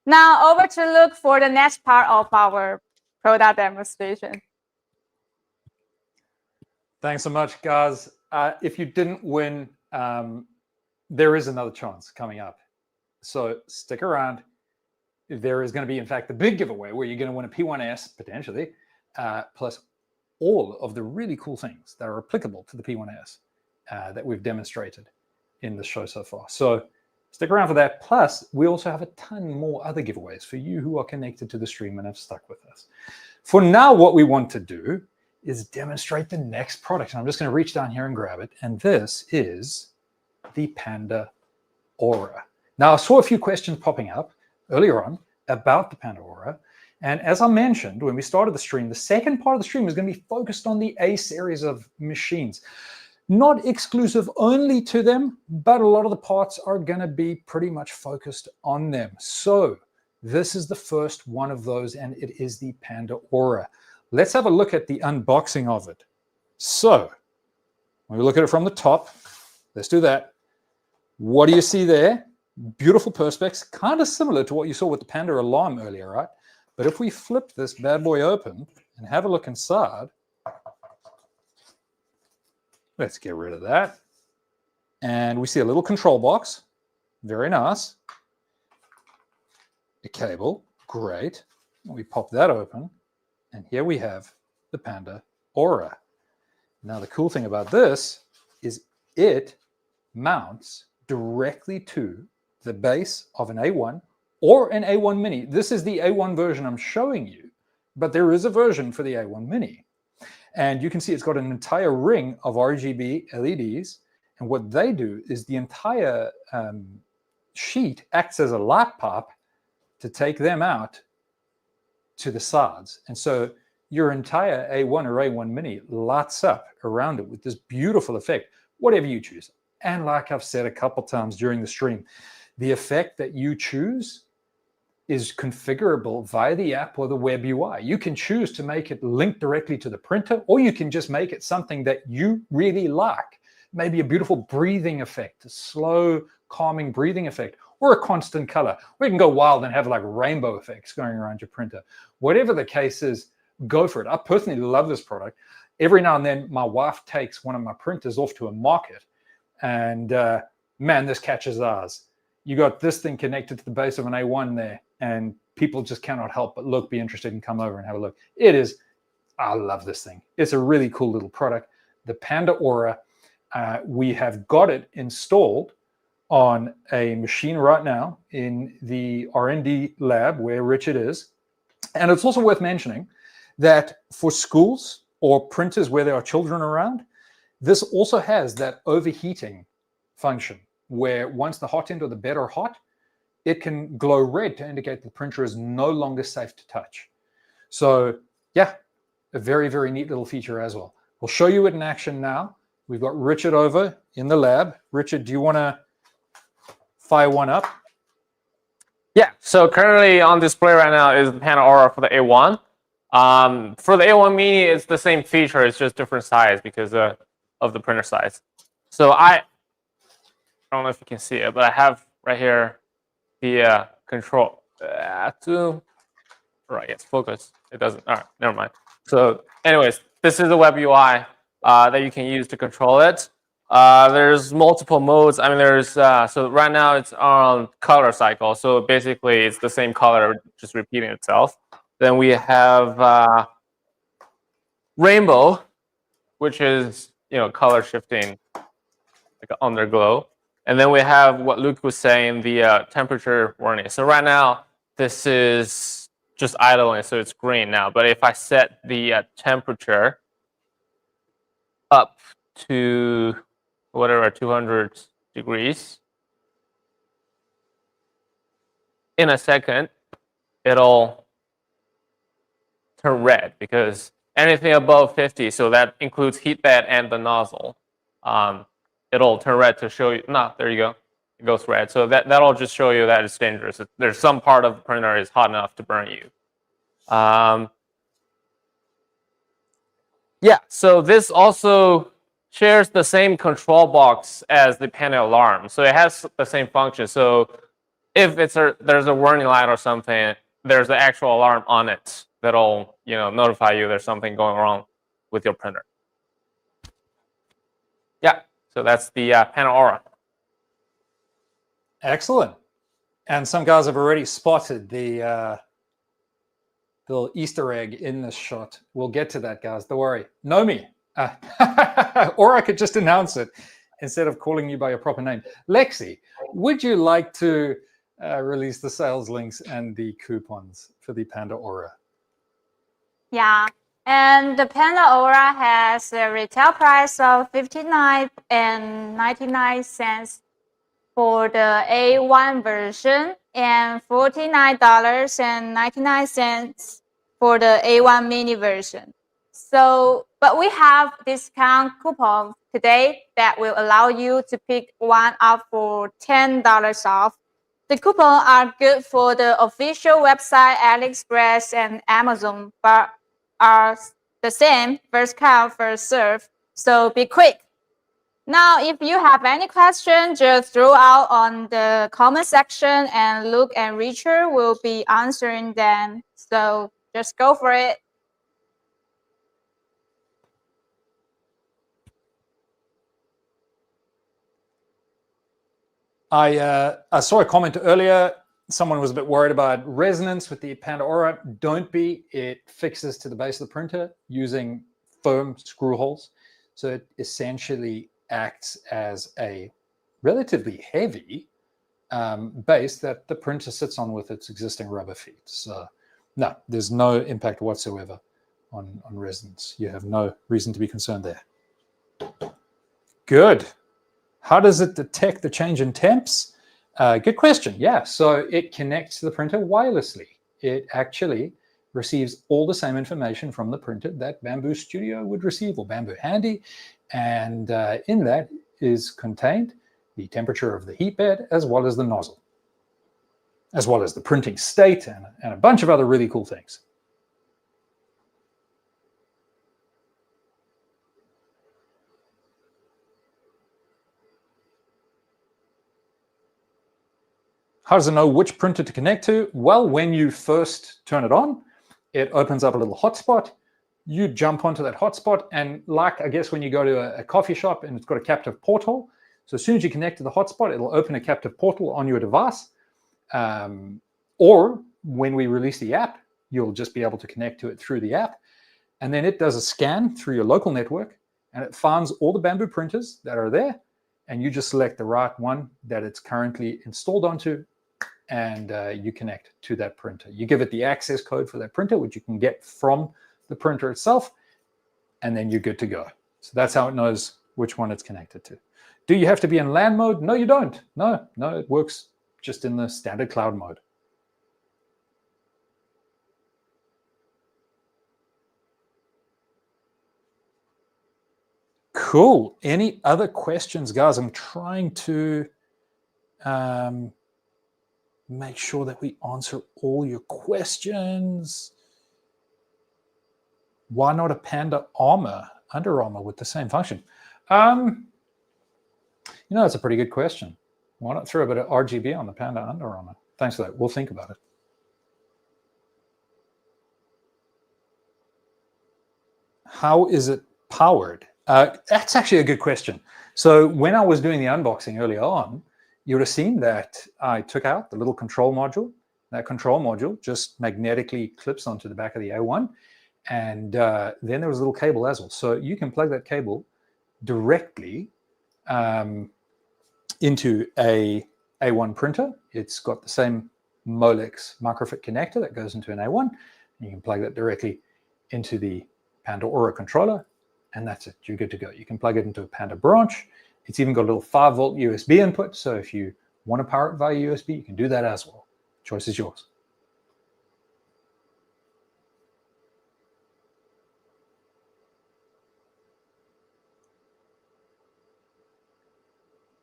Now over to look for the next part of our product demonstration. Thanks so much, guys. If you didn't win, there is another chance coming up. So stick around. There is going to be, in fact, the big giveaway where you're going to win a P1S, potentially, plus all of the really cool things that are applicable to the P1S that we've demonstrated in the show so far. So stick around for that. Plus, we also have a ton more other giveaways for you who are connected to the stream and have stuck with us. For now, what we want to do is demonstrate the next product. And I'm just going to reach down here and grab it. And this is the Panda Aura. Now, I saw a few questions popping up earlier on about the Panda Aura. And as I mentioned, when we started the stream, the second part of the stream is going to be focused on the A series of machines. Not exclusive only to them, but a lot of the parts are going to be pretty much focused on them. So this is the first one of those, and it is the Panda Aura. Let's have a look at the unboxing of it. So when we look at it from the top, let's do that. What do you see there? Beautiful perspex, kind of similar to what you saw with the Panda Alarm earlier, right? But if we flip this bad boy open and have a look inside, let's get rid of that. And we see a little control box. Very nice. A cable. Great. We pop that open. And here we have the Panda Aura. Now, the cool thing about this is it mounts directly to the base of an A1 or an A1 Mini. This is the A1 version I'm showing you, but there is a version for the A1 Mini. And you can see it's got an entire ring of RGB LEDs. And what they do is the entire sheet acts as a light pipe to take them out to the sides. And so your entire A1 or A1 Mini lights up around it with this beautiful effect, whatever you choose. And like I've said a couple times during the stream, the effect that you choose is configurable via the app or the web UI. You can choose to make it link directly to the printer, or you can just make it something that you really like. Maybe a beautiful breathing effect, a slow, calming breathing effect, or a constant color. Or you can go wild and have like rainbow effects going around your printer. Whatever the case is, go for it. I personally love this product. Every now and then, my wife takes one of my printers off to a market, and man, this catches ours. You got this thing connected to the base of an A1 there, and people just cannot help but look, be interested, and come over and have a look. It is, I love this thing. It's a really cool little product. The Panda Aura, we have got it installed on a machine right now in the R&D lab where Richard is. And it's also worth mentioning that for schools or printers where there are children around, this also has that overheating function where once the hot end or the bed are hot, it can glow red to indicate the printer is no longer safe to touch. So yeah, a very, very neat little feature as well. We'll show you it in action now. We've got Richard over in the lab. Richard, do you want to fire one up? Yeah, so currently on display right now is the Panda Aura for the A1. For the A1 Mini, it's the same feature, it's just different size because of the printer size. So I don't know if you can see it, but I have right here the control. Right, yes, focus. It doesn't. All right, never mind. So anyways, this is the web UI that you can use to control it. There's multiple modes. I mean, there's so right now it's on color cycle. So basically, it's the same color, just repeating itself. Then we have rainbow, which is color shifting, like underglow. And then we have what Luke was saying, the temperature warning. So right now, this is just idling, so it's green now. But if I set the temperature up to whatever 200 degrees, in a second, it'll turn red because anything above 50, so that includes heat bed and the nozzle, it'll turn red to show you. No, there you go. It goes red. So that'll just show you that it's dangerous. There's some part of the printer is hot enough to burn you. Yeah, so this also shares the same control box as the Panda alarm. So it has the same function. So if there's a warning light or something, there's an actual alarm on it that'll notify you there's something going wrong with your printer. Yeah, so that's the Panda Aura. Excellent. And some guys have already spotted the little Easter egg in this shot. We'll get to that, guys. Don't worry. Know me. Or I could just announce it instead of calling you by your proper name. Lexi, would you like to release the sales links and the coupons for the Panda Aura? Yeah, and the Panda Aura has a retail price of $59.99 for the A1 version and $49.99 for the A1 Mini version. So, but we have discount coupon today that will allow you to pick one up for $10 off. The coupons are good for the official website, AliExpress, and Amazon, but are the same, first come, first serve. So be quick. Now, if you have any questions, just throw out on the comment section, and Luke and Richard will be answering them. So just go for it. I saw a comment earlier. Someone was a bit worried about resonance with the Panda Aura. Don't be. It fixes to the base of the printer using foam screw holes. So it essentially acts as a relatively heavy base that the printer sits on with its existing rubber feet. So no, there's no impact whatsoever on resonance. You have no reason to be concerned there. Good. How does it detect the change in temps? Good question. Yeah, so it connects to the printer wirelessly. It actually receives all the same information from the printer that Bambu Studio would receive, or Bambu Handy, and in that is contained the temperature of the heat bed, as well as the nozzle, as well as the printing state and a bunch of other really cool things. How does it know which printer to connect to? Well, when you first turn it on, it opens up a little hotspot. You jump onto that hotspot, and like, I guess, when you go to a coffee shop and it's got a captive portal, so as soon as you connect to the hotspot, it'll open a captive portal on your device. Or when we release the app, you'll just be able to connect to it through the app. And then it does a scan through your local network, and it finds all the Bambu printers that are there. And you just select the right one that it's currently installed onto, and you connect to that printer. You give it the access code for that printer, which you can get from the printer itself, and then you're good to go. So that's how it knows which one it's connected to. Do you have to be in LAN mode? No, you don't. No, it works just in the standard cloud mode. Cool. Any other questions, guys? I'm trying to make sure that we answer all your questions. Why not a Panda Under Armour with the same function? You know, that's a pretty good question. Why not throw a bit of RGB on the Panda Under Armour? Thanks for that. We'll think about it. How is it powered? That's actually a good question. So when I was doing the unboxing earlier on, you would have seen that I took out the little control module. That control module just magnetically clips onto the back of the A1. And then there was a little cable as well. So you can plug that cable directly into a A1 printer. It's got the same Molex microfit connector that goes into an A1. And you can plug that directly into the Panda Aura controller, and that's it. You're good to go. You can plug it into a Panda branch. It's even got a little 5-volt USB input, so if you want to power it via USB, you can do that as well. Choice is yours.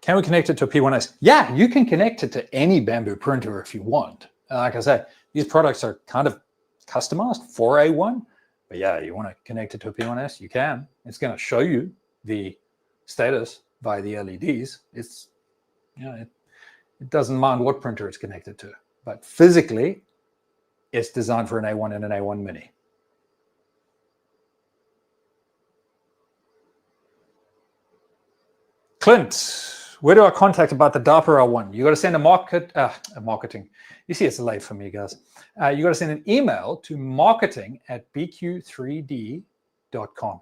Can we connect it to a P1S? Yeah, you can connect it to any Bambu printer if you want. Like I said, these products are kind of customized for A1, but yeah, you want to connect it to a P1S, you can. It's going to show you the status by the LEDs. It's, you know, it doesn't mind what printer it's connected to, but physically, it's designed for an A1 and an A1 Mini. Clint, where do I contact about the DARPA R1? You got to send a marketing. You see, it's late for me, guys. You got to send an email to marketing@bq3d.com.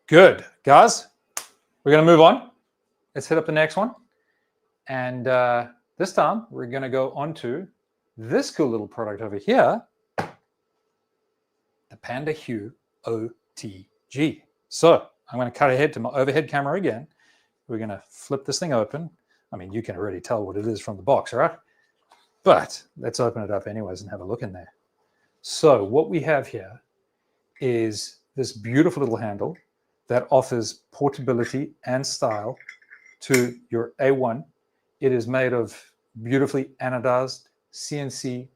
Good, guys. We're going to move on. Let's hit up the next one. And this time, we're going to go on to this cool little product over here, the Panda 𝐏𝐬𝐸. So I'm going to cut ahead to my overhead camera again. We're going to flip this thing open. I mean, you can already tell what it is from the box, right? But let's open it up anyways and have a look in there. So what we have here is this beautiful little handle that offers portability and style to your A1. It is made of beautifully anodized CNC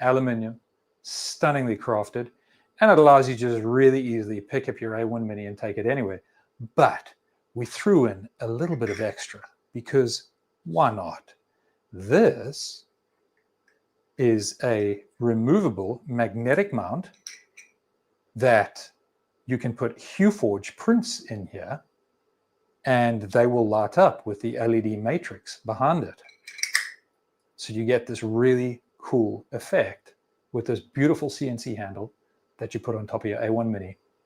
aluminum, stunningly crafted, and it allows you to just really easily pick up your A1 Mini and take it anywhere. But we threw in a little bit of extra because why not? This is a removable magnetic mount that you can put HueForge prints in here, and they will light up with the LED matrix behind it. So you get this really cool effect with this beautiful CNC handle that you put on top of your A1 Mini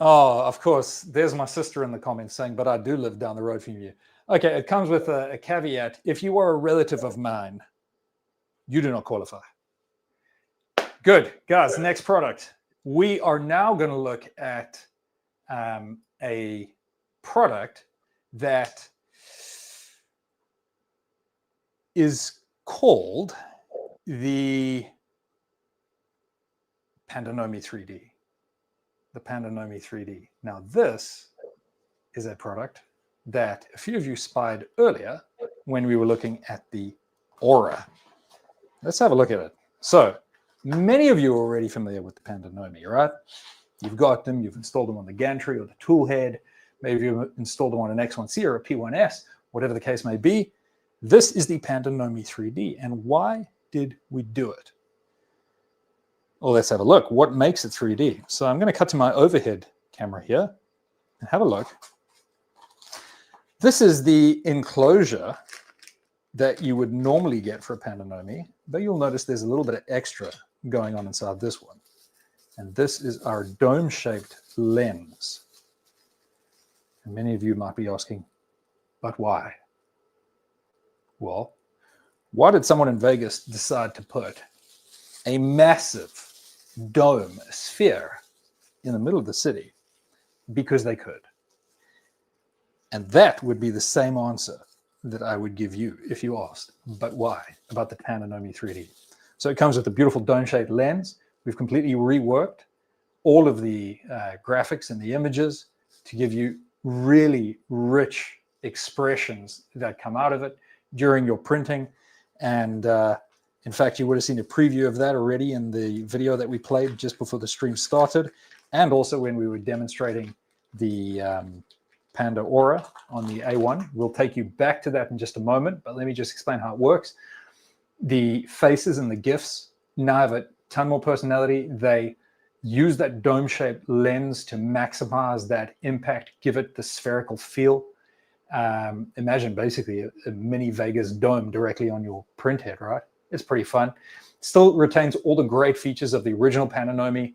Oh, of course. There's my sister in the comments saying, but I do live down the road from you. Okay, it comes with a caveat. If you are a relative of mine, you do not qualify. Good. Guys, next product. We are now going to look at a product that is called the Panda-Nomi 3D. The Panda-Nomi 3D. Now this is a product that a few of you spied earlier when we were looking at the Aura. Let's have a look at it. So many of you are already familiar with the Panda-Nomi, right? You've got them, you've installed them on the gantry or the tool head. Maybe you've installed them on an X1C or a P1S, whatever the case may be. This is the Panda-Nomi 3D. And why did we do it? Well, let's have a look. What makes it 3D? So I'm going to cut to my overhead camera here and have a look. This is the enclosure that you would normally get for a Panda-Nomi, but you'll notice there's a little bit of extra going on inside this one. And this is our dome-shaped lens. And many of you might be asking, but why? Well, why did someone in Vegas decide to put a massive dome, a sphere, in the middle of the city? Because they could. And that would be the same answer that I would give you if you asked, but why, about the Panda-Nomi 3D. So it comes with a beautiful dome-shaped lens. We've completely reworked all of the graphics and the images to give you really rich expressions that come out of it during your printing. And in fact, you would have seen a preview of that already in the video that we played just before the stream started, and also when we were demonstrating the Panda Aura on the A1. We'll take you back to that in just a moment, but let me just explain how it works. The faces and the GIFs now have a ton more personality. They use that dome-shaped lens to maximize that impact, give it the spherical feel. Imagine basically a mini Vegas dome directly on your print head, right? It's pretty fun. Still retains all the great features of the original Panda-Nomi.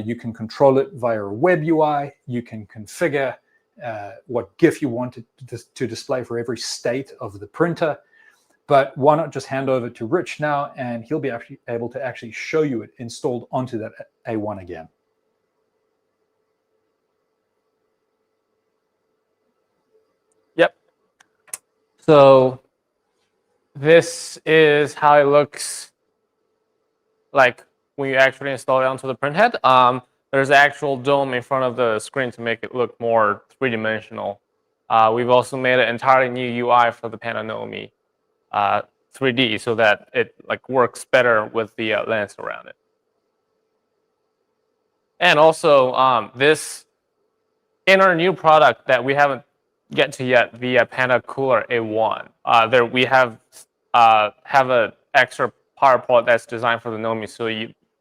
You can control it via a web UI. You can configure what GIF you want it to display for every state of the printer. But why not just hand over to Rich now, and he'll be able to actually show you it installed onto that A1 again. Yep. So this is how it looks like when you actually install it onto the printhead. There's an actual dome in front of the screen to make it look more three-dimensional. We've also made an entirely new UI for the Panda-Nomi 3D so that it works better with the lens around it. And also this in our new product that we haven't get to yet, the Panda Cooler A1. There we have an extra power port that's designed for the Nomi, so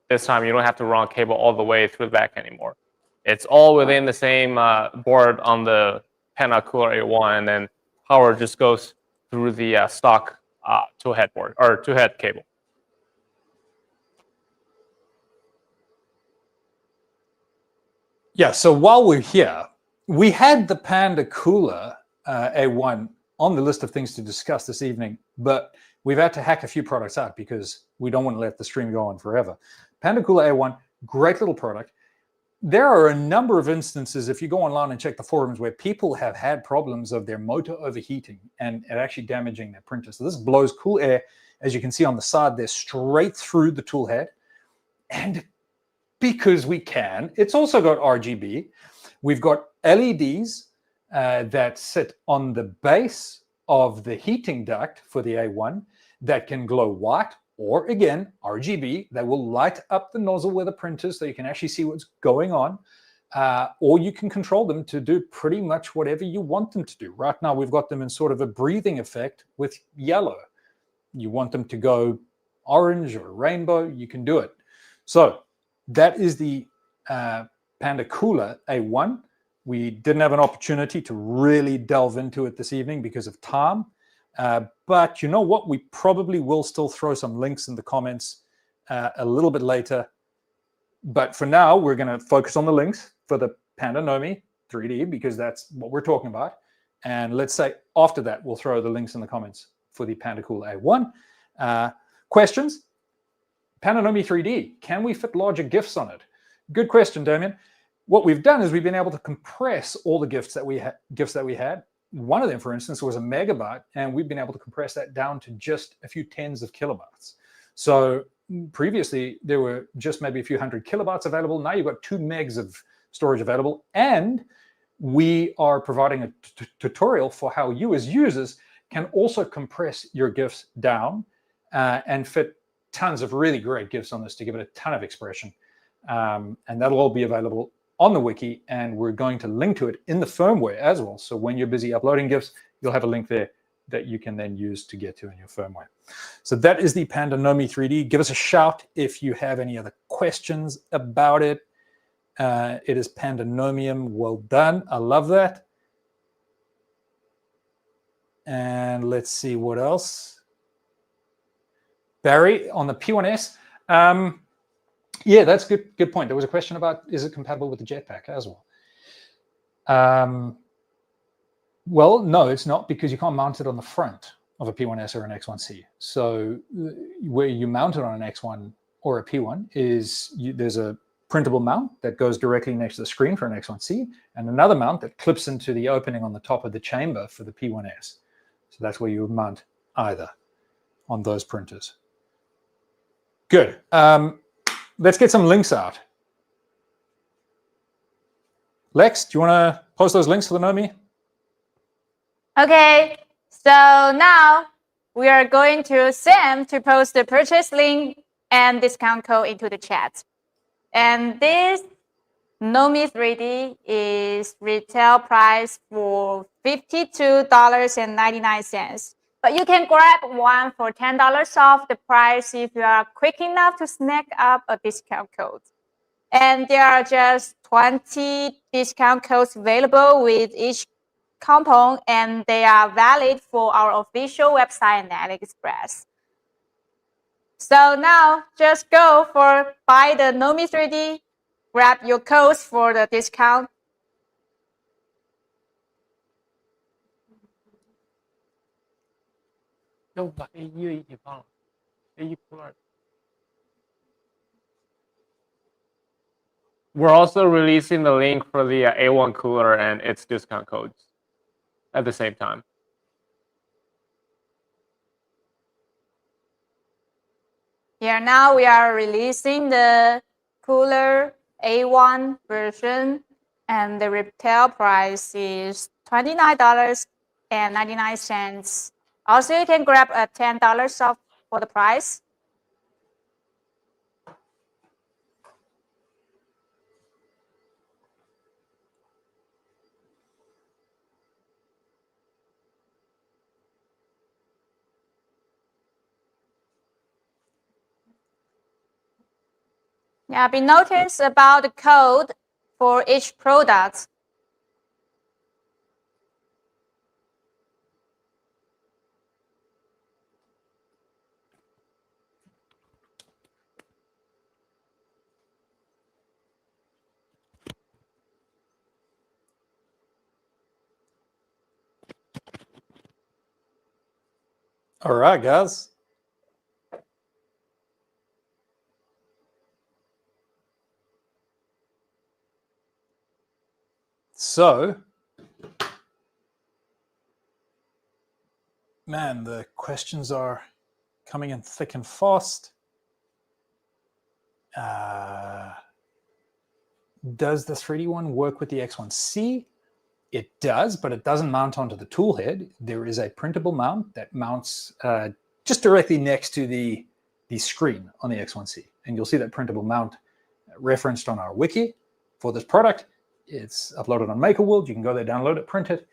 this time you don't have to run a cable all the way through the back anymore. It's all within the same board on the Panda Cooler A1, and then power just goes through the stock two-head board or two-head cable. Yeah, so while we're here, we had the Panda Cooler A1 on the list of things to discuss this evening, but we've had to hack a few products out because we don't want to let the stream go on forever. Panda Cooler A1, great little product. There are a number of instances, if you go online and check the forums, where people have had problems of their motor overheating and actually damaging their printer. So this blows cool air, as you can see on the side there, straight through the tool head. And because we can, it's also got RGB. We've got LEDs that sit on the base of the heating duct for the A1 that can glow white, or again, RGB, that will light up the nozzle where the print is so you can actually see what's going on. Or you can control them to do pretty much whatever you want them to do. Right now, we've got them in sort of a breathing effect with yellow. You want them to go orange or rainbow, you can do it. So that is the Panda Cooler A1. We didn't have an opportunity to really delve into it this evening because of time. But you know what? We probably will still throw some links in the comments a little bit later. But for now, we're going to focus on the links for the Panda-Nomi 3D because that's what we're talking about. And let's say after that, we'll throw the links in the comments for the Panda Cooler A1. Questions? Panda-Nomi 3D, can we fit larger GIFs on it? Good question, Damien. What we've done is we've been able to compress all the GIFs that we had. One of them, for instance, was a megabyte, and we've been able to compress that down to just a few tens of kilobytes. So previously, there were just maybe a few hundred kilobytes available. Now you've got 2 megs of storage available. And we are providing a tutorial for how you as users can also compress your GIFs down and fit tons of really great GIFs on this to give it a ton of expression. And that'll all be available on the wiki, and we're going to link to it in the firmware as well. So when you're busy uploading GIFs, you'll have a link there that you can then use to get to in your firmware. So that is the Panda Nomi 3D. Give us a shout if you have any other questions about it. It is Pandanomium. Well done. I love that. And let's see what else. Barry, on the P1S. Yeah, that's good point. There was a question about, is it compatible with the Jetpack as well? Well, no, it's not, because you can't mount it on the front of a P1S or an X1C. So where you mount it on an X1 or a P1 is there's a printable mount that goes directly next to the screen for an X1C, and another mount that clips into the opening on the top of the chamber for the P1S. So that's where you would mount either on those printers. Good. Let's get some links out. Lex, do you want to post those links for the Nomi? Okay, so now we are going to Sam to post the purchase link and discount code into the chat. And this Nomi 3D is retail price for $52.99. But you can grab one for $10 off the price if you are quick enough to snag up a discount code. And there are just 20 discount codes available with each coupon, and they are valid for our official website and AliExpress. So now just go for buy the Nomi 3D, grab your codes for the discount. We're also releasing the link for the A1 cooler and its discount codes at the same time. Here now we are releasing the cooler A1 version, and the retail price is $29.99. Also, you can grab a $10 off for the price. Yeah, be noticed about the code for each product. All right, guys. So, man, the questions are coming in thick and fast. Does the 3D one work with the X1C? It does, but it doesn't mount onto the tool head. There is a printable mount that mounts just directly next to the screen on the X1C. And you'll see that printable mount referenced on our wiki for this product. It's uploaded on Maker World. You can go there, download it, print it.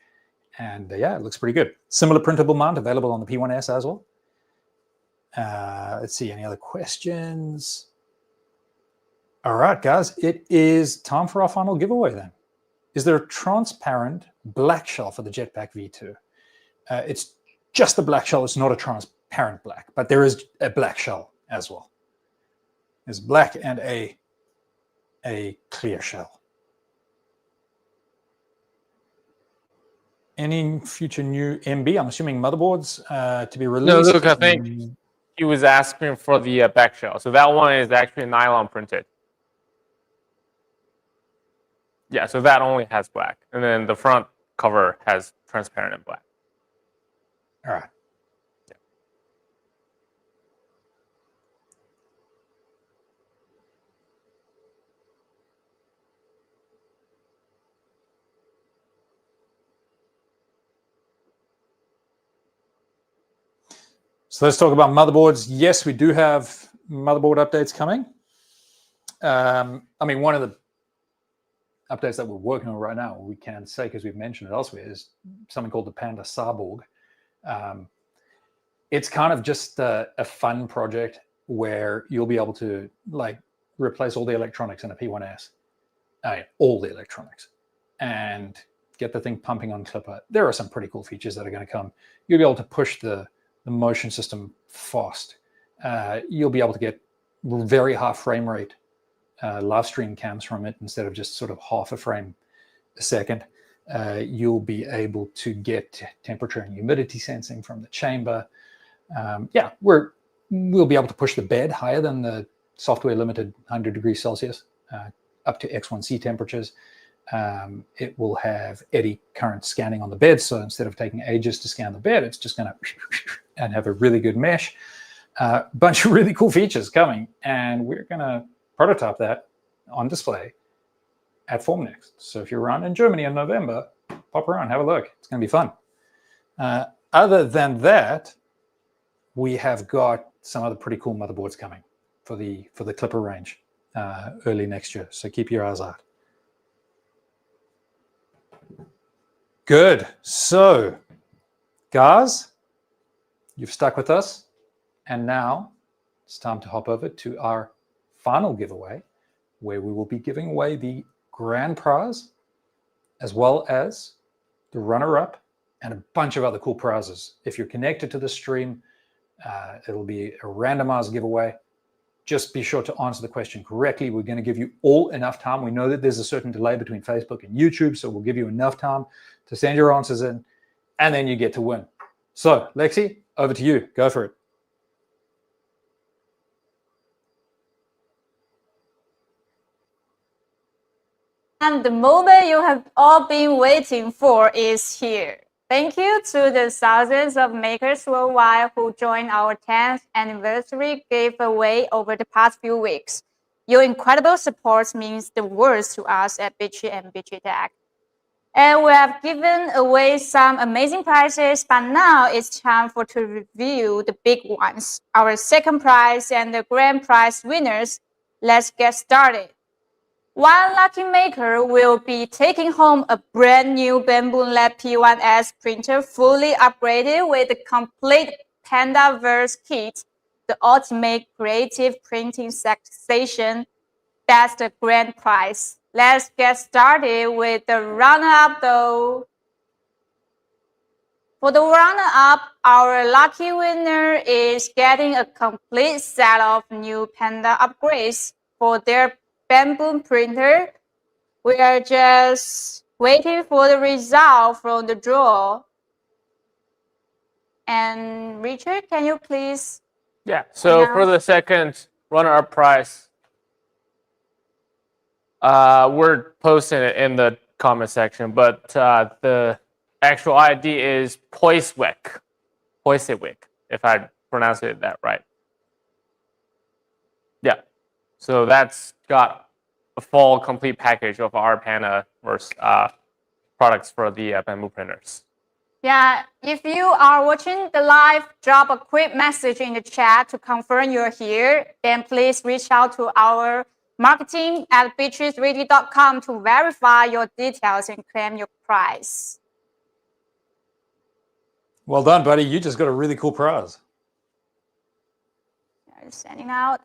And yeah, it looks pretty good. Similar printable mount available on the P1S as well. Let's see, any other questions? All right, guys, it is time for our final giveaway then. Is there a transparent black shell for the Jetpack V2? It's just a black shell. It's not a transparent black, but there is a black shell as well. There's black and a clear shell. Any future new MB? I'm assuming motherboards to be released. No, look, I think he was asking for the back shell. So that one is actually nylon printed. Yeah, so that only has black. And then the front cover has transparent and black. All right. So let's talk about motherboards. Yes, we do have motherboard updates coming. I mean, one of the updates that we're working on right now, we can say because we've mentioned it elsewhere, is something called the Panda Cyborg. It's kind of just a fun project where you'll be able to like replace all the electronics in a P1S, all the electronics, and get the thing pumping on Clipper. There are some pretty cool features that are going to come. You'll be able to push the motion system fast. You'll be able to get very high frame rate live stream cams from it instead of just sort of half a frame a second. You'll be able to get temperature and humidity sensing from the chamber. Yeah, we'll be able to push the bed higher than the software limited 100 degrees Celsius, up to X1C temperatures. It will have eddy current scanning on the bed. So instead of taking ages to scan the bed, it's just going to and have a really good mesh. Bunch of really cool features coming. And we're going to prototype that on display at Formnext. So if you're around in Germany in November, pop around, have a look. It's going to be fun. Other than that, we have got some other pretty cool motherboards coming for the Clipper range early next year. So keep your eyes out. Good. So, guys, you've stuck with us. And now it's time to hop over to our final giveaway, where we will be giving away the grand prize, as well as the runner-up and a bunch of other cool prizes. If you're connected to the stream, it'll be a randomized giveaway. Just be sure to answer the question correctly. We're going to give you all enough time. We know that there's a certain delay between Facebook and YouTube, so we'll give you enough time to send your answers in, and then you get to win. So, Lexi, over to you. Go for it. And the moment you have all been waiting for is here. Thank you to the thousands of makers worldwide who joined our 10th anniversary giveaway over the past few weeks. Your incredible support means the world to us at Biqu and Bigtreetech. And we have given away some amazing prizes, but now it's time to review the big ones. Our second prize and the grand prize winners. Let's get started. One lucky maker will be taking home a brand new Bambu Lab P1S printer fully upgraded with a complete Panda-Verse kit, the ultimate creative printing station. That's the grand prize. Let's get started with the runner-up though. For the runner-up, our lucky winner is getting a complete set of new Panda upgrades for their Bambu printer. We are just waiting for the result from the draw. And Richard, can you please? Yeah, so for the second runner-up prize, we're posting it in the comment section, but the actual ID is 𝐿𝐈𝐶𝐻𝐿𝐻, if I pronounce it that right. Yeah, so that's got a full complete package of our Panda-Verse products for the Bambu printers. Yeah, if you are watching the live, drop a quick message in the chat to confirm you're here. Then please reach out to our marketing at biqu3d.com to verify your details and claim your prize. Well done, buddy. You just got a really cool prize. Sending out.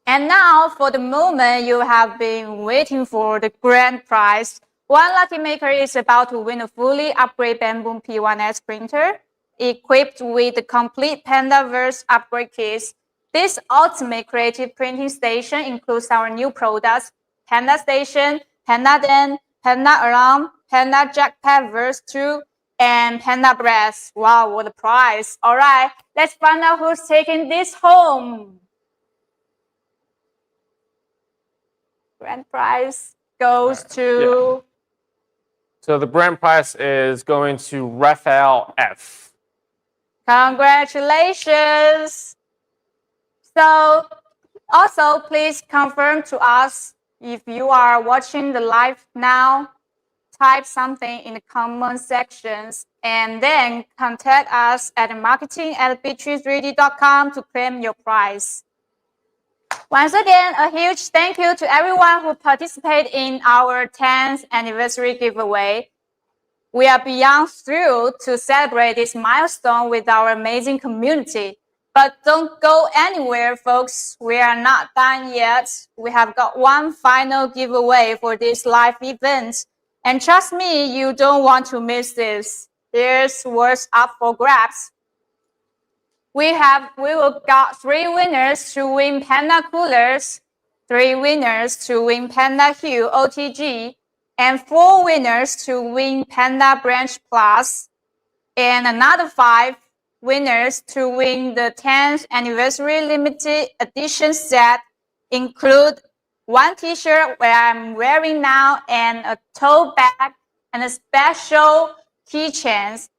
And now for the moment you have been waiting for, the grand prize. One lucky maker is about to win a fully upgraded Bambu P1S printer equipped with the complete Panda-Verse upgrade kits. This ultimate creative printing station includes our new products, Panda Station, Panda Den, Panda Alarm, Panda Jetack Verse 2, and Panda Breath. Wow, what a prize. All right, let's find out who's taking this home. Grand prize goes to... Yeah. So the grand prize is going to Raphael F. Congratulations. So also please confirm to us if you are watching the live now. type something in the comment sections and then contact us at marketing@biqu3d.com to claim your prize. Once again, a huge thank you to everyone who participated in our 10th anniversary giveaway. We are beyond thrilled to celebrate this milestone with our amazing community. But don't go anywhere, folks. We are not done yet. We have got one final giveaway for this live event. And trust me, you don't want to miss this. Here's what's up for grabs. We will got 3 winners to win Panda coolers, 3 winners to win Panda Hue OTG, and 4 winners to win Panda Branch Plus, and another 5 winners to win the 10th anniversary limited edition set, include 1 t-shirt where I'm wearing now and a tote bag and a special keychains.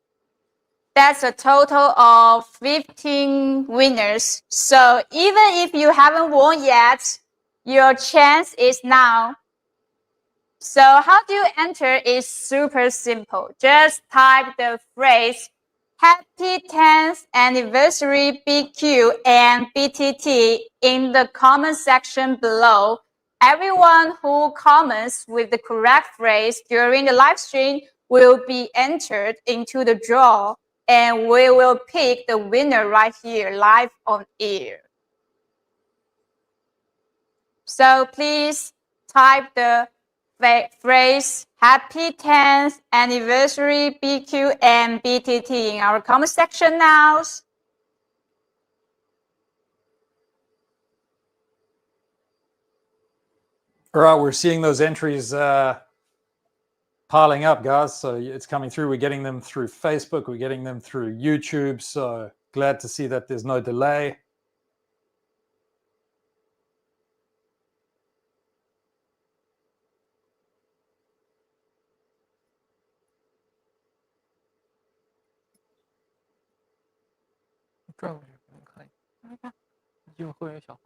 That's a total of 15 winners. So even if you haven't won yet, your chance is now. So how do you enter is super simple. Just type the phrase Happy 10th Anniversary BQ and BTT in the comment section below. Everyone who comments with the correct phrase during the live stream will be entered into the draw, and we will pick the winner right here live on air. So please type the phrase Happy 10th Anniversary BQ and BTT in our comment section now. All right, we're seeing those entries piling up, guys. So it's coming through. We're getting them through Facebook. We're getting them through YouTube. So glad to see that there's no delay.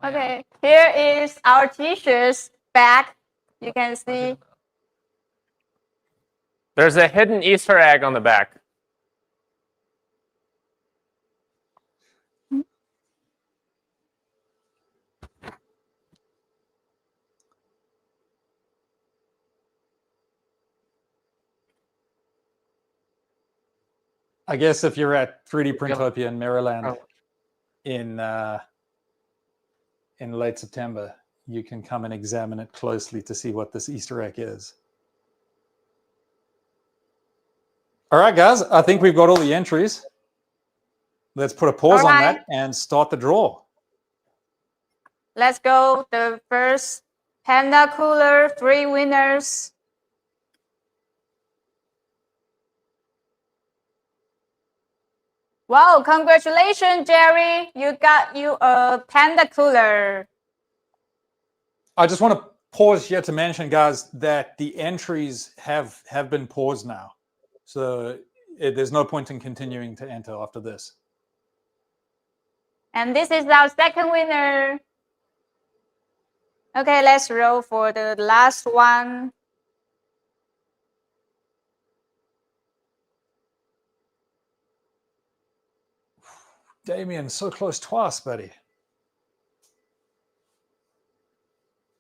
Okay, here is our t-shirts back. You can see. There's a hidden Easter egg on the back. I guess if you're at 3D Printopia in Maryland in late September, you can come and examine it closely to see what this Easter egg is. All right, guys, I think we've got all the entries. Let's put a pause on that and start the draw. Let's go. The first Panda cooler, 3 winners. Wow, congratulations, Jerry. You got a Panda cooler. I just want to pause here to mention, guys, that the entries have been paused now. So there's no point in continuing to enter after this. And this is our second winner. Okay, let's roll for the last one. Damien, so close twice, buddy.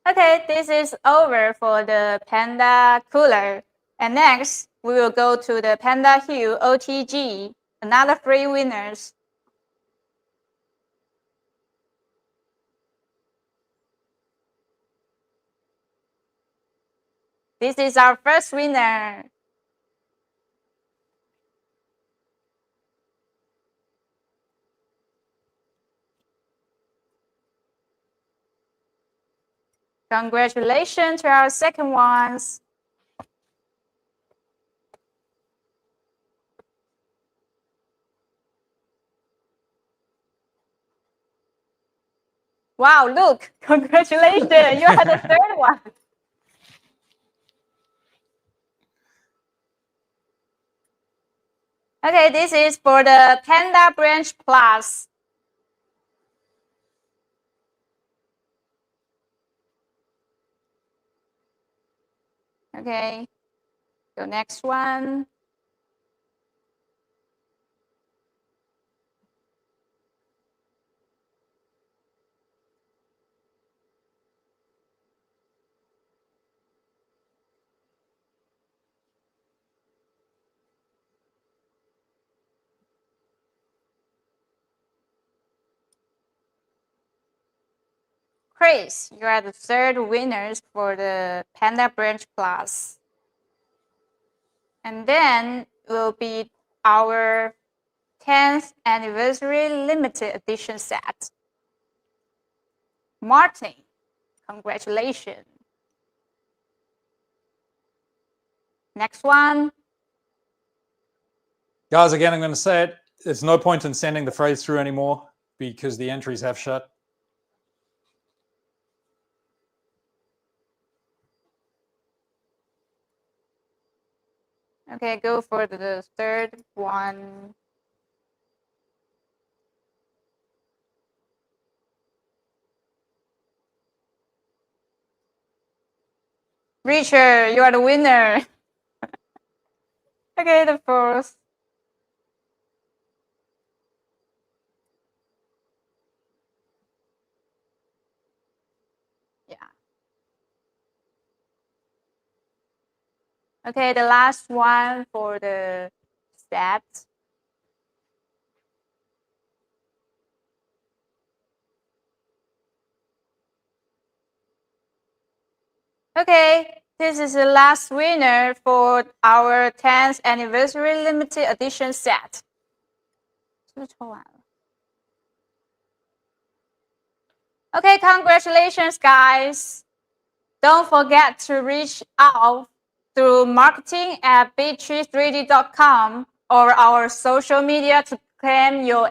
Okay, this is over for the Panda cooler. And next, we will go to the Panda Hue OTG, another 3 winners. This is our first winner. Congratulations to our second ones. Wow, look, congratulations, you are the third one. Okay, this is for the Panda Branch Plus. Okay. The next one. Chris, you are the third winners for the Panda Branch Plus. And then will be our 10th anniversary limited edition set. Martin, congratulations. Next one. Guys, again, I'm going to say it. There's no point in sending the phrase through anymore because the entries have shut. Okay, go for the third one. Richard, you are the winner. Okay, the fourth. Yeah. Okay, the last one for the stats. Okay, this is the last winner for our 10th anniversary limited edition set. Okay, congratulations, guys. Don't forget to reach out through marketing@biqu3d.com or our social media to claim your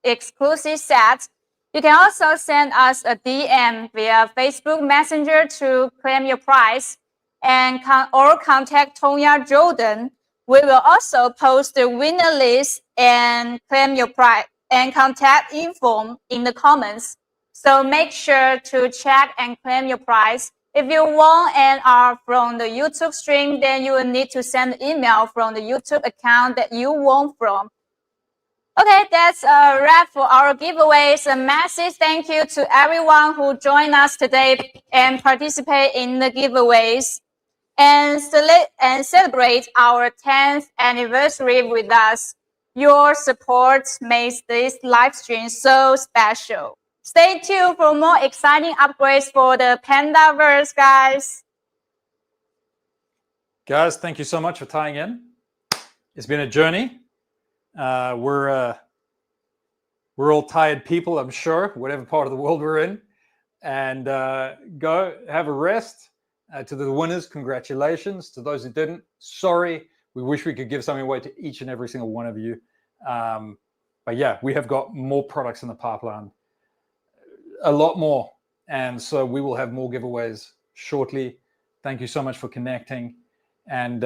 exclusive set. You can also send us a DM via Facebook Messenger to claim your prize and or contact Tonya Jordan. We will also post the winner list and claim your prize and contact info in the comments. So make sure to check and claim your prize. If you won and are from the YouTube stream, then you will need to send an email from the YouTube account that you won from. Okay, that's a wrap for our giveaways. A massive thank you to everyone who joined us today and participate in the giveaways and celebrate our 10th anniversary with us. Your support makes this live stream so special. Stay tuned for more exciting upgrades for the Panda-Verse, guys. Guys, thank you so much for tying in. It's been a journey. We're all tired people, I'm sure, whatever part of the world we're in. And go have a rest. To the winners, congratulations. To those who didn't, sorry. We wish we could give something away to each and every single one of you. But yeah, we have got more products in the pipeline. A lot more. And so we will have more giveaways shortly. Thank you so much for connecting. And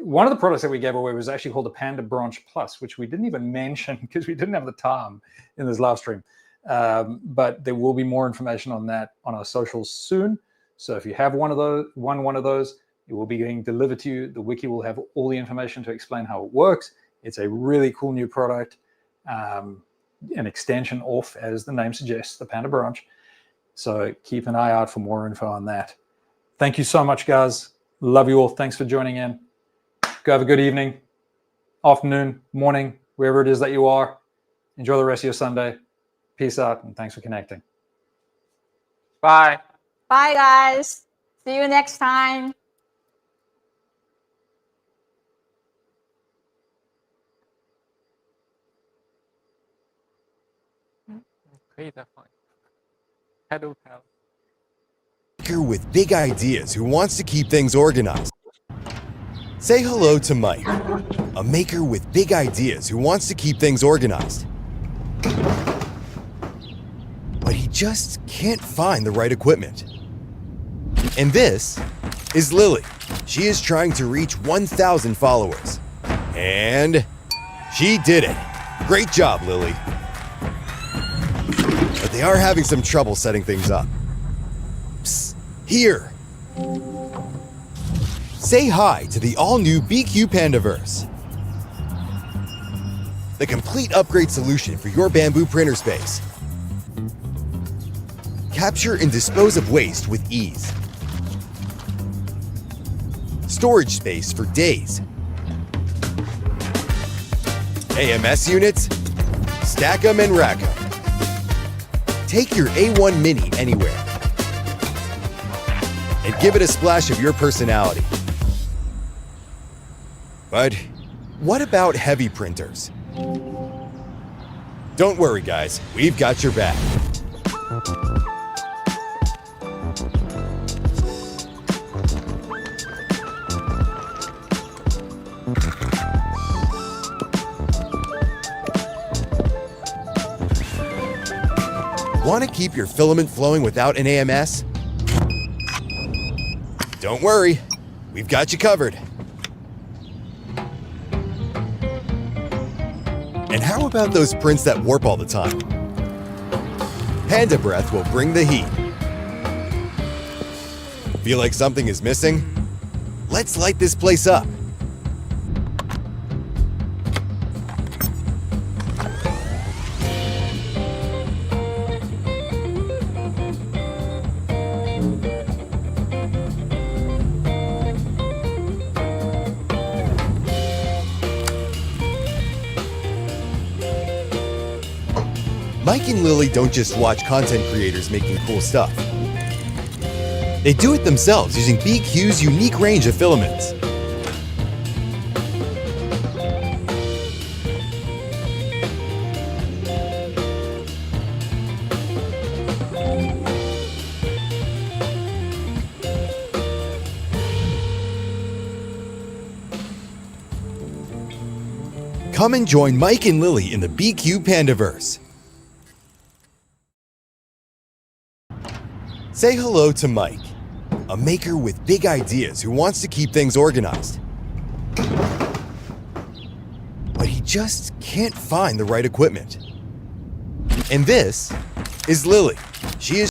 one of the products that we gave away was actually called the Panda Branch Plus, which we didn't even mention because we didn't have the time in this live stream. But there will be more information on that on our socials soon. So if you have one of those, it will be getting delivered to you. The wiki will have all the information to explain how it works. It's a really cool new product, an extension off, as the name suggests, the Panda Branch. So keep an eye out for more info on that. Thank you so much, guys. Love you all. Thanks for joining in. Go have a good evening, afternoon, morning, wherever it is that you are. Enjoy the rest of your Sunday. Peace out, and thanks for connecting. Bye. Bye, guys. See you next time. Okay, that's fine. Hello, pal. Maker with big ideas who wants to keep things organized. Say hello to Mike, a maker with big ideas who wants to keep things organized. But he just can't find the right equipment. And this is Lily. She is trying to reach 1,000 followers. And she did it. Great job, Lily. But they are having some trouble setting things up. Psst, here. Say hi to the all-new Biqu Panda-Verse, the complete upgrade solution for your Bambu printer space. Capture and dispose of waste with ease. Storage space for days. AMS units, stack them and rack them. Take your A1 Mini anywhere and give it a splash of your personality. But what about heavy printers? Don't worry, guys, we've got your back. Want to keep your filament flowing without an AMS? Don't worry, we've got you covered. And how about those prints that warp all the time? Panda Breath will bring the heat. Feel like something is missing? Let's light this place up. Mike and Lily don't just watch content creators making cool stuff. They do it themselves using Biqu's unique range of filaments. Come and join Mike and Lily in the Biqu Panda-Verse. Say hello to Mike, a maker with big ideas who wants to keep things organized. But he just can't find the right equipment. And this is Lily. She is